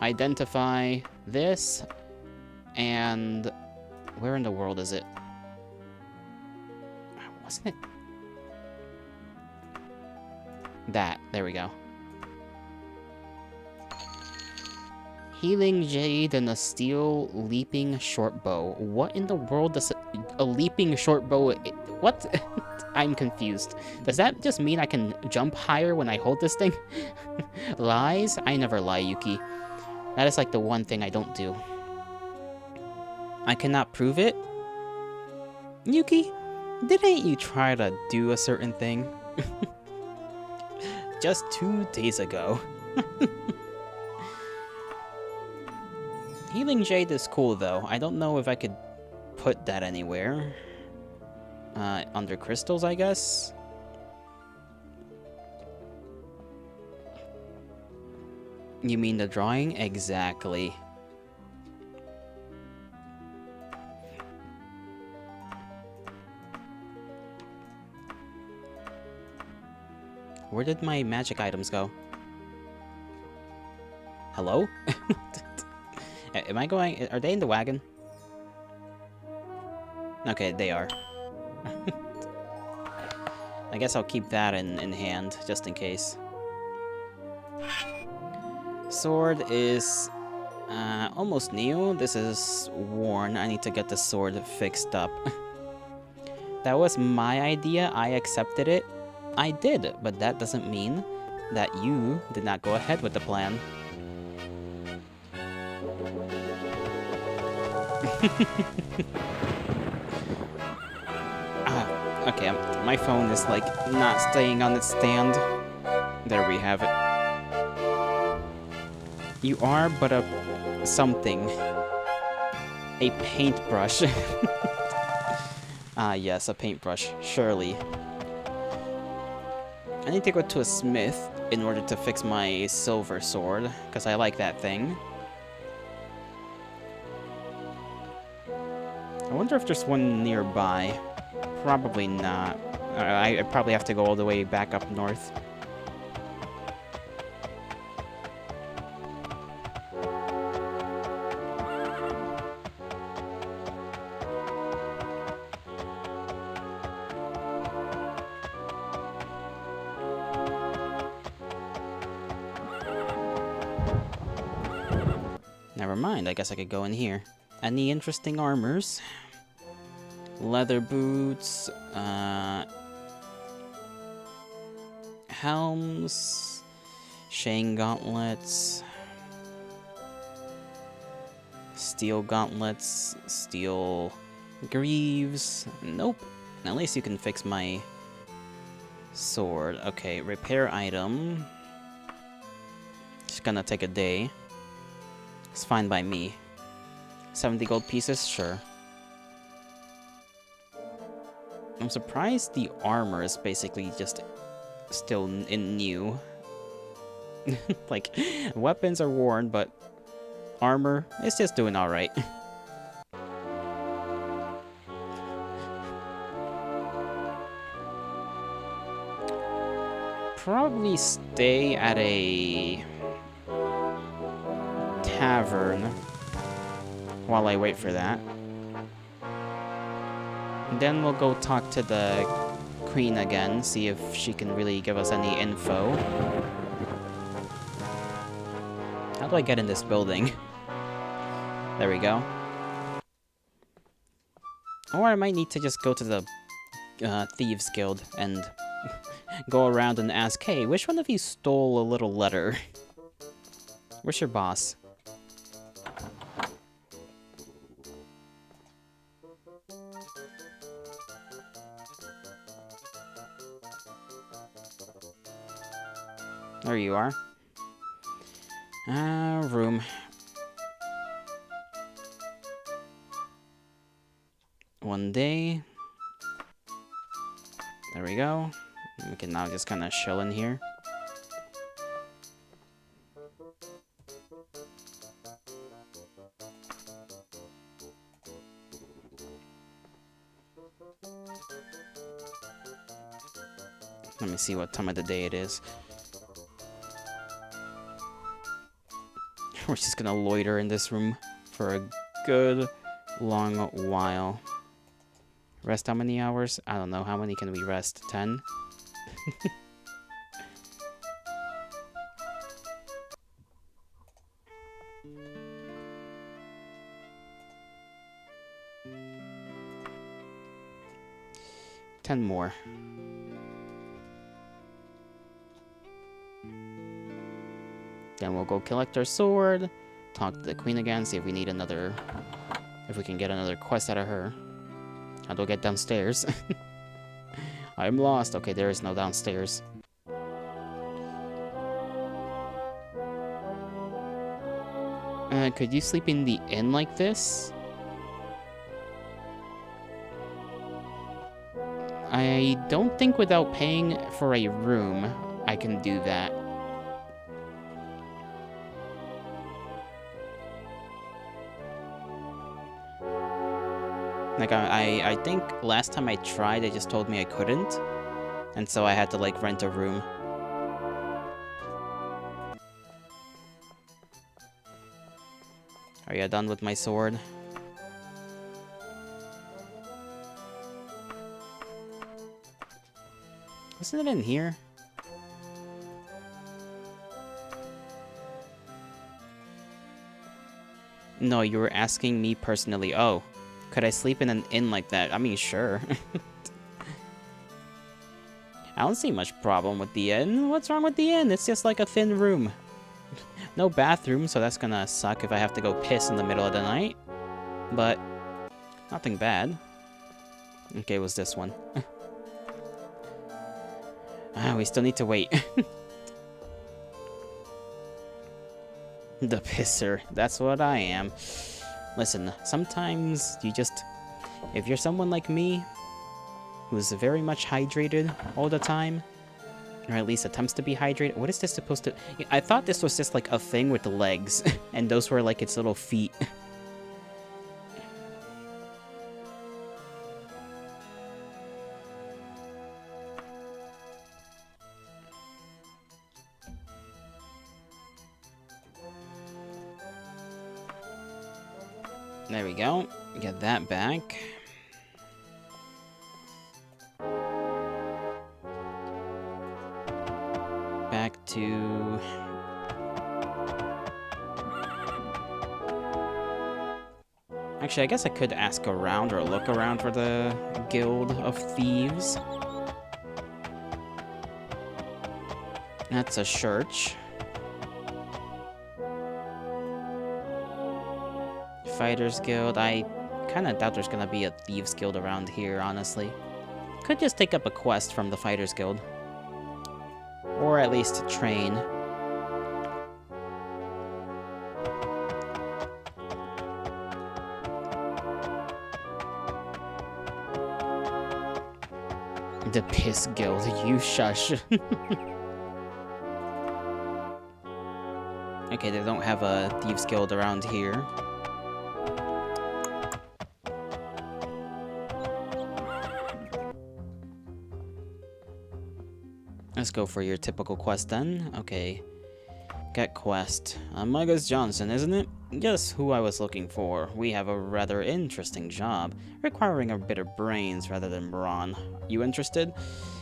Identify this. And... Where in the world is it? Wasn't it? That. There we go. Healing Jade and a steel leaping short bow. What in the world does a leaping short bow... What? I'm confused. Does that just mean I can jump higher when I hold this thing? Lies? I never lie, Yuki. That is like the one thing I don't do. I cannot prove it? Yuki, didn't you try to do a certain thing? Just 2 days ago. Healing Jade is cool, though. I don't know if I could put that anywhere. Under crystals, I guess? You mean the drawing? Exactly. Where did my magic items go? Hello? Am I going... Are they in the wagon? Okay, they are. I guess I'll keep that in hand, just in case. Sword is... almost new. This is worn. I need to get the sword fixed up. That was my idea. I accepted it. I did, but that doesn't mean that you did not go ahead with the plan. Okay, my phone is like not staying on its stand. There we have it. You are but a something. A paintbrush. Ah, yes, a paintbrush, surely. I need to go to a smith in order to fix my silver sword, because I like that thing. I wonder if there's one nearby. Probably not. I probably have to go all the way back up north. Never mind, I guess I could go in here. Any interesting armors? Leather boots, helms, chain gauntlets, steel gauntlets, steel greaves. Nope. At least you can fix my sword. Okay, repair item. It's gonna take a day. It's fine by me. 70 gold pieces? Sure. I'm surprised the armor is basically just still in new. Like, weapons are worn, but armor is just doing alright. Probably stay at a tavern while I wait for that. Then we'll go talk to the queen again, see if she can really give us any info. How do I get in this building? There we go. Or I might need to just go to the Thieves Guild and go around and ask, hey, which one of you stole a little letter? Where's your boss? There you are. Room. One day. There we go. We can now just kind of chill in here. Let me see what time of the day it is. We're just gonna loiter in this room for a good long while. Rest how many hours? I don't know. How many can we rest? 10? Ten more. Then we'll go collect our sword, talk to the queen again, see if we need another... if we can get another quest out of her. How do I get downstairs? I'm lost. Okay, there is no downstairs. Could you sleep in the inn like this? I don't think without paying for a room, I can do that. Like, I think last time I tried, they just told me I couldn't. And so I had to, like, rent a room. Are you done with my sword? Wasn't it in here? No, you were asking me personally. Oh, could I sleep in an inn like that? I mean, sure. I don't see much problem with the inn. What's wrong with the inn? It's just like a thin room. No bathroom, so that's gonna suck if I have to go piss in the middle of the night. But nothing bad. Okay, it was this one. We still need to wait. The pisser. That's what I am. Listen, sometimes you just... if you're someone like me, who's very much hydrated all the time, or at least attempts to be hydrated... What is this supposed to... I thought this was just like a thing with the legs, and those were like its little feet. There we go. Get that back. Back to... Actually, I guess I could ask around or look around for the Guild of Thieves. That's a church. Fighters Guild. I kind of doubt there's gonna be a Thieves Guild around here, honestly. Could just take up a quest from the Fighters Guild. Or at least train. The Piss Guild, you shush. Okay, they don't have a Thieves Guild around here. Let's go for your typical quest then. Okay. Get quest. Magus Johnson, isn't it? Guess who I was looking for. We have a rather interesting job, requiring a bit of brains rather than brawn. You interested?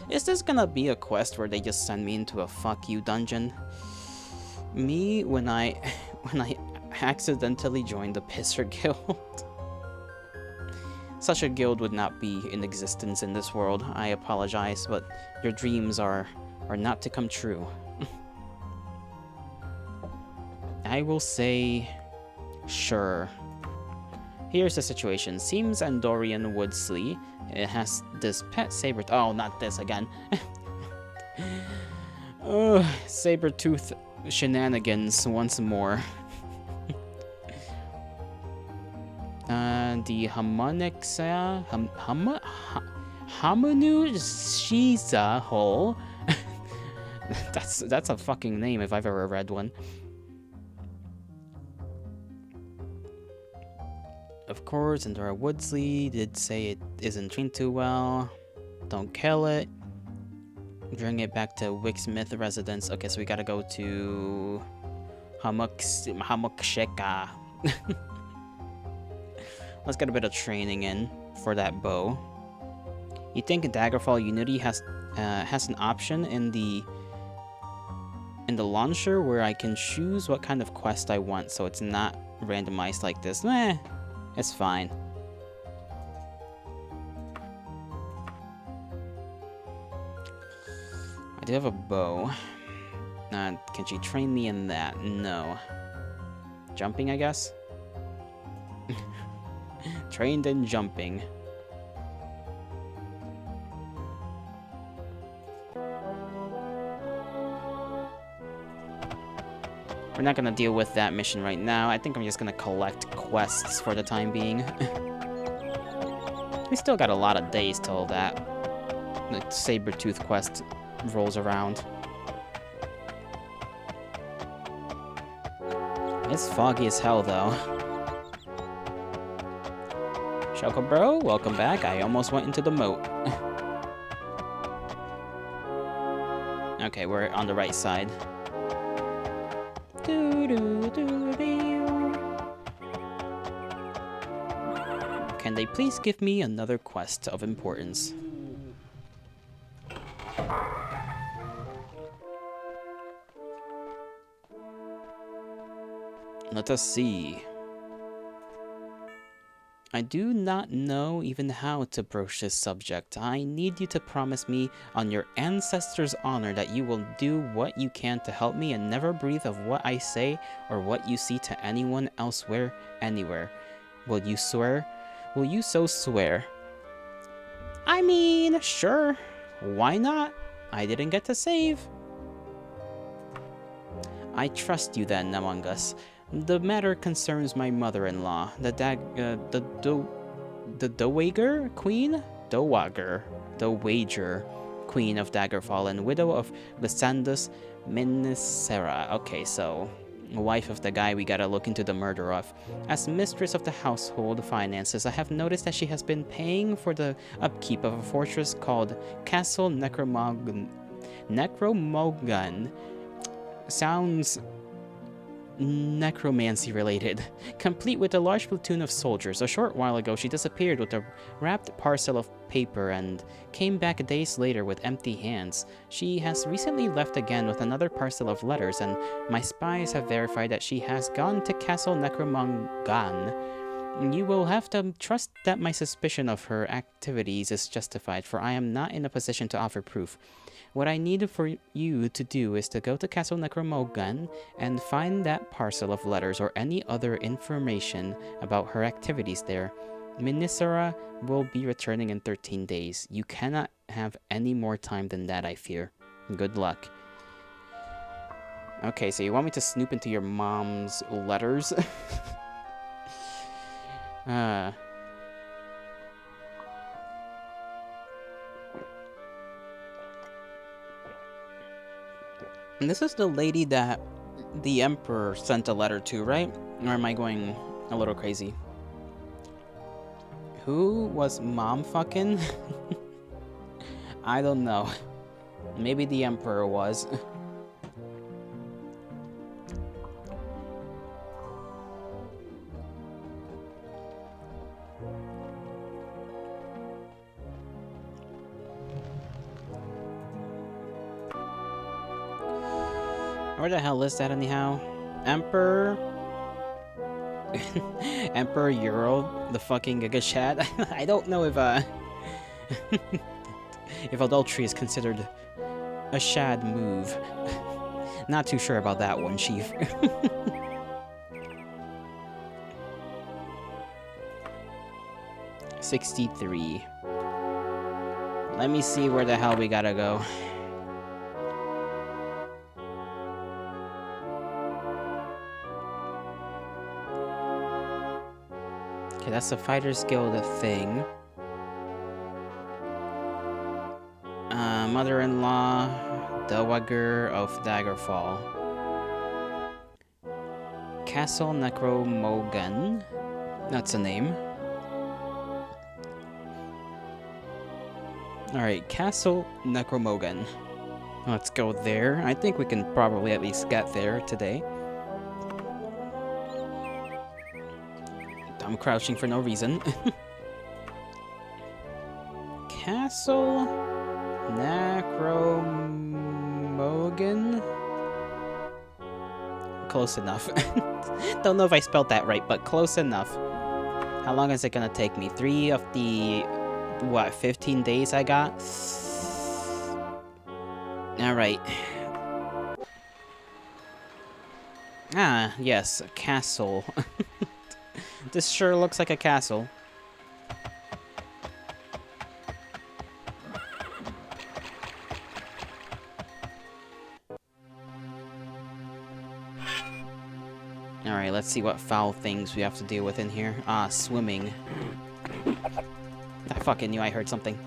Is this gonna be a quest where they just send me into a fuck you dungeon? Me, when I accidentally joined the Pisser Guild. Such a guild would not be in existence in this world. I apologize, but your dreams are not to come true. I will say, sure. Here's the situation. Seems Andorian Woodsley, it has this pet saber... Oh, not this again. Ugh, saber-tooth shenanigans once more. The Hamonixa... Hamanu Shiza hole. That's a fucking name if I've ever read one. Of course, Endora Woodsley did say it isn't trained too well. Don't kill it. Bring it back to Wicksmith residence. Okay, so we gotta go to Hamuksheka. Let's get a bit of training in for that bow. You think Daggerfall Unity has an option in the launcher where I can choose what kind of quest I want, so it's not randomized like this. It's fine. I do have a bow. Can she train me in that? No. Jumping, I guess? Trained in jumping. We're not gonna deal with that mission right now. I think I'm just gonna collect quests for the time being. We still got a lot of days till that the saber-tooth quest rolls around. It's foggy as hell, though. Shoko bro, welcome back. I almost went into the moat. Okay, we're on the right side. Can they please give me another quest of importance? Let us see. I do not know even how to broach this subject. I need you to promise me on your ancestors' honor that you will do what you can to help me and never breathe of what I say or what you see to anyone elsewhere, anywhere. Will you swear? Will you so swear? I mean, sure. Why not? I didn't get to save. I trust you then, Among Us. The matter concerns my mother-in-law, the Dowager Queen? Dowager Queen of Daggerfall and widow of Lysandus Minisera. Okay, so wife of the guy we gotta look into the murder of. As mistress of the household finances, I have noticed that she has been paying for the upkeep of a fortress called Castle Necromogan. Sounds necromancy related, complete with a large platoon of soldiers. A short while ago, she disappeared with a wrapped parcel of paper and came back days later with empty hands. She has recently left again with another parcel of letters, and my spies have verified that she has gone to Castle Necromangan. You will have to trust that my suspicion of her activities is justified, for I am not in a position to offer proof. What I need for you to do is to go to Castle Necromogan and find that parcel of letters or any other information about her activities there. Minisera will be returning in 13 days. You cannot have any more time than that, I fear. Good luck. Okay, so you want me to snoop into your mom's letters? And this is the lady that the Emperor sent a letter to, right? Or am I going a little crazy? Who was mom fucking? I don't know. Maybe the Emperor was. Where the hell is that anyhow? Emperor? Emperor Euro? The fucking Giga Chat? I don't know if, if adultery is considered a shad move. Not too sure about that one, Chief. $63. Let me see where the hell we gotta go. Okay, that's the Fighter's Guild thing. Mother-in-law, Dowager of Daggerfall. Castle Necromogan. That's a name. Alright, Castle Necromogan. Let's go there. I think we can probably at least get there today. I'm crouching for no reason. Castle Necromogan? Close enough. Don't know if I spelled that right, but close enough. How long is it gonna take me? 3 of the, what, 15 days I got? Alright. Ah, yes, a castle. This sure looks like a castle. Alright, let's see what foul things we have to deal with in here. Ah, swimming. I fucking knew I heard something.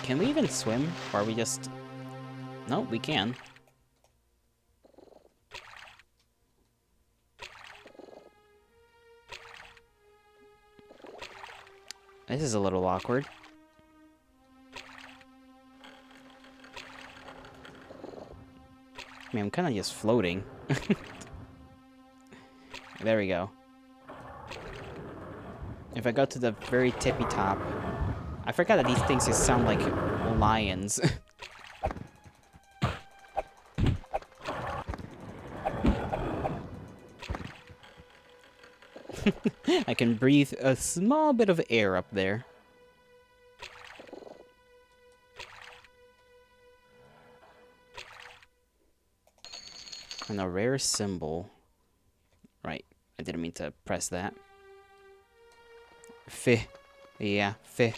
Can we even swim? Or are we just... No, we can. This is a little awkward. I mean, I'm kind of just floating. There we go. If I go to the very tippy top... I forgot that these things just sound like lions. I can breathe a small bit of air up there. And a rare symbol. Right, I didn't mean to press that. Fi. Yeah, fi.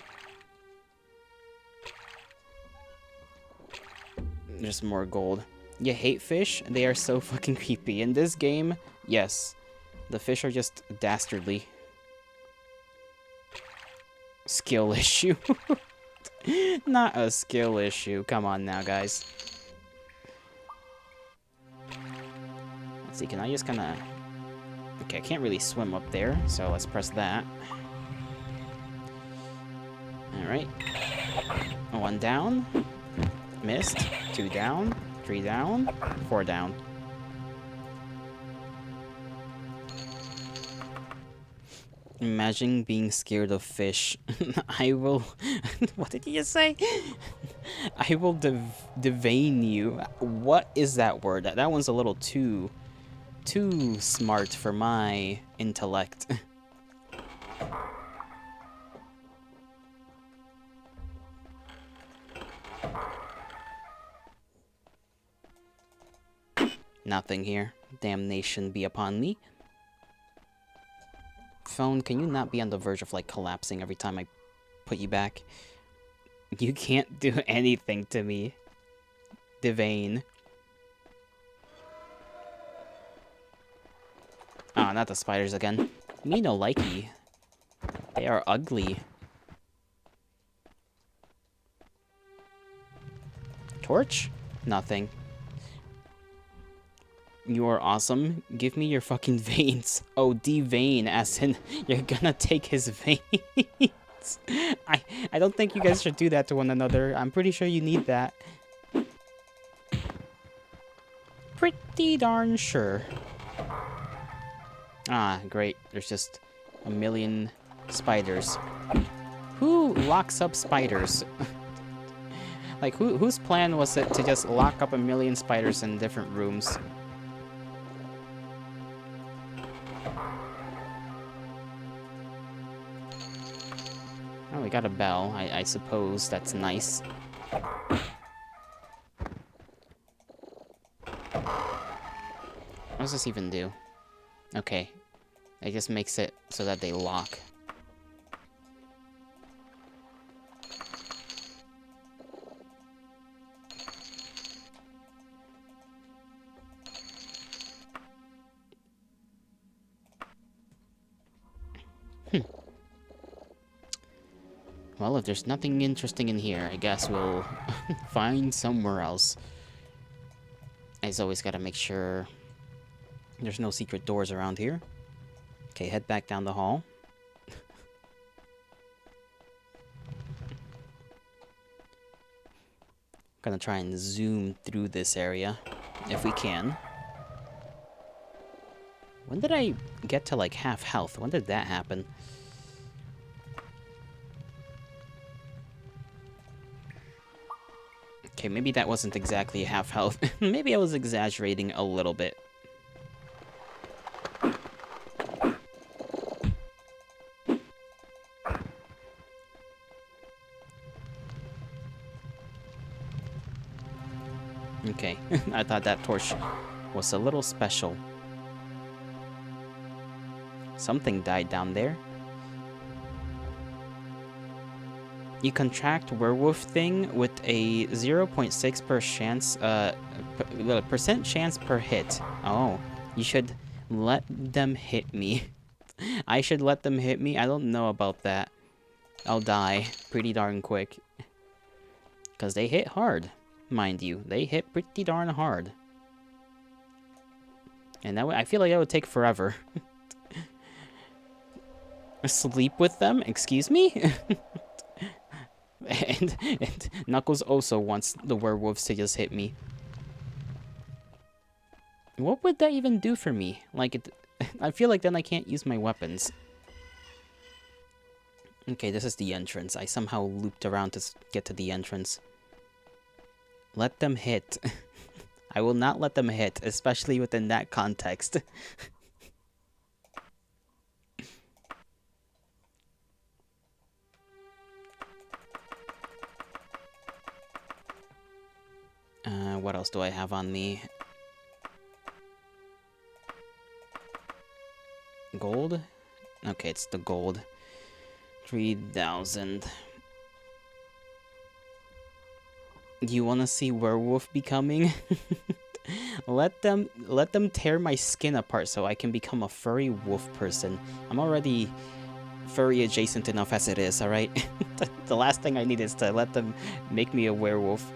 There's more gold. You hate fish? They are so fucking creepy. In this game, yes. The fish are just dastardly. Skill issue. Not a skill issue. Come on now, guys. Let's see, can I just kinda... Okay, I can't really swim up there, so let's press that. Alright. 1 down. Missed. 2 down. 3 down. 4 down. Imagine being scared of fish. I will... What did you just say? I will devein you. What is that word? That one's a little too smart for my intellect. Nothing here. Damnation be upon me. Phone, can you not be on the verge of, like, collapsing every time I put you back? You can't do anything to me. Devane. Ah, not the spiders again. Me no likey. They are ugly. Torch? Nothing. You are awesome. Give me your fucking veins. Oh, devein, as in you're gonna take his veins. I don't think you guys should do that to one another. I'm pretty sure you need that. Pretty darn sure. Ah, great. There's just a million spiders. Who locks up spiders? Like, whose plan was it to just lock up a million spiders in different rooms? Oh, we got a bell. I suppose that's nice. What does this even do? Okay. It just makes it so that they lock. Well, if there's nothing interesting in here, I guess we'll find somewhere else. I just always gotta make sure there's no secret doors around here. Okay, head back down the hall. Gonna try and zoom through this area, if we can. When did I get to, like, half health? When did that happen? Okay, maybe that wasn't exactly half health. Maybe I was exaggerating a little bit. Okay, I thought that torch was a little special. Something died down there. You contract werewolf thing with a 0.6% percent chance per hit. Oh, you should let them hit me. I should let them hit me? I don't know about that. I'll die pretty darn quick. Because they hit hard, mind you. They hit pretty darn hard. And that I feel like that would take forever. Sleep with them? Excuse me? and Knuckles also wants the werewolves to just hit me. What would that even do for me? Like, I feel like then I can't use my weapons. Okay, this is the entrance. I somehow looped around to get to the entrance. Let them hit. I will not let them hit, especially within that context. What else do I have on me? Gold? Okay, it's the gold. 3,000. Do you want to see werewolf becoming? Let them tear my skin apart so I can become a furry wolf person. I'm already furry adjacent enough as it is, alright? The last thing I need is to let them make me a werewolf.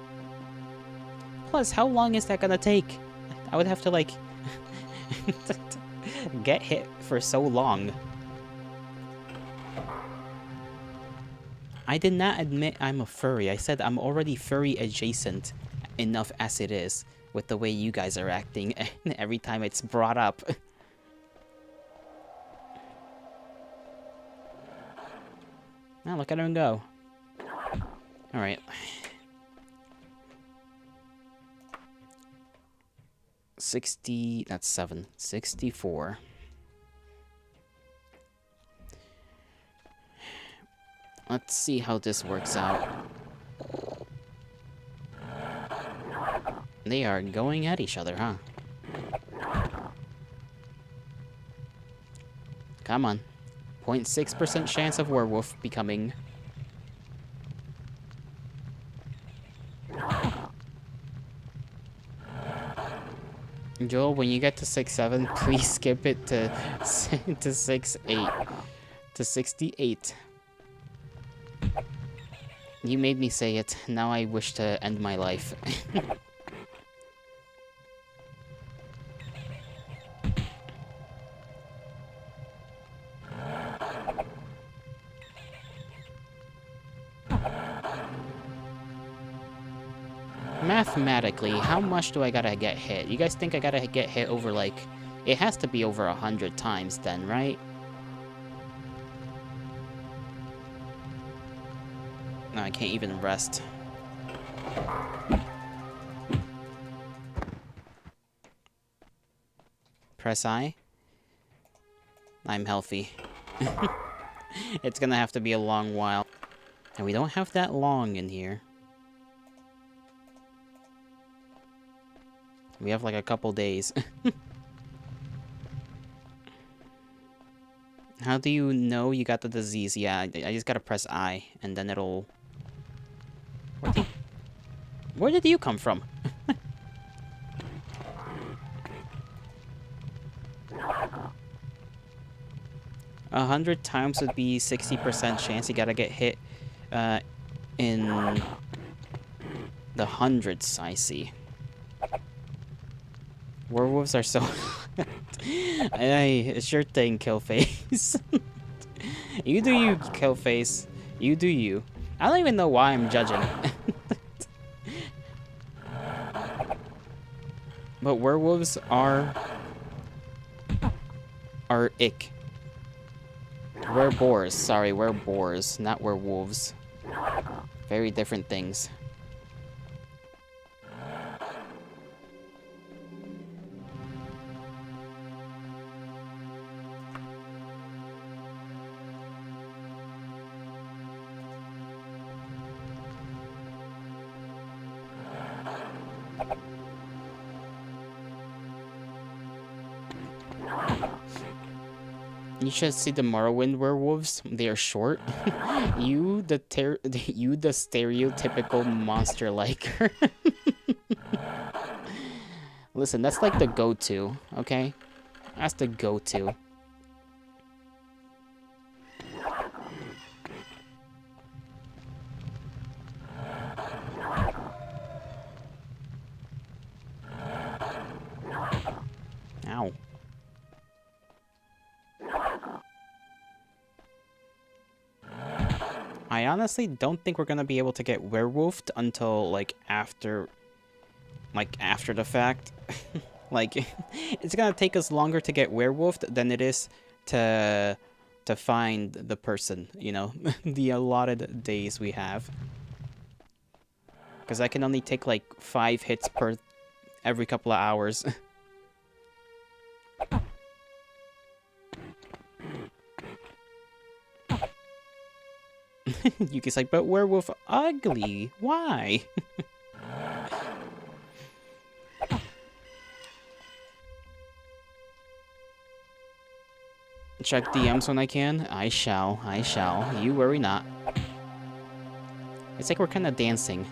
Plus, how long is that gonna take? I would have to, like, get hit for so long. I did not admit I'm a furry. I said I'm already furry adjacent enough as it is with the way you guys are acting every time it's brought up. Now look at him go. Alright. 60, that's 7. 64. Let's see how this works out. They are going at each other, huh? Come on. 0.6% chance of werewolf becoming. Joel, when you get to 6-7, please skip it to 6-8. To 68. You made me say it. Now I wish to end my life. Mathematically, how much do I gotta get hit? You guys think I gotta get hit over, like... It has to be over 100 times then, right? No, I can't even rest. Press I. I'm healthy. It's gonna have to be a long while. And we don't have that long in here. We have like a couple days. How do you know you got the disease? Yeah, I just gotta press I, and then it'll... Where did you come from? 100 times would be 60% chance you gotta get hit In the hundreds, I see. Werewolves are so... It's your thing, Killface. You do you, Killface. You do you. I don't even know why I'm judging. But werewolves are ick. We're boars. Sorry, we're boars, not werewolves. Very different things. You should see the Morrowind werewolves. They are short. You the stereotypical monster liker. Listen, that's like the go-to, okay? That's the go-to. Ow. I honestly don't think we're gonna be able to get werewolfed until, like, after the fact. Like, it's gonna take us longer to get werewolfed than it is to find the person, you know? The allotted days we have. Because I can only take, like, 5 hits per every couple of hours. Yuki's like, but werewolf ugly. Why? Check DMs when I can. I shall. I shall. You worry not. It's like we're kind of dancing.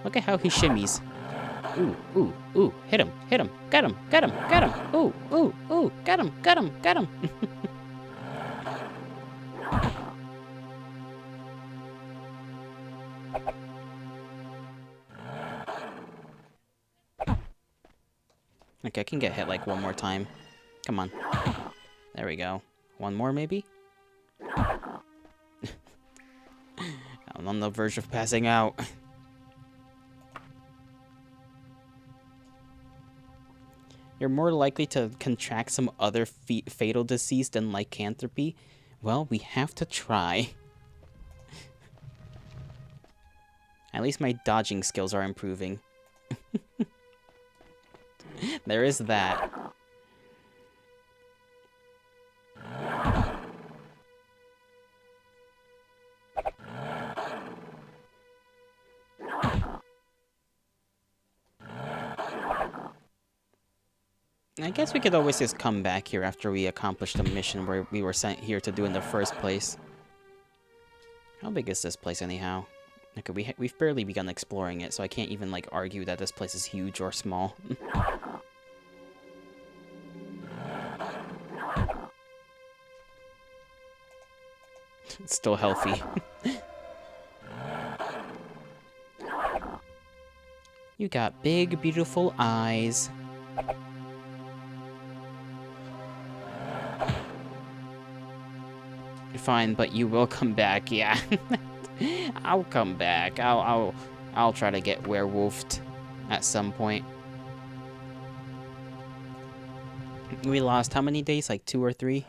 Look at how he shimmies. Ooh, ooh, ooh. Hit him. Hit him. Got him. Got him. Got him. Ooh, ooh, ooh. Got him. Got him. Got him. Okay, I can get hit like one more time. Come on. There we go. One more, maybe? I'm on the verge of passing out. You're more likely to contract some other fatal disease than lycanthropy? Well, we have to try. At least my dodging skills are improving. There is that. I guess we could always just come back here after we accomplish the mission where we were sent here to do in the first place. How big is this place anyhow? Okay, we've barely begun exploring it, so I can't even, like, argue that this place is huge or small. It's still healthy. You got big, beautiful eyes. Fine, but you will come back, yeah. I'll come back. I'll try to get werewolfed at some point. We lost how many days? Like 2 or 3?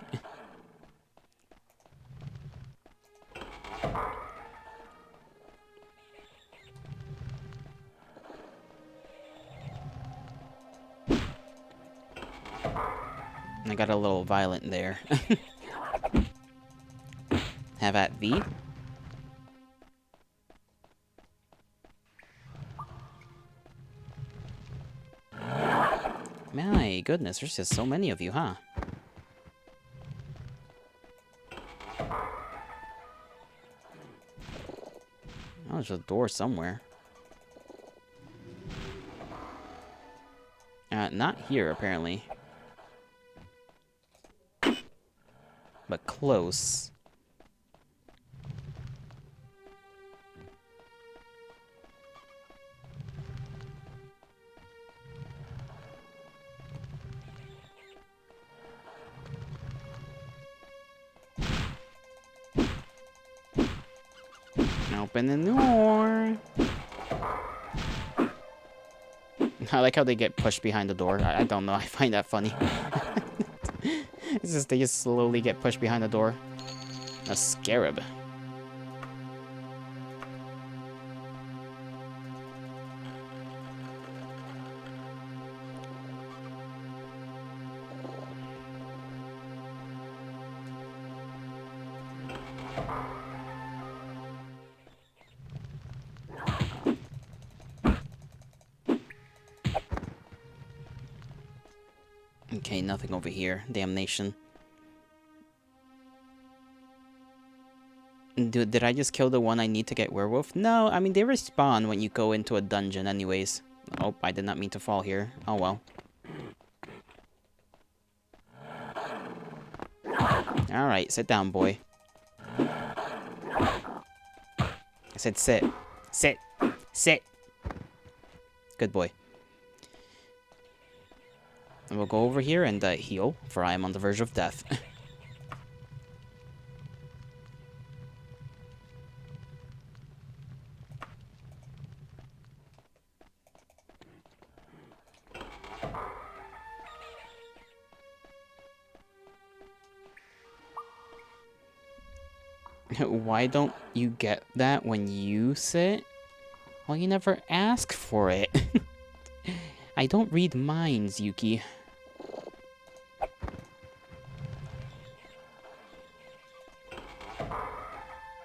I got a little violent there. Have at thee. My goodness, there's just so many of you, huh? Oh, there's a door somewhere. Not here, apparently. But close. Open the door. I like how they get pushed behind the door. I don't know. I find that funny. It's just they just slowly get pushed behind the door. A scarab. Okay, nothing over here. Damnation. Did I just kill the one I need to get werewolf? No, I mean, they respawn when you go into a dungeon anyways. Oh, I did not mean to fall here. Oh, well. Alright, sit down, boy. I said sit. Sit. Sit. Good boy. And we'll go over here and heal, for I am on the verge of death. Why don't you get that when you sit? Well, you never ask for it. I don't read minds, Yuki.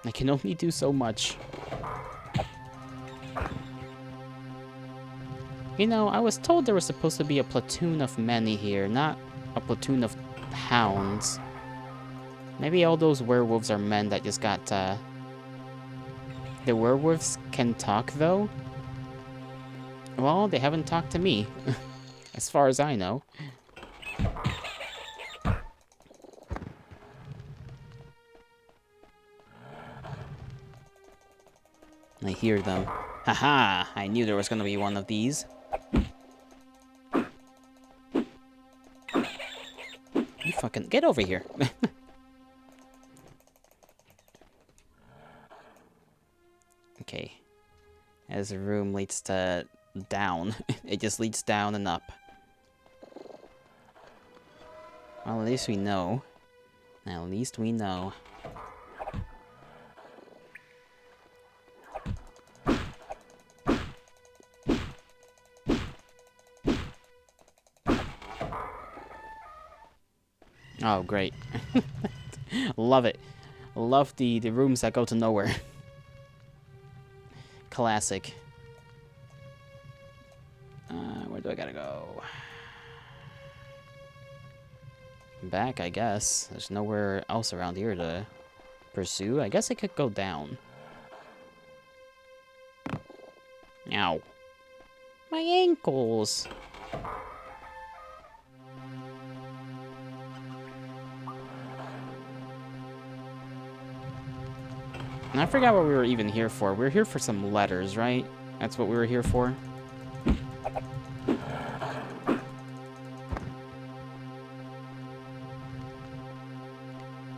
I can only do so much. You know, I was told there was supposed to be a platoon of many here, not a platoon of hounds. Maybe all those werewolves are men that just got, The werewolves can talk, though? Well, they haven't talked to me. As far as I know. I hear them. Haha! I knew there was gonna be one of these. You fucking... Get over here! Okay. As the room leads to... down. It just leads down and up. Well, at least we know. At least we know. Oh, great. Love it. Love the rooms that go to nowhere. Classic. Where do I gotta go? Back, I guess. There's nowhere else around here to pursue. I guess I could go down. Ow. My ankles! And I forgot what we were even here for. We were here for some letters, right? That's what we were here for.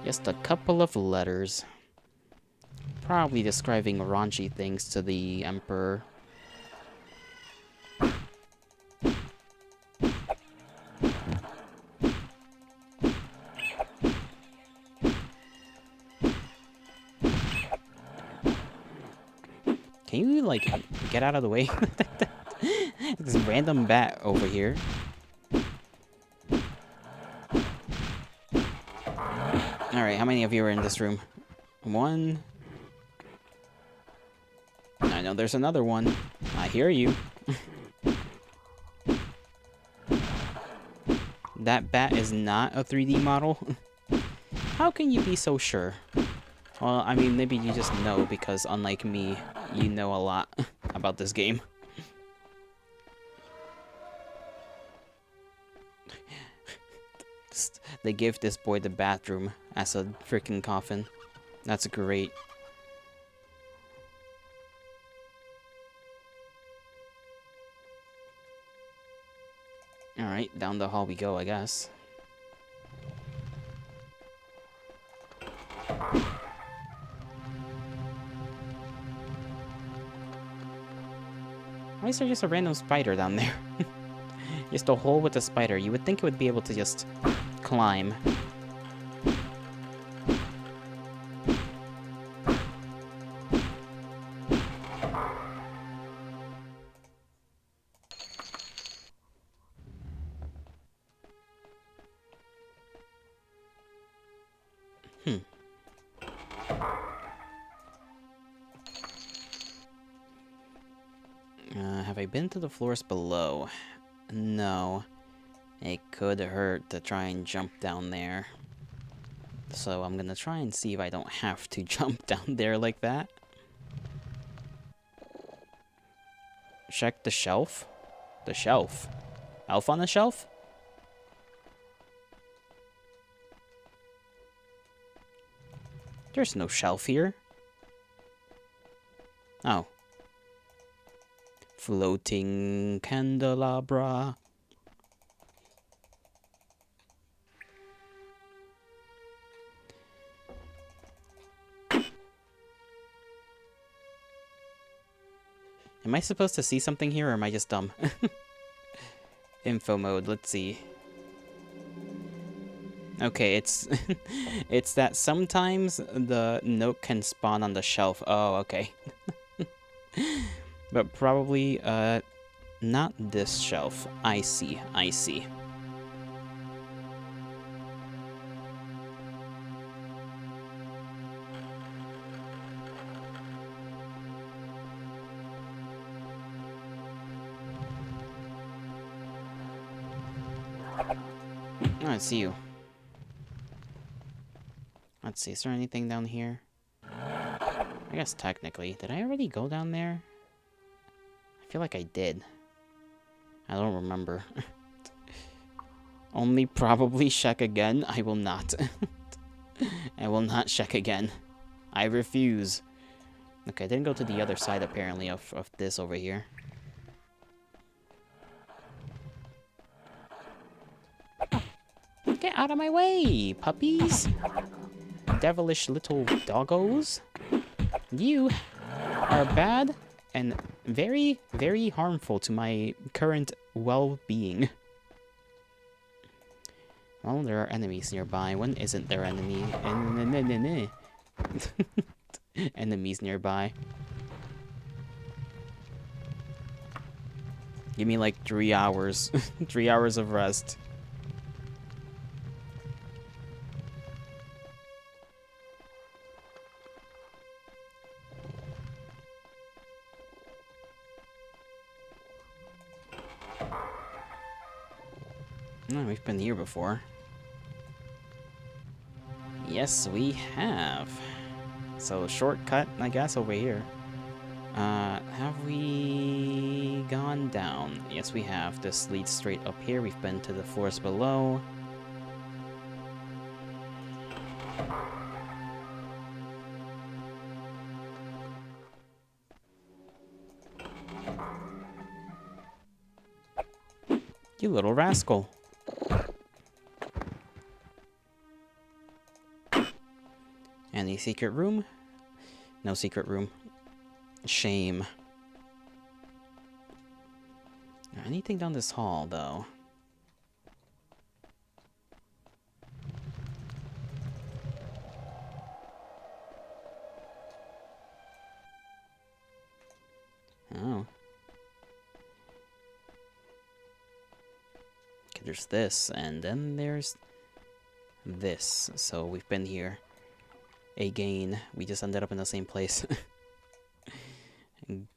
Just a couple of letters. Probably describing raunchy things to the Emperor. Can you, like, get out of the way? This random bat over here. Alright, how many of you are in this room? One. I know there's another one. I hear you. That bat is not a 3D model? How can you be so sure? Well, I mean, maybe you just know because, unlike me, you know a lot about this game. They gave this boy the bathroom as a freaking coffin. That's great. Alright, down the hall we go, I guess. Why is there just a random spider down there? Just a hole with a spider. You would think it would be able to just climb. Have I been to the floors below? No. It could hurt to try and jump down there. So I'm gonna try and see if I don't have to jump down there like that. Check the shelf. The shelf. Elf on the shelf? There's no shelf here. Oh. Floating candelabra. Am I supposed to see something here, or am I just dumb? Info mode, let's see. Okay, it's it's that sometimes the note can spawn on the shelf. Oh, okay. But probably not this shelf. I see, I see. Oh, I see you. Let's see, is there anything down here? I guess technically. Did I already go down there? I feel like I did. I don't remember. Only probably check again. I will not. I will not check again. I refuse. Okay, I didn't go to the other side apparently of this over here. Get out of my way, puppies! Devilish little doggos. You are bad and very, very harmful to my current well-being. Well, there are enemies nearby. When isn't there enemy? Enemies nearby. Give me like 3 hours. 3 hours of rest. Oh, we've been here before. Yes, we have. So, shortcut, I guess, over here. Have we gone down? Yes, we have. This leads straight up here. We've been to the floors below. You little rascal. Any secret room? No secret room. Shame. Anything down this hall, though? Oh. Okay, there's this, and then there's this. So we've been here. Again, we just ended up in the same place.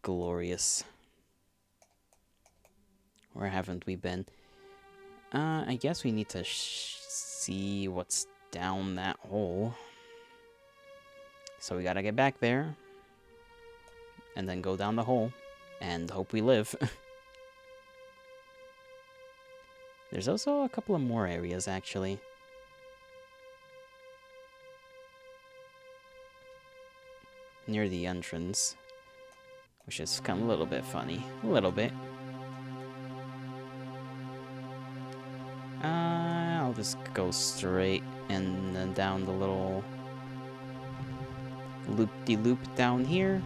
Glorious. Where haven't we been? I guess we need to see what's down that hole. So we gotta get back there. And then go down the hole. And hope we live. There's also a couple of more areas, actually. Near the entrance. Which is kind of a little bit funny. A little bit. I'll just go straight and then down the little loop-de-loop down here.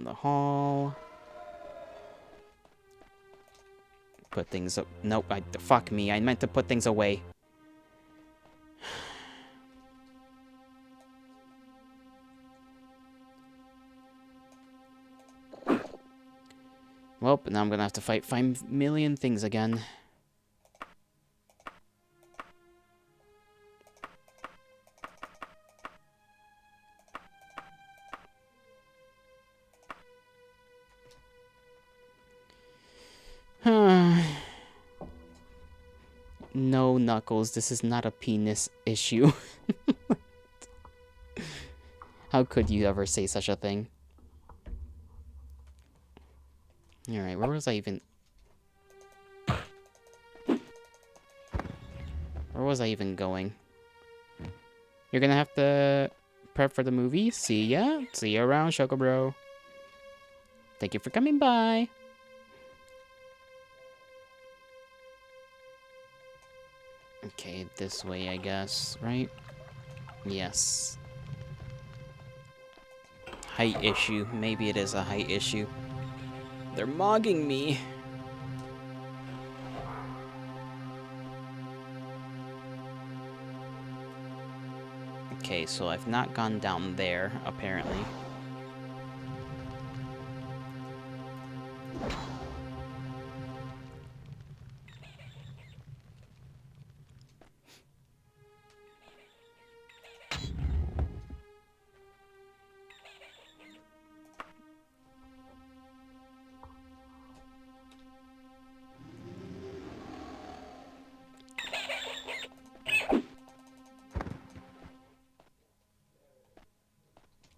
the hall. Put things up. Nope, fuck me. I meant to put things away. Well, now I'm gonna have to fight 5 million things again. No, Knuckles, this is not a penis issue. How could you ever say such a thing? Alright, where was I even... Where was I even going? You're gonna have to prep for the movie. See ya. See you around, Shokobro. Thank you for coming by. Okay, this way, I guess, right? Yes. Height issue. Maybe it is a height issue. They're mogging me. Okay, so I've not gone down there, apparently.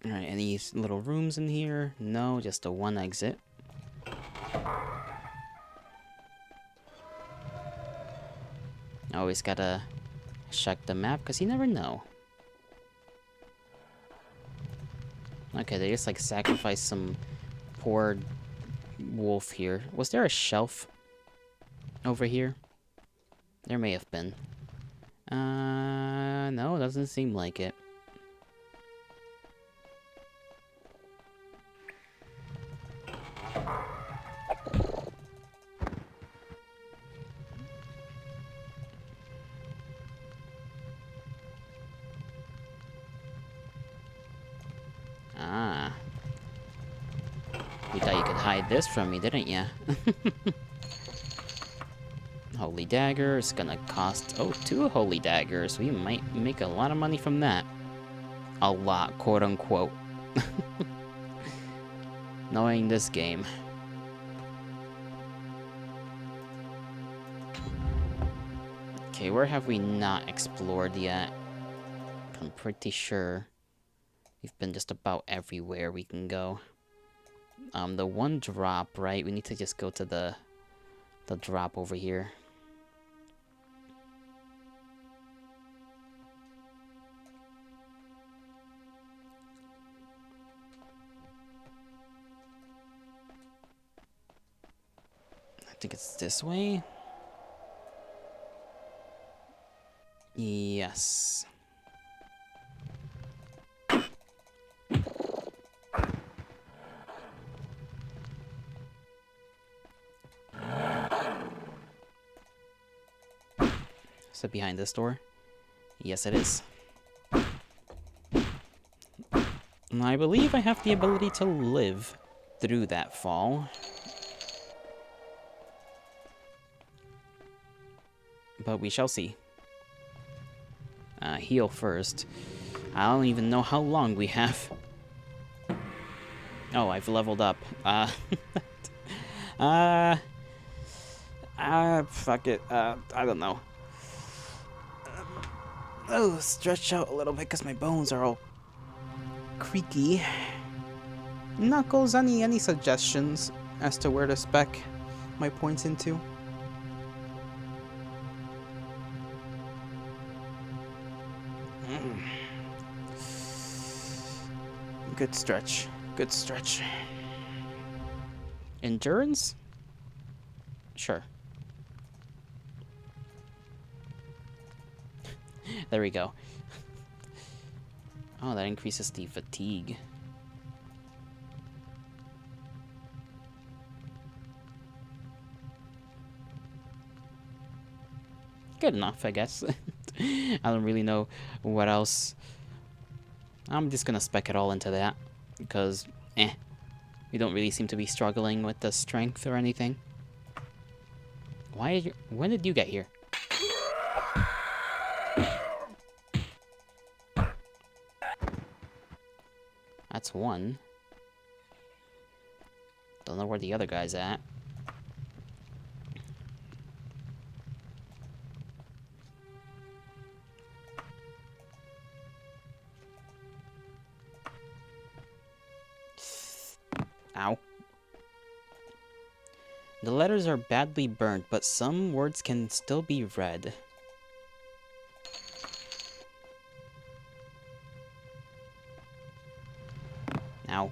Alright, any little rooms in here? No, just a one exit. Always gotta check the map, because you never know. Okay, they just like sacrificed some poor wolf here. Was there a shelf over here? There may have been. No, doesn't seem like it. Ah. You thought you could hide this from me, didn't ya? Holy dagger is gonna cost... Oh, 2 holy daggers. We might make a lot of money from that. A lot, quote-unquote. Knowing this game. Okay, where have we not explored yet? I'm pretty sure we've been just about everywhere we can go. The one drop, right? We need to just go to the drop over here. I think it's this way. Yes. Is it behind this door? Yes, it is. I believe I have the ability to live through that fall. But we shall see. Heal first. I don't even know how long we have. Oh, I've leveled up. Fuck it. I don't know. Oh, stretch out a little bit because my bones are all creaky. Knuckles, any suggestions as to where to spec my points into? Good stretch. Good stretch. Endurance? Sure. There we go. Oh, that increases the fatigue. good enough, I guess. I don't really know what else. I'm just gonna spec it all into that, because, we don't really seem to be struggling with the strength or anything. When did you get here? That's one. Don't know where the other guy's at. Ow. The letters are badly burnt, but some words can still be read. Ow.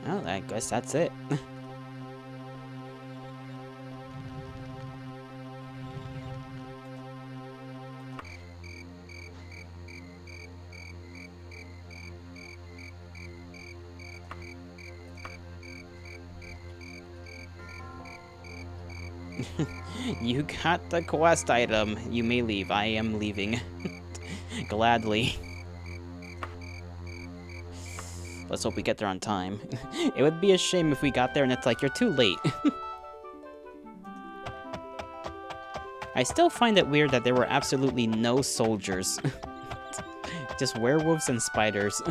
Well, I guess that's it. You got the quest item. You may leave. I am leaving. Gladly. Let's hope we get there on time. It would be a shame if we got there and it's like, you're too late. I still find it weird that there were absolutely no soldiers. Just werewolves and spiders.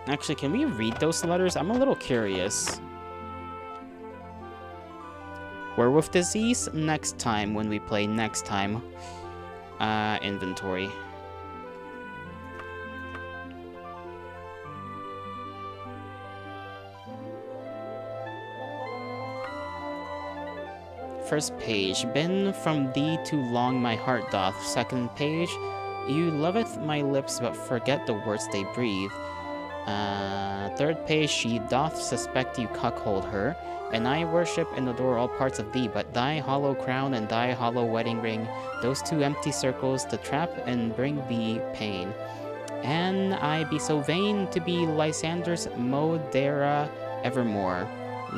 Actually, can we read those letters? I'm a little curious. Werewolf disease? Next time when we play next time. Inventory. First page. Been from thee too long my heart doth. Second page. You loveth my lips but forget the words they breathe. Third page, she doth suspect you cuckold her, and I worship and adore all parts of thee, but thy hollow crown and thy hollow wedding ring, those two empty circles, to trap and bring thee pain. And I be so vain to be Lysander's Modera evermore.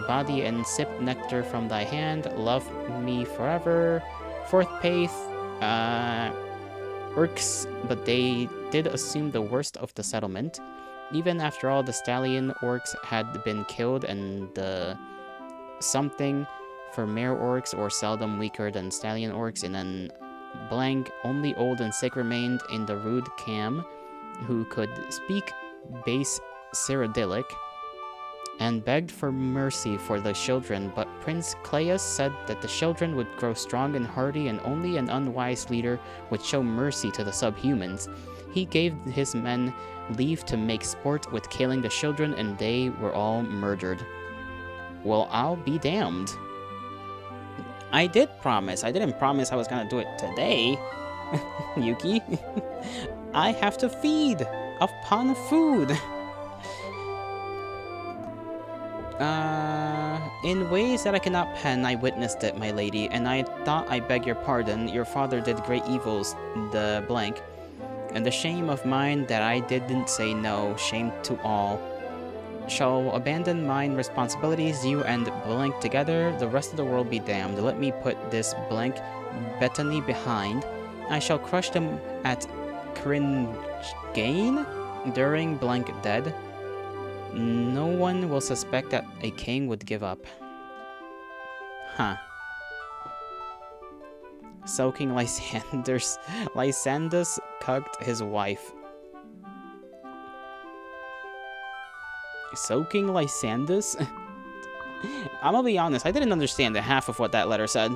Body and sip nectar from thy hand, love me forever. Fourth page, Orcs, but they did assume the worst of the settlement. Even after all the stallion orcs had been killed and the something for mare orcs or seldom weaker than stallion orcs in an blank, only old and sick remained in the rude cam who could speak base Cyrodiilic and begged for mercy for the children, but Prince Cleus said that the children would grow strong and hardy and only an unwise leader would show mercy to the subhumans. He gave his men leave to make sport with killing the children, and they were all murdered. Well, I'll be damned. I did promise. I didn't promise I was gonna do it today, Yuki. I have to feed upon food. In ways that I cannot pen, I witnessed it, my lady, and I thought I beg your pardon. Your father did great evils, the blank. And the shame of mine that I didn't say no, shame to all. Shall abandon mine responsibilities, you and blank together, the rest of the world be damned. Let me put this blank Bethany behind. I shall crush them at Cringane during blank dead. No one will suspect that a king would give up. Huh. Soaking Lysanders. Lysandus cucked his wife. Soaking Lysandus? I'm gonna be honest, I didn't understand the half of what that letter said.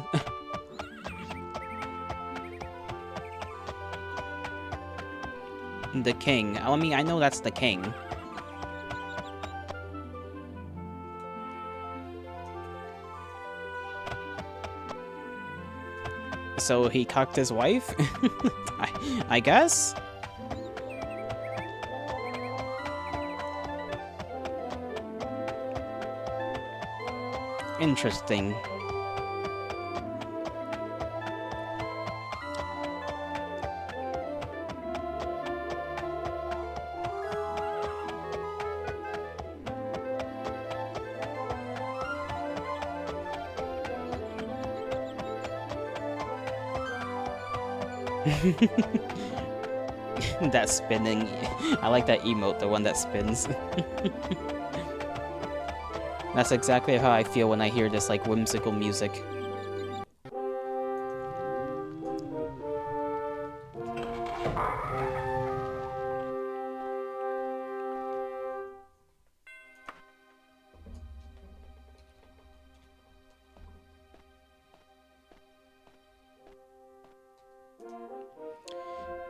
The king. I mean, I know that's the king. So he cucked his wife? I guess? Interesting. That spinning. I like that emote, the one that spins. That's exactly how I feel when I hear this, like, whimsical music.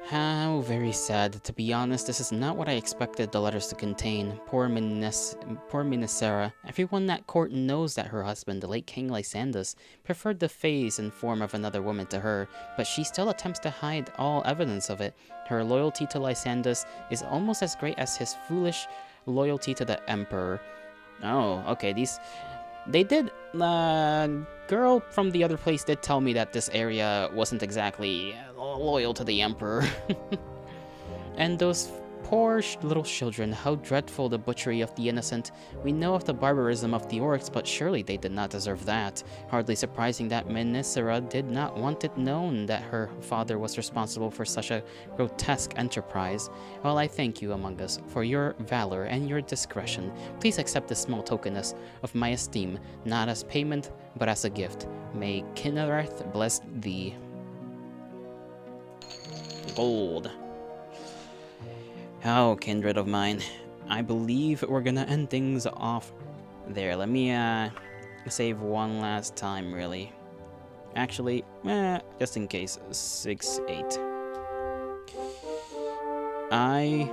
How very sad. To be honest, this is not what I expected the letters to contain. Poor Minesera. Everyone at court knows that her husband, the late King Lysandas, preferred the face and form of another woman to her, but she still attempts to hide all evidence of it. Her loyalty to Lysandas is almost as great as his foolish loyalty to the Emperor. Oh, okay, They did, girl from the other place did tell me that this area wasn't exactly loyal to the Emperor. And those poor little children, how dreadful the butchery of the innocent. We know of the barbarism of the orcs, but surely they did not deserve that. Hardly surprising that Minisera did not want it known that her father was responsible for such a grotesque enterprise. Well, I thank you, Among Us, for your valor and your discretion. Please accept this small token of my esteem, not as payment, but as a gift. May Kinnereth bless thee. Gold. Oh, kindred of mine. I believe we're gonna end things off there. Let me save one last time, really. Actually, just in case. 6-8. I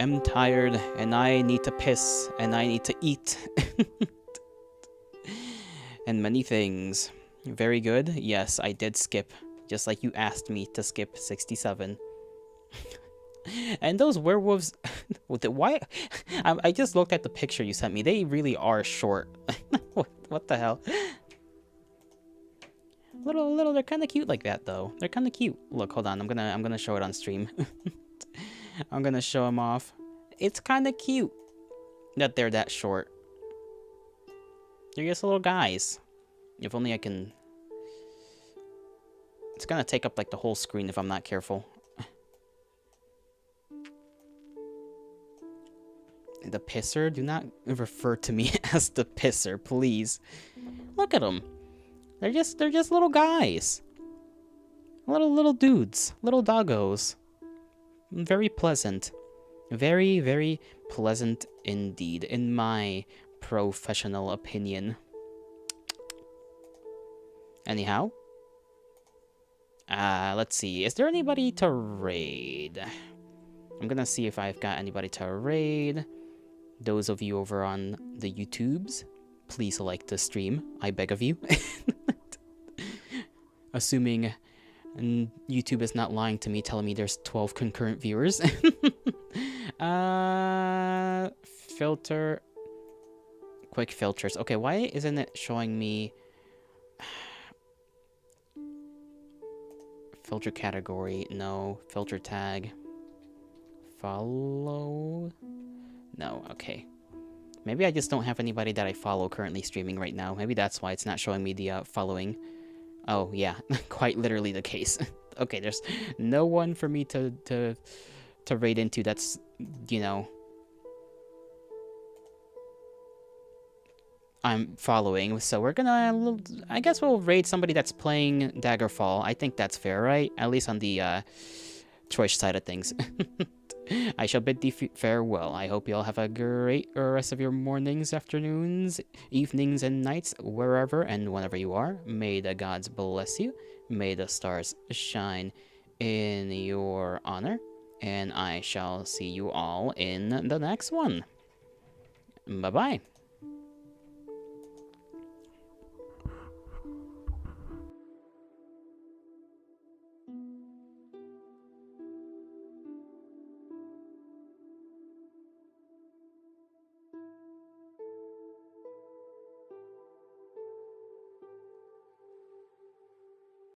am tired, and I need to piss, and I need to eat. And many things. Very good. Yes, I did skip. Just like you asked me to skip 67. And those werewolves, why? I just looked at the picture you sent me. They really are short. What the hell? Little. They're kind of cute like that, though. They're kind of cute. Look, hold on. I'm gonna show it on stream. I'm gonna show them off. It's kind of cute that they're that short. They're just little guys. If only I can. It's gonna take up like the whole screen if I'm not careful. The pisser? Do not refer to me as the pisser, please. Look at them. They're just little guys. Little dudes. Little doggos. Very pleasant. Very, very pleasant indeed, in my professional opinion. Anyhow. Let's see. Is there anybody to raid? I'm gonna see if I've got anybody to raid. Those of you over on the YouTubes, please like the stream, I beg of you. Assuming YouTube is not lying to me, telling me there's 12 concurrent viewers. Filter. Quick filters. Okay, why isn't it showing me... Filter category, no. Filter tag. Follow... No, okay. Maybe I just don't have anybody that I follow currently streaming right now. Maybe that's why it's not showing me the following. Oh, yeah. Quite literally the case. Okay, there's no one for me to raid into that's, you know... I'm following, so we're gonna... I guess we'll raid somebody that's playing Daggerfall. I think that's fair, right? At least on the choice side of things. I shall bid thee farewell. I hope you all have a great rest of your mornings, afternoons, evenings, and nights, wherever and whenever you are. May the gods bless you. May the stars shine in your honor. And I shall see you all in the next one. Bye-bye.